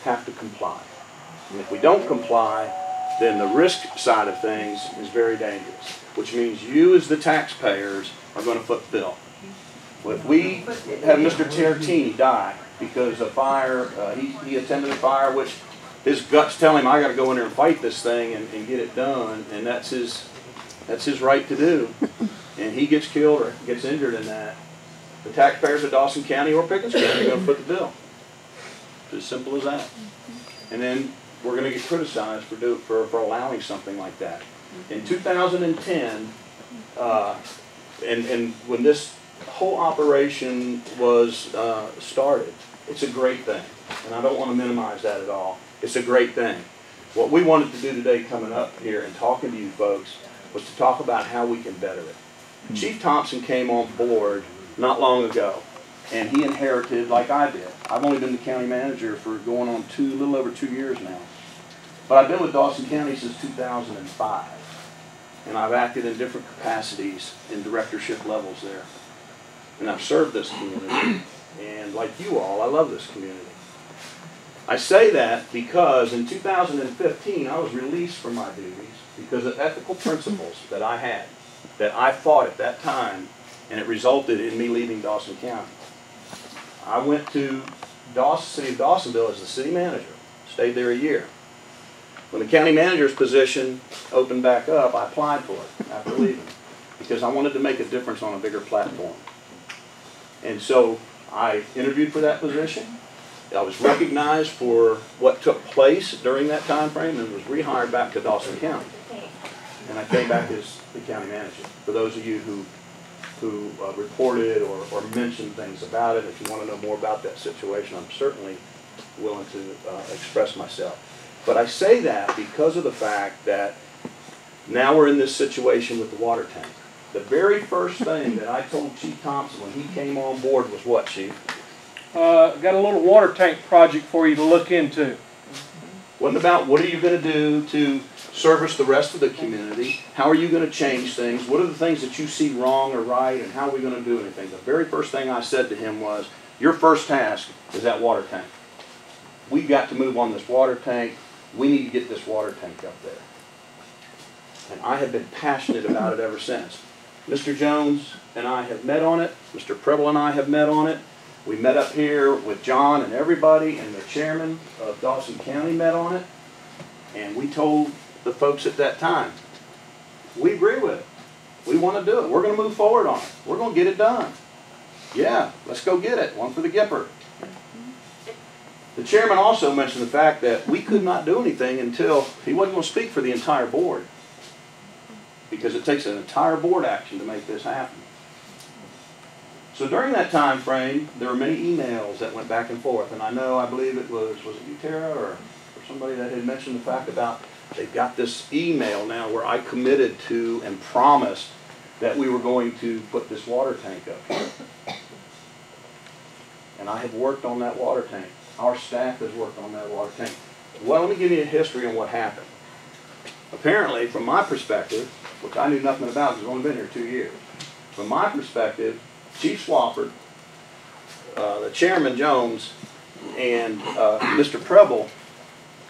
have to comply. And if we don't comply, then the risk side of things is very dangerous, which means you as the taxpayers are going to foot the bill. Well, if we have Mr. Tarantini die because a fire, he attended a fire, which his guts tell him, I got to go in there and fight this thing and get it done, and that's his right to do, and he gets killed or gets injured in that, the taxpayers of Dawson County or Pickens County are going to foot the bill. It's as simple as that. And then we're going to get criticized for allowing something like that. In 2010, and when this whole operation was started, it's a great thing, and I don't want to minimize that at all. It's a great thing. What we wanted to do today coming up here and talking to you folks was to talk about how we can better it. Chief Thompson came on board not long ago, and he inherited, like I did. I've only been the county manager for going on a little over 2 years now. But I've been with Dawson County since 2005, and I've acted in different capacities in directorship levels there. And I've served this community, and like you all, I love this community. I say that because in 2015, I was released from my duties because of ethical principles that I had, that I fought at that time, and it resulted in me leaving Dawson County. I went to City of Dawsonville as the city manager, stayed there a year. When the county manager's position opened back up, I applied for it after leaving because I wanted to make a difference on a bigger platform. And so I interviewed for that position. I was recognized for what took place during that time frame and was rehired back to Dawson County. And I came back as the county manager. For those of you who reported or mentioned things about it, if you want to know more about that situation, I'm certainly willing to express myself. But I say that because of the fact that now we're in this situation with the water tank. The very first thing that I told Chief Thompson when he came on board was what, Chief? Got a little water tank project for you to look into. Wasn't about what are you going to do to service the rest of the community? How are you going to change things? What are the things that you see wrong or right, and how are we going to do anything? The very first thing I said to him was, your first task is that water tank. We've got to move on this water tank. We need to get this water tank up there. And I have been passionate about it ever since. Mr. Jones and I have met on it. Mr. Preble and I have met on it. We met up here with John and everybody, and the chairman of Dawson County met on it. And we told the folks at that time, we agree with it. We want to do it. We're going to move forward on it. We're going to get it done. Yeah, let's go get it. One for the Gipper. The chairman also mentioned the fact that we could not do anything until he wasn't going to speak for the entire board, because it takes an entire board action to make this happen. So during that time frame, there were many emails that went back and forth, and I believe it was it you, Tara, or somebody that had mentioned the fact about they've got this email now where I committed to and promised that we were going to put this water tank up here. And I have worked on that water tank. Our staff has worked on that water tank. Well, let me give you a history on what happened. Apparently, from my perspective, which I knew nothing about because I've only been here 2 years, from my perspective, Chief Swafford, the Chairman Jones, and Mr. Preble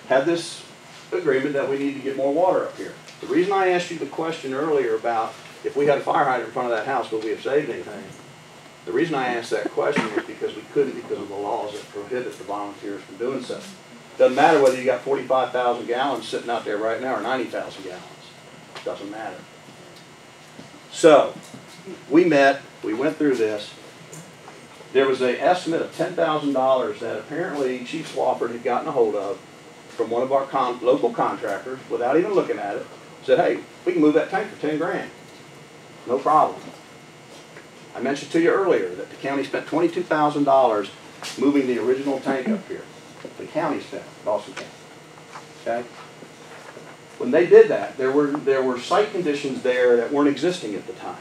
had this agreement that we need to get more water up here. The reason I asked you the question earlier about if we had a fire hydrant in front of that house, would we have saved anything? The reason I asked that question was because we couldn't, because of the laws that prohibit the volunteers from doing so. Doesn't matter whether you got 45,000 gallons sitting out there right now or 90,000 gallons. Doesn't matter. So, we met, we went through this. There was an estimate of $10,000 that apparently Chief Swafford had gotten a hold of from one of our local contractors without even looking at it. Said, hey, we can move that tank for 10 grand. No problem. I mentioned to you earlier that the county spent $22,000 moving the original tank up here. The county spent, Dawson County. Okay? When they did that, there were site conditions there that weren't existing at the time.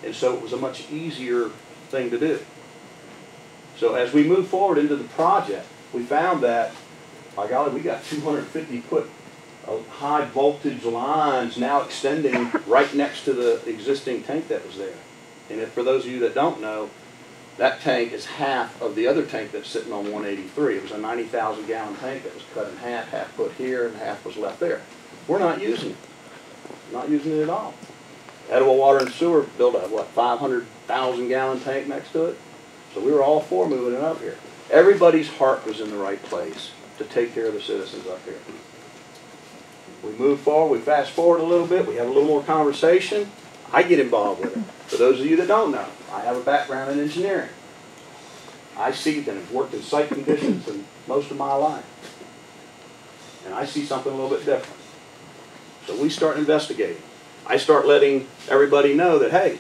And so it was a much easier thing to do. So as we moved forward into the project, we found that, by golly, we got 250-foot of high voltage lines now extending right next to the existing tank that was there. And if, for those of you that don't know, that tank is half of the other tank that's sitting on 183. It was a 90,000 gallon tank that was cut in half put here and half was left there. We're not using it. Not using it at all. Edible Water and Sewer built a, what, 500,000 gallon tank next to it? So we were all for moving it up here. Everybody's heart was in the right place to take care of the citizens up here. We move forward, we fast forward a little bit, we have a little more conversation. I get involved with it. For those of you that don't know, I have a background in engineering. I see and have worked in site conditions in most of my life. And I see something a little bit different. So we start investigating. I start letting everybody know that, hey,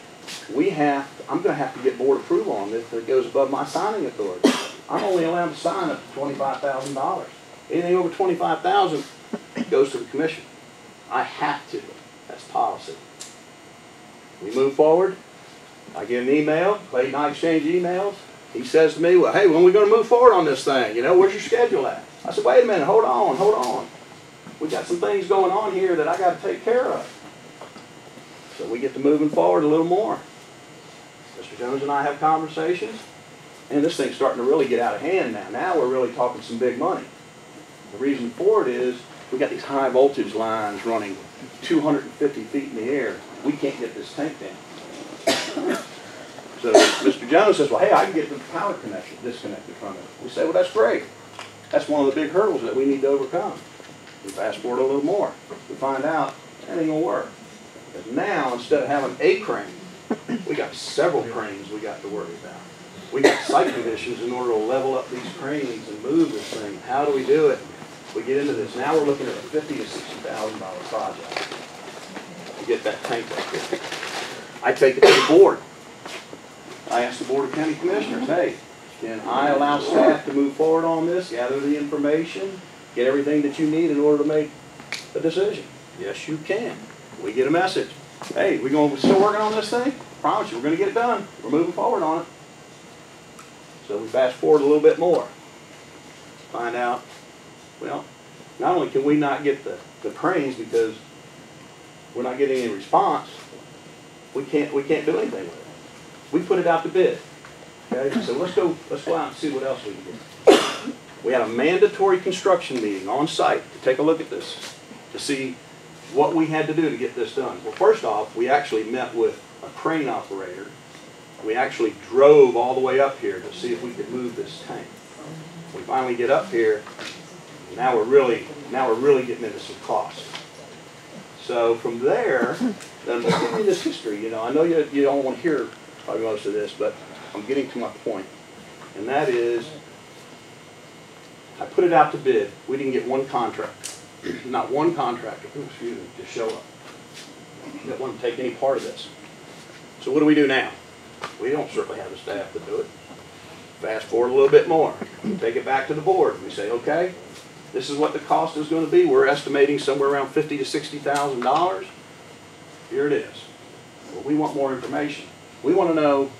I'm going to have to get board approval on this if it goes above my signing authority. I'm only allowed to sign up to $25,000. Anything over $25,000 goes to the commission. I have to. That's policy. We move forward. I get an email. Clay and I exchange emails. He says to me, well, hey, when are we going to move forward on this thing? You know, where's your schedule at? I said, wait a minute, hold on. We got some things going on here that I got to take care of. So we get to moving forward a little more. Mr. Jones and I have conversations, and this thing's starting to really get out of hand now. Now we're really talking some big money. The reason for it is we got these high voltage lines running 250 feet in the air. We can't get this tank down. So Mr. Jones says, well, hey, I can get the power connection disconnected from it. We say, well, that's great. That's one of the big hurdles that we need to overcome. We fast forward a little more. We find out that ain't going to work. Because now, instead of having a crane, we got several cranes we got to worry about. We got site conditions in order to level up these cranes and move this thing. How do we do it? We get into this. Now we're looking at a $50,000 to $60,000 project to get that tank up here. I take it to the board. I ask the Board of County Commissioners, hey, can I allow staff to move forward on this, gather the information, get everything that you need in order to make a decision? Yes, you can. We get a message. Hey, we're still working on this thing? Promise you, we're going to get it done. We're moving forward on it. So we fast forward a little bit more. Find out, well, not only can we not get the cranes because we're not getting any response, we can't do anything with it. We put it out to bid. Okay, so let's go out and see what else we can do. We had a mandatory construction meeting on site to take a look at this, to see what we had to do to get this done. Well, first off, we actually met with a crane operator. We actually drove all the way up here to see if we could move this tank. We finally get up here. Now we're really getting into some cost. So from there, then let's give you this history. You know, I know you don't want to hear probably most of this, but I'm getting to my point, and that is, I put it out to bid. We didn't get one contractor, not one contractor, excuse me, to show up that wanted to take any part of this. So what do we do now? We don't certainly have the staff to do it. Fast forward a little bit more. We take it back to the board. We say, okay, this is what the cost is going to be. We're estimating somewhere around $50,000 to $60,000. Here it is. Well, we want more information. We want to know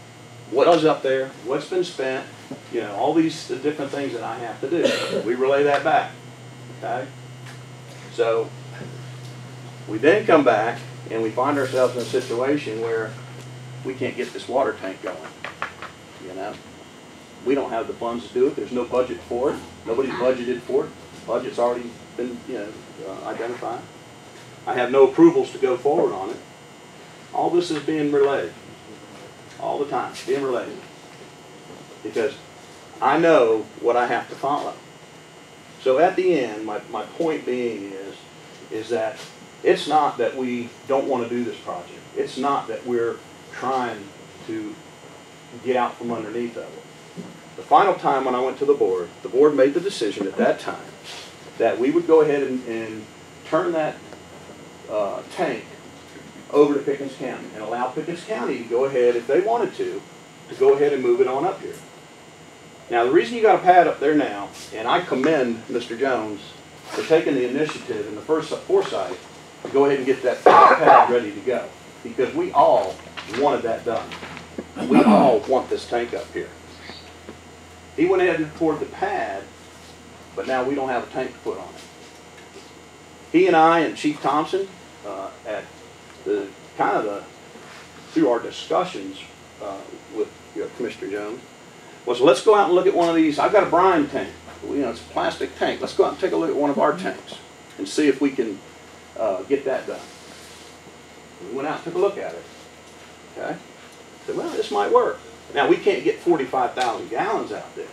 what is up there, what's been spent, you know, all these different things that I have to do. We relay that back. Okay? So we then come back and we find ourselves in a situation where we can't get this water tank going. You know? We don't have the funds to do it. There's no budget for it. Nobody's budgeted for it. Budget's already been, you know, identified. I have no approvals to go forward on it. All this is being relayed. All the time, being relayed. Because I know what I have to follow. So at the end, my point being is that it's not that we don't want to do this project. It's not that we're trying to get out from underneath of it. The final time when I went to the board made the decision at that time that we would go ahead and turn that tank over to Pickens County and allow Pickens County to go ahead, if they wanted to go ahead and move it on up here. Now the reason you got a pad up there now, and I commend Mr. Jones for taking the initiative and the first foresight to go ahead and get that pad ready to go, because we all wanted that done. We all want this tank up here. He went ahead and poured the pad, but now we don't have a tank to put on it. He and I and Chief Thompson, at the through our discussions with Commissioner Jones, was let's go out and look at one of these. I've got a brine tank. You know, it's a plastic tank. Let's go out and take a look at one of our tanks and see if we can get that done. We went out and took a look at it. Okay? Said, well, this might work. Now, we can't get 45,000 gallons out there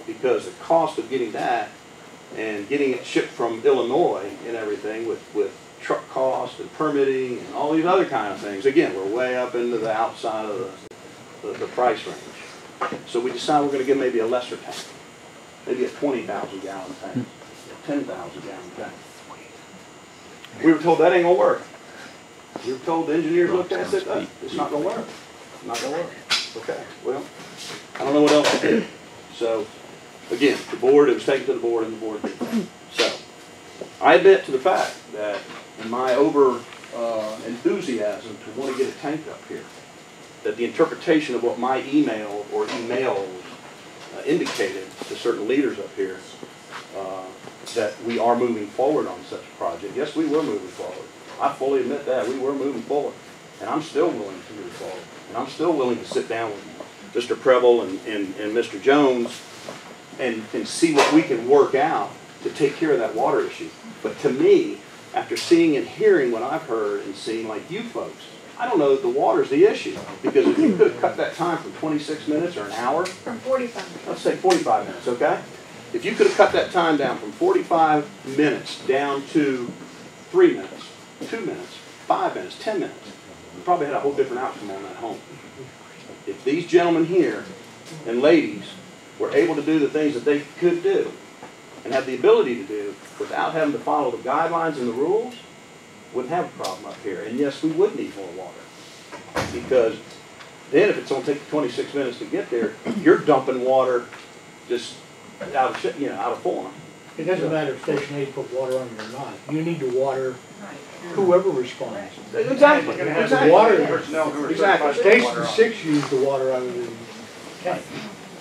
because the cost of getting that and getting it shipped from Illinois and everything with truck cost and permitting and all these other kind of things, again, we're way up into the outside of the price range. So we decided we're going to get maybe a lesser tank, maybe a 20,000 gallon tank, a 10,000 gallon tank. We were told that ain't going to work. We were told, the engineers looked at it and said, it's not going to work. It's not going to work. Okay, well, I don't know what else to do. So, again, the board, it was taken to the board, and the board did. So, I admit to the fact that in my enthusiasm to want to get a tank up here, that the interpretation of what my email or emails indicated to certain leaders up here, that we are moving forward on such a project. Yes, we were moving forward. I fully admit that. We were moving forward. And I'm still willing to move forward. And I'm still willing to sit down with Mr. Preble and Mr. Jones and see what we can work out to take care of that water issue. But to me, after seeing and hearing what I've heard and seeing like you folks, I don't know that the water's the issue. Because if you could have cut that time from 26 minutes or an hour. From 45 minutes. Let's say 45 minutes, okay? If you could have cut that time down from 45 minutes down to 3 minutes, 2 minutes, 5 minutes, 10 minutes, we probably had a whole different outcome on that home. If these gentlemen here and ladies were able to do the things that they could do and have the ability to do without having to follow the guidelines and the rules, wouldn't have a problem up here. And yes, we would need more water. Because then if it's going to take 26 minutes to get there, you're dumping water just out of form. It doesn't matter if Station 8 put water on it or not. You need to water whoever responds. Exactly. The water, Exactly. Station 6 used the water out of the tank.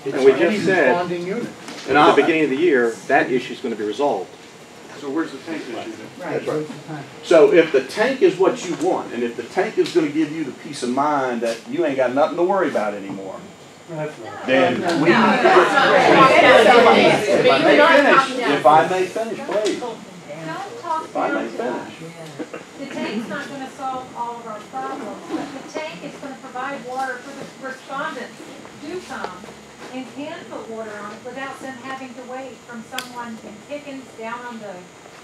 It's And we any just said, responding unit. and at the beginning of the year, that issue is going to be resolved. So where's the tank issue then? That's right. So if the tank is what you want, and if the tank is going to give you the peace of mind that you ain't got nothing to worry about anymore, then we need to If I may finish, please. If I may finish. The tank's not gonna solve all of our problems, but the tank is gonna provide water for the respondents who do come and can put water on it without them having to wait from someone in Pickens down on the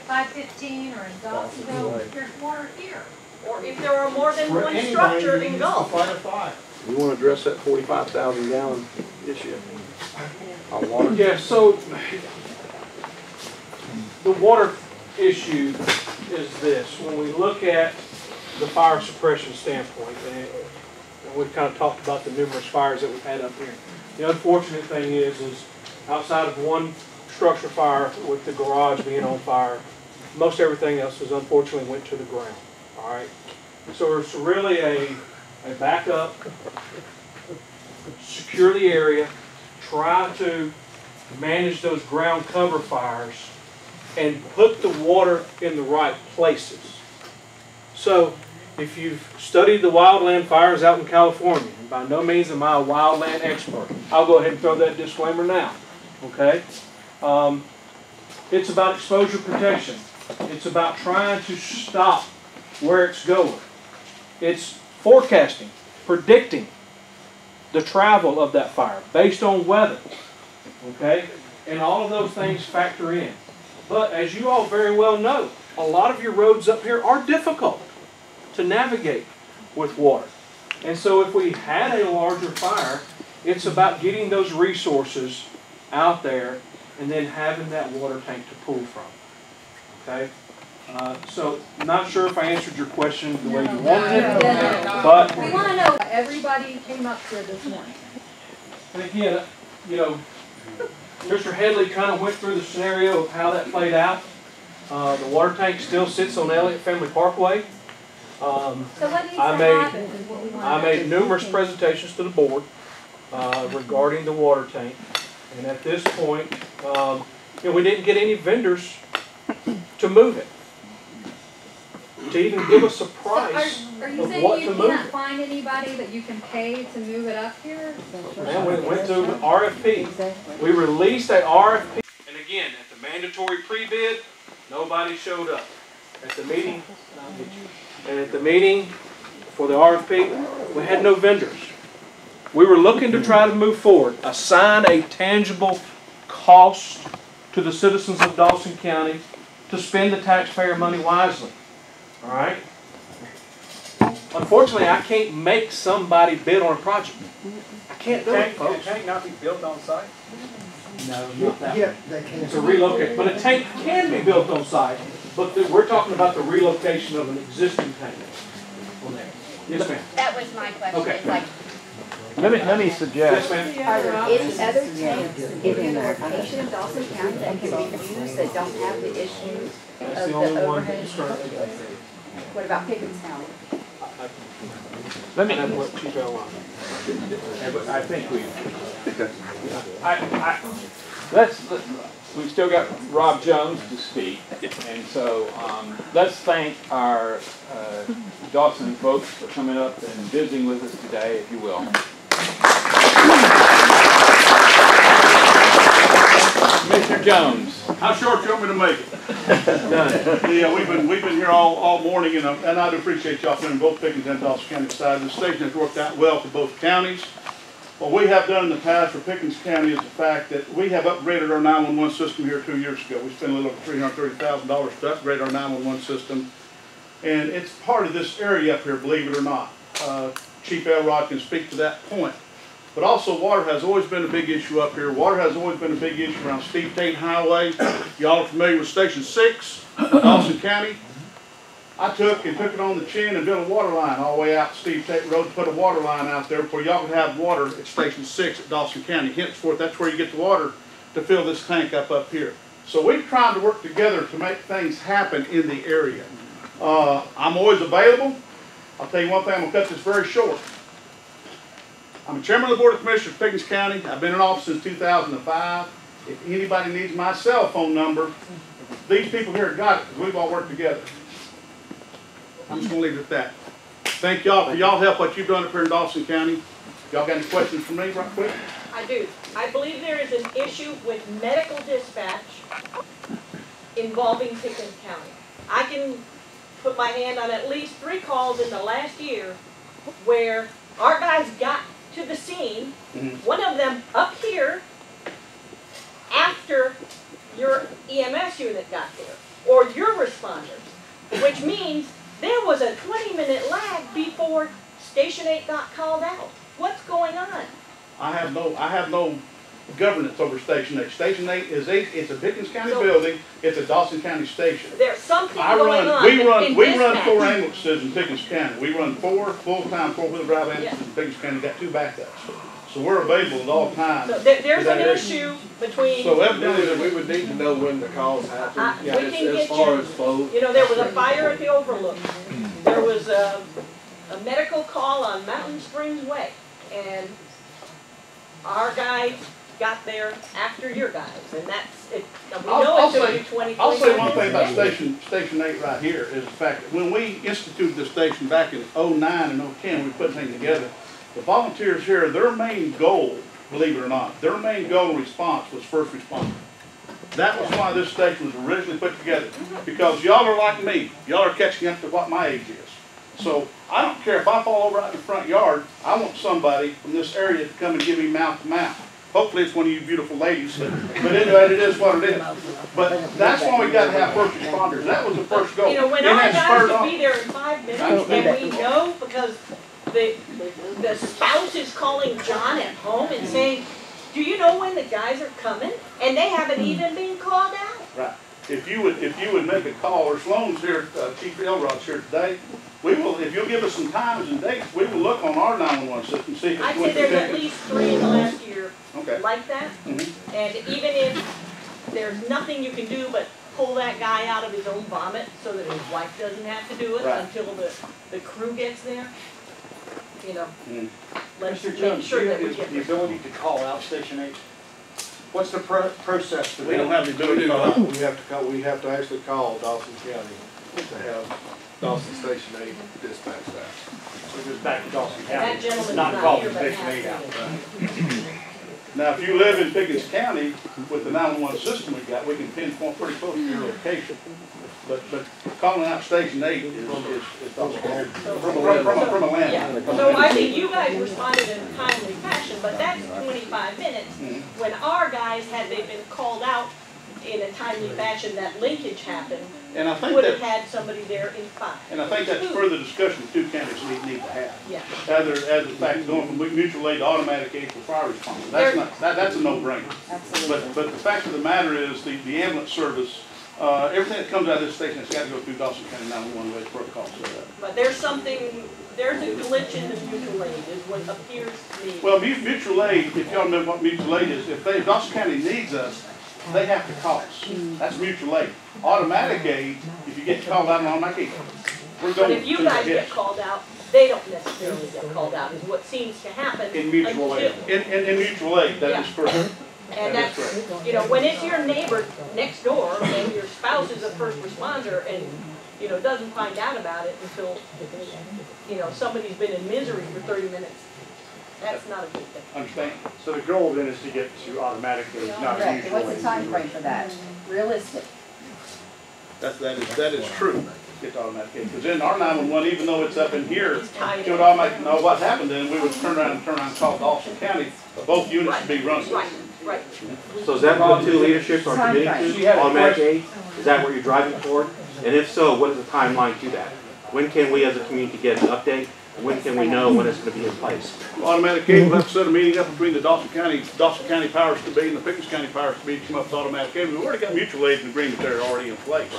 515 or in Dawsonville. There's water here. Or if there are more than For one anybody structure who needs to engulfed. fight a fire. You wanna address that 45,000 gallon issue on water? Yeah, so the water issue is this. When we look at the fire suppression standpoint, and we've kind of talked about the numerous fires that we've had up here. The unfortunate thing is outside of one structure fire with the garage being on fire, most everything else is unfortunately went to the ground. All right, so it's really a backup, secure the area, try to manage those ground cover fires, and put the water in the right places. So, if you've studied the wildland fires out in California, and by no means am I a wildland expert, I'll go ahead and throw that disclaimer now. Okay? It's about exposure protection. It's about trying to stop where it's going. It's forecasting, predicting the travel of that fire based on weather. Okay? And all of those things factor in. But as you all very well know, a lot of your roads up here are difficult to navigate with water. And so if we had a larger fire, it's about getting those resources out there and then having that water tank to pull from. Okay? So I'm not sure if I answered your question the way you wanted it, but We want to know why everybody came up here this morning. and again, you know, Mr. Headley kind of went through the scenario of how that played out. The water tank still sits on Elliott Family Parkway. So what needs to I happen is what we want to I know. made numerous presentations to the board regarding the water tank, and at this point, we didn't get any vendors to move it, to even give us a price Are you of saying what you to move can't it. find anybody that you can pay to move it up here? And we went through the RFP. We released a RFP, and again, at the mandatory pre-bid, nobody showed up. At the meeting, and at the meeting for the RFP, we had no vendors. We were looking to try to move forward, assign a tangible cost to the citizens of Dawson County to spend the taxpayer money wisely. All right? Unfortunately, I can't make somebody bid on a project. I can't do it, folks. Can a tank not be built on site? No, not that Yeah, one. they can. It's a relocate, but a tank can be built on site, but we're talking about the relocation of an existing tank on there. Yes, ma'am. That was my question. Okay. It's like, Let me suggest. Yes, ma'am. Are there any other tanks in the location of Dawson County that can be used that don't have the issue That's of the the only one overhead? that's currently there. What about Pickens County? Let me. That's what Chief L. I think we. We've still got Rob Jones to speak, and so let's thank our Dawson folks for coming up and visiting with us today, if you will. Mr. Jones. How short you want me to make it? Yeah, we've been here all morning, and I do appreciate y'all coming both Pickens and Dawson County side. The station has worked out well for both counties. What we have done in the past for Pickens County is the fact that we have upgraded our 911 system here 2 years ago. We spent a little over $330,000 to upgrade our 911 system, and it's part of this area up here, believe it or not. Chief Elrod can speak to that point. But also, water has always been a big issue up here. Water has always been a big issue around Steve Tate Highway. Y'all are familiar with Station 6, Dawson County. I took it on the chin and built a water line all the way out Steve Tate Road to put a water line out there before y'all could have water at Station 6 at Dawson County. Henceforth, that's where you get the water to fill this tank up here. So we've tried to work together to make things happen in the area. I'm always available. I'll tell you one thing, I'm going to cut this very short. I'm chairman of the Board of Commissioners of Pickens County. I've been in office since 2005. If anybody needs my cell phone number, these people here got it because we've all worked together. I'm just going to leave it at that. Thank y'all for y'all help, what you've done up here in Dawson County. Y'all got any questions for me right quick? I do. I believe there is an issue with medical dispatch involving Pickens County. I can put my hand on at least 3 calls in the last year where our guys got to the scene, one of them up here, after your EMS unit got there, or your responders, which means there was a 20-minute lag before Station 8 got called out. What's going on? I have no governance over Station 8. Station 8 it's a Pickens County building, it's a Dawson County station. There's something going on in we run 4 dispatch. ambulances in Pickens County. We run 4 full-time 4-wheel drive ambulances in Pickens County, got 2 backups. So we're available at all times. So there's an issue between. So evidently we would need to know when the calls happen, we can as get far you, as both. you know, there was a fire at the Overlook. There was a medical call on Mountain Springs Way, and our guys got there after your guys, and that's it. We know it took you 20. I'll say one thing about Station 8 right here is the fact that when we instituted the station back in 09 and 010, we put things together. The volunteers here, their main goal, believe it or not, their main goal and response was first responder. That was why this station was originally put together. Because y'all are like me. Y'all are catching up to what my age is. So I don't care if I fall over out in the front yard, I want somebody from this area to come and give me mouth to mouth. Hopefully it's one of you beautiful ladies, but anyway, it is what it is. But that's why we got to have first responders. That was the first goal. You know, when our guys will be there in 5 minutes, and we know because the spouse is calling John at home and saying, do you know when the guys are coming? And they haven't even been called out. Right. If you would make a call, or Sloan's here, Chief Elrod's here today, we will, if you'll give us some times and dates, we will look on our 911 system, see if it's I'd say there's at least 3 in the last year like that. And even if there's nothing you can do but pull that guy out of his own vomit so that his wife doesn't have to do it until the crew gets there. You know, let's make sure that we get the ability to call out Station 8. What's the process for that? We don't have the ability to call out. We have to actually call Dawson County to have Dawson Station 8 dispatch that. So it goes back to Dawson County. That gentleman's not not calling here, but Station has 8 out. Now, if you live in Pickens County, with the 911 system we got, we can pinpoint pretty close to your location. But calling out Station 8 is from a landline. So I think you guys responded in a timely fashion, but that's 25 minutes. When our guys, had they been called out in a timely fashion, that linkage happened, And I think would have that, had somebody there in 5. and I think that's further discussion the 2 counties need to have. Yeah. As the fact going from mutual aid to automatic aid for fire response. That's a no-brainer. Absolutely. But the fact of the matter is the ambulance service, everything that comes out of this station has got to go through Dawson County 911 way protocol set up. But there's a glitch in the mutual aid is what appears to me. Well, mutual aid, if y'all know what mutual aid is, if Dawson County needs us, they have to call us. That's mutual aid. Automatic aid, if you get called out on automatic aid, we're going But if you guys get called out, they don't necessarily get called out, is what seems to happen. In mutual aid. In mutual aid, that is correct. And that's, you know, when it's your neighbor next door and your spouse is a first responder and, you know, doesn't find out about it until, you know, somebody's been in misery for 30 minutes, that's not a good thing. Understand? So the goal then is to get to automatic aid, not Correct. usual What's the time frame for that? Realistic. That is true. Get to automatic aid. Because in our 911, even though it's up in here, it would automatically know what happened then. We would turn around and call Dawson County. Both units would be running. Right. So is that what the 2 leaderships are committing to, automatic aid? Is that what you're driving toward? And if so, what is the timeline to that? When can we as a community get an update? When can we know when it's going to be in place? Automatic aid, we'll have to set a meeting up between the Dawson County powers to be and the Pickens County powers to be to come up with automatic aid. We've already got mutual aid and agreement there already in place.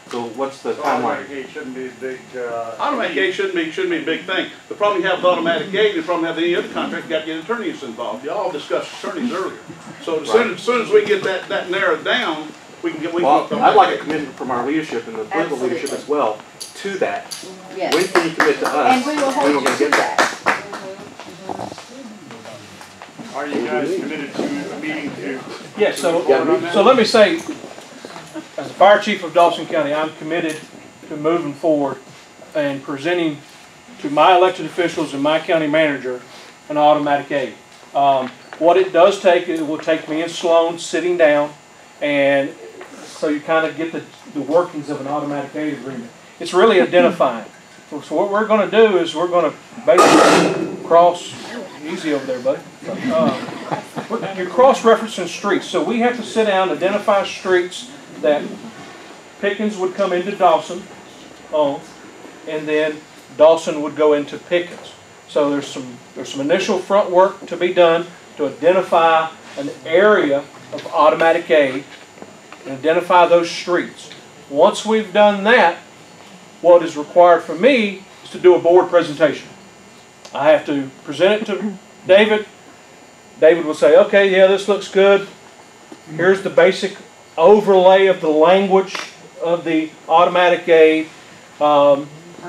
So what's the Automatic timeline? aid shouldn't be a big, Automatic aid shouldn't be a big thing. The problem you have with automatic aid, the problem you have with any other contract, you got to get attorneys involved. Y'all discussed attorneys earlier. So as soon as we get that narrowed down, we can get. Well, I'd like a commitment from our leadership and the political leadership as well to that. Yes. When can you commit to us? And we will hold when we're you going to to get that? are you guys committed to a meeting to? Yes, so let me say, as the fire chief of Dawson County, I'm committed to moving forward and presenting to my elected officials and my county manager an automatic aid. What it does take, it will take me and Sloan sitting down, and so you kind of get the workings of an automatic aid agreement. It's really identifying. So what we're going to do is we're going to basically cross, easy over there, buddy. You're cross-referencing streets. So we have to sit down, identify streets that Pickens would come into Dawson on, and then Dawson would go into Pickens. So there's some initial front work to be done to identify an area of automatic aid and identify those streets. Once we've done that, what is required for me is to do a board presentation. I have to present it to David. David will say, okay, yeah, this looks good. Here's the basic overlay of the language of the automatic aid. Our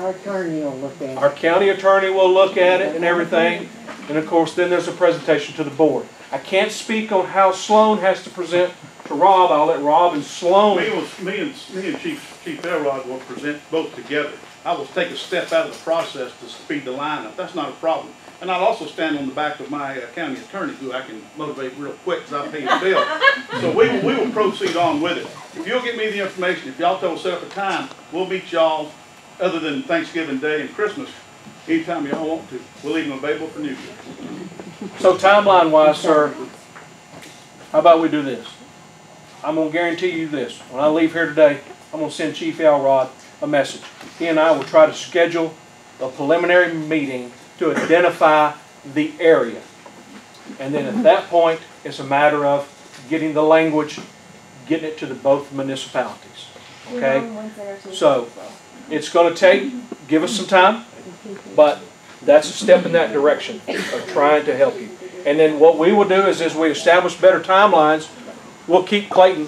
attorney will look at it. Our county attorney will look at it and everything. And of course, then there's a presentation to the board. I can't speak on how Sloan has to present to Rob. I'll let Rob and Sloan. Me and Chief Elrod will present both together. I will take a step out of the process to speed the line up. That's not a problem. And I'll also stand on the back of my county attorney, who I can motivate real quick because I pay the bill. So we will proceed on with it. If you'll get me the information, if y'all tell us set up a time, we'll meet y'all other than Thanksgiving Day and Christmas, anytime y'all want to. We'll leave them available for New Year. So timeline-wise, sir, how about we do this? I'm going to guarantee you this. When I leave here today, I'm going to send Chief Elrod a message. He and I will try to schedule a preliminary meeting to identify the area. And then at that point, it's a matter of getting the language, getting it to both municipalities. Okay? So it's going to give us some time, but that's a step in that direction of trying to help you. And then what we will do is, as we establish better timelines, we'll keep Clayton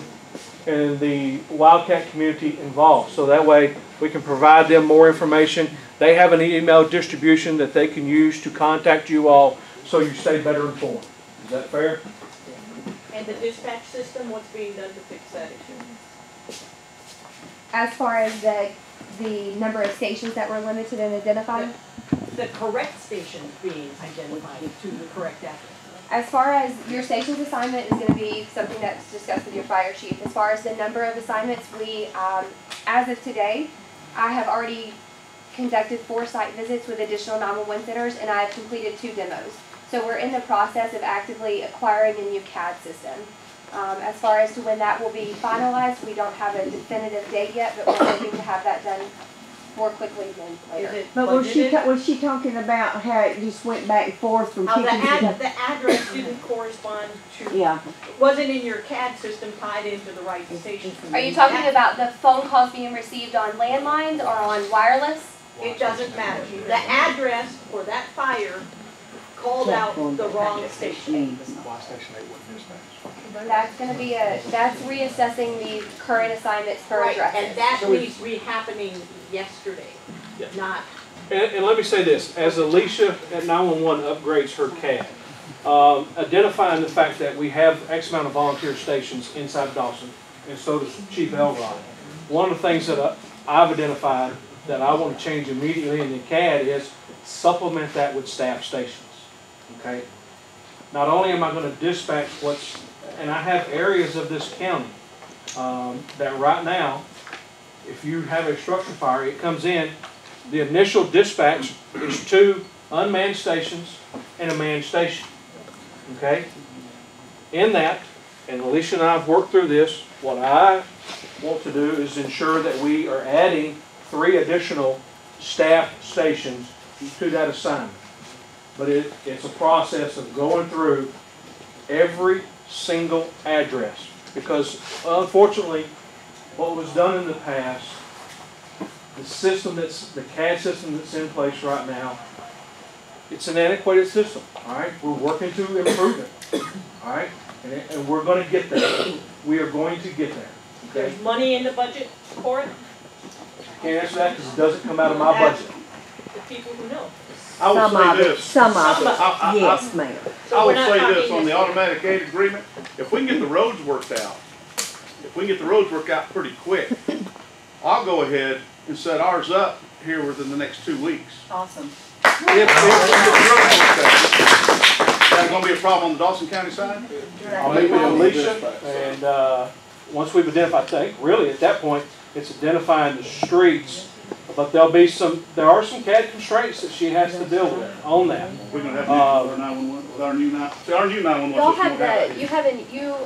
and the Wildcat community involved. So that way we can provide them more information. They have an email distribution that they can use to contact you all so you stay better informed. Is that fair? And the dispatch system, what's being done to fix that issue? As far as the number of stations that were limited and identified? The correct stations being identified to the correct address. As far as your stations assignment is going to be something that's discussed with your fire chief. As far as the number of assignments, we, as of today, I have already conducted 4 site visits with additional 911 centers, and I have completed 2 demos. So we're in the process of actively acquiring a new CAD system. As far as to when that will be finalized, we don't have a definitive date yet, but we're hoping to have that done more quickly than later. But was she talking about how it just went back and forth from the address didn't correspond to, wasn't in your CAD system tied into the right station. Are you talking about the phone calls being received on landlines or on wireless? It doesn't matter. The address for that fire called out the wrong station. That's going to be that's reassessing the current assignments per address. And that needs re-happening yesterday, not. And let me say this, as Alicia at 911 upgrades her CAD, identifying the fact that we have X amount of volunteer stations inside Dawson, and so does Chief Elrod. One of the things that I've identified that I want to change immediately in the CAD is supplement that with staff stations. Okay? Not only am I going to dispatch and I have areas of this county that right now, if you have a structure fire, it comes in, the initial dispatch is 2 unmanned stations and a manned station. Okay? In that, and Alicia and I have worked through this, what I want to do is ensure that we are adding 3 additional staff stations to that assignment. But it's a process of going through every single address, because unfortunately what was done in the past, the CAD system that's in place right now, it's an antiquated system. All right, we're working to improve it. All right, and we're going to get there. We are going to get there. Okay? There's money in the budget for it? I can't answer that because it doesn't come out of my budget. The people who know. I will say this. Some of it, yes, ma'am. I will say this on the automatic aid agreement. If we can get the roads worked out, pretty quick, I'll go ahead and set ours up here within the next 2 weeks. Awesome. Is that going to be a problem on the Dawson County side? I'll meet with Alicia, and once we've identified, really at that point, it's identifying the streets But there are some CAD constraints that she has to deal with on that. We're gonna have to with our 911, with our new 911. Y'all have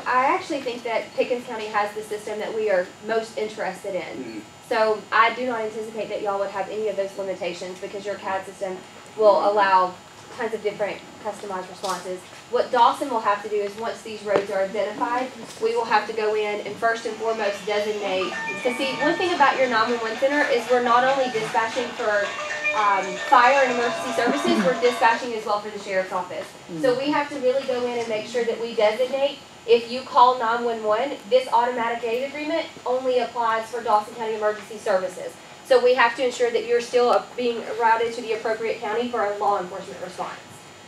I actually think that Pickens County has the system that we are most interested in. So I do not anticipate that y'all would have any of those limitations because your CAD system will allow tons of different customized responses. What Dawson will have to do is once these roads are identified, we will have to go in and first and foremost designate. Because see, one thing about your 911 center is we're not only dispatching for fire and emergency services, we're dispatching as well for the sheriff's office. So we have to really go in and make sure that we designate. If you call 911, this automatic aid agreement only applies for Dawson County Emergency Services. So we have to ensure that you're still being routed to the appropriate county for a law enforcement response.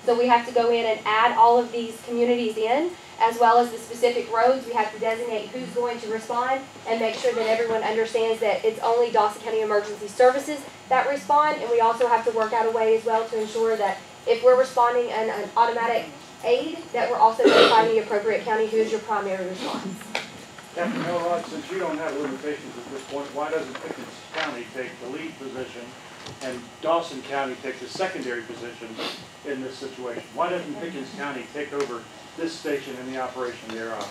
So we have to go in and add all of these communities in, as well as the specific roads. We have to designate who's going to respond and make sure that everyone understands that it's only Dawson County Emergency Services that respond. And we also have to work out a way as well to ensure that if we're responding in an automatic aid, that we're also notifying the appropriate county who is your primary response. Captain Elrod, since you don't have limitations at this point, why doesn't Pickens County take the lead position and Dawson County take the secondary position in this situation? Why doesn't Pickens County take over this station and the operation thereof?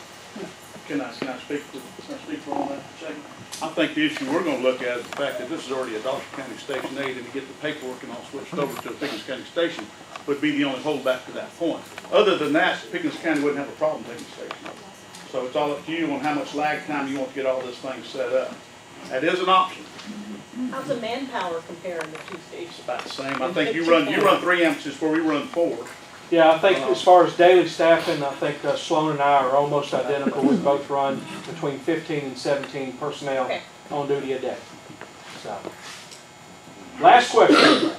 Can I speak for all that for a second? I think the issue we're going to look at is the fact that this is already a Dawson County Station 8, and to get the paperwork and all switched over to a Pickens County station would be the only holdback to that point. Other than that, Pickens County wouldn't have a problem taking the station over. So it's all up to you on how much lag time you want to get all this thing set up. That is an option. How's the manpower comparing the two stations? About the same. I think you run 3 ambulances where we run 4. Yeah, I think as far as daily staffing, I think Sloan and I are almost identical. We both run between 15 and 17 personnel on duty a day. So, last question.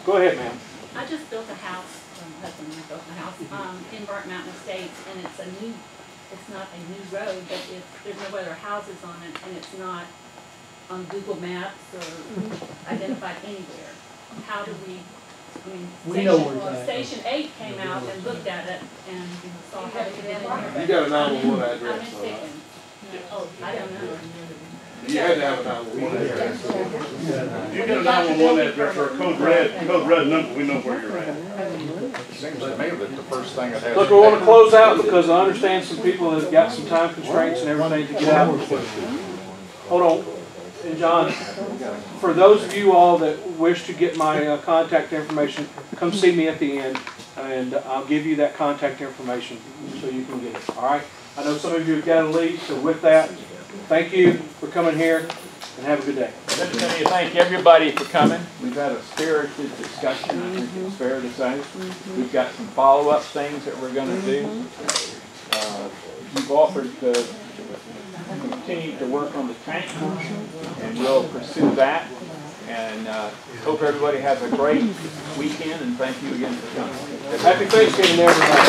Go ahead, ma'am. I just built a house, my husband and I built a house in Burnt Mountain Estates, and it's not a new road, but there's no other houses on it, and it's not on Google Maps or identified anywhere. How do we? Station 8 came out and looked at it and saw how to get in there. You got a 911 address. I'm mistaken. Oh, I don't know. You had to have a 911 address. If you get a 911 address or a code red number, we know where you're at. It seems to me that the first thing that has. Look, we want to close out because I understand some people have got some time constraints and everything to get out. Hold on. And John, for those of you all that wish to get my contact information, come see me at the end, and I'll give you that contact information so you can get it. All right? I know some of you have got to leave, so with that, thank you for coming here, and have a good day. Let me thank everybody for coming. We've had a spirited discussion, I think it's fair to say. We've got some follow-up things that we're going to do. You've offered to continue to work on the tank, and we'll pursue that. And hope everybody has a great weekend, and thank you again for coming. Happy Thanksgiving, everybody.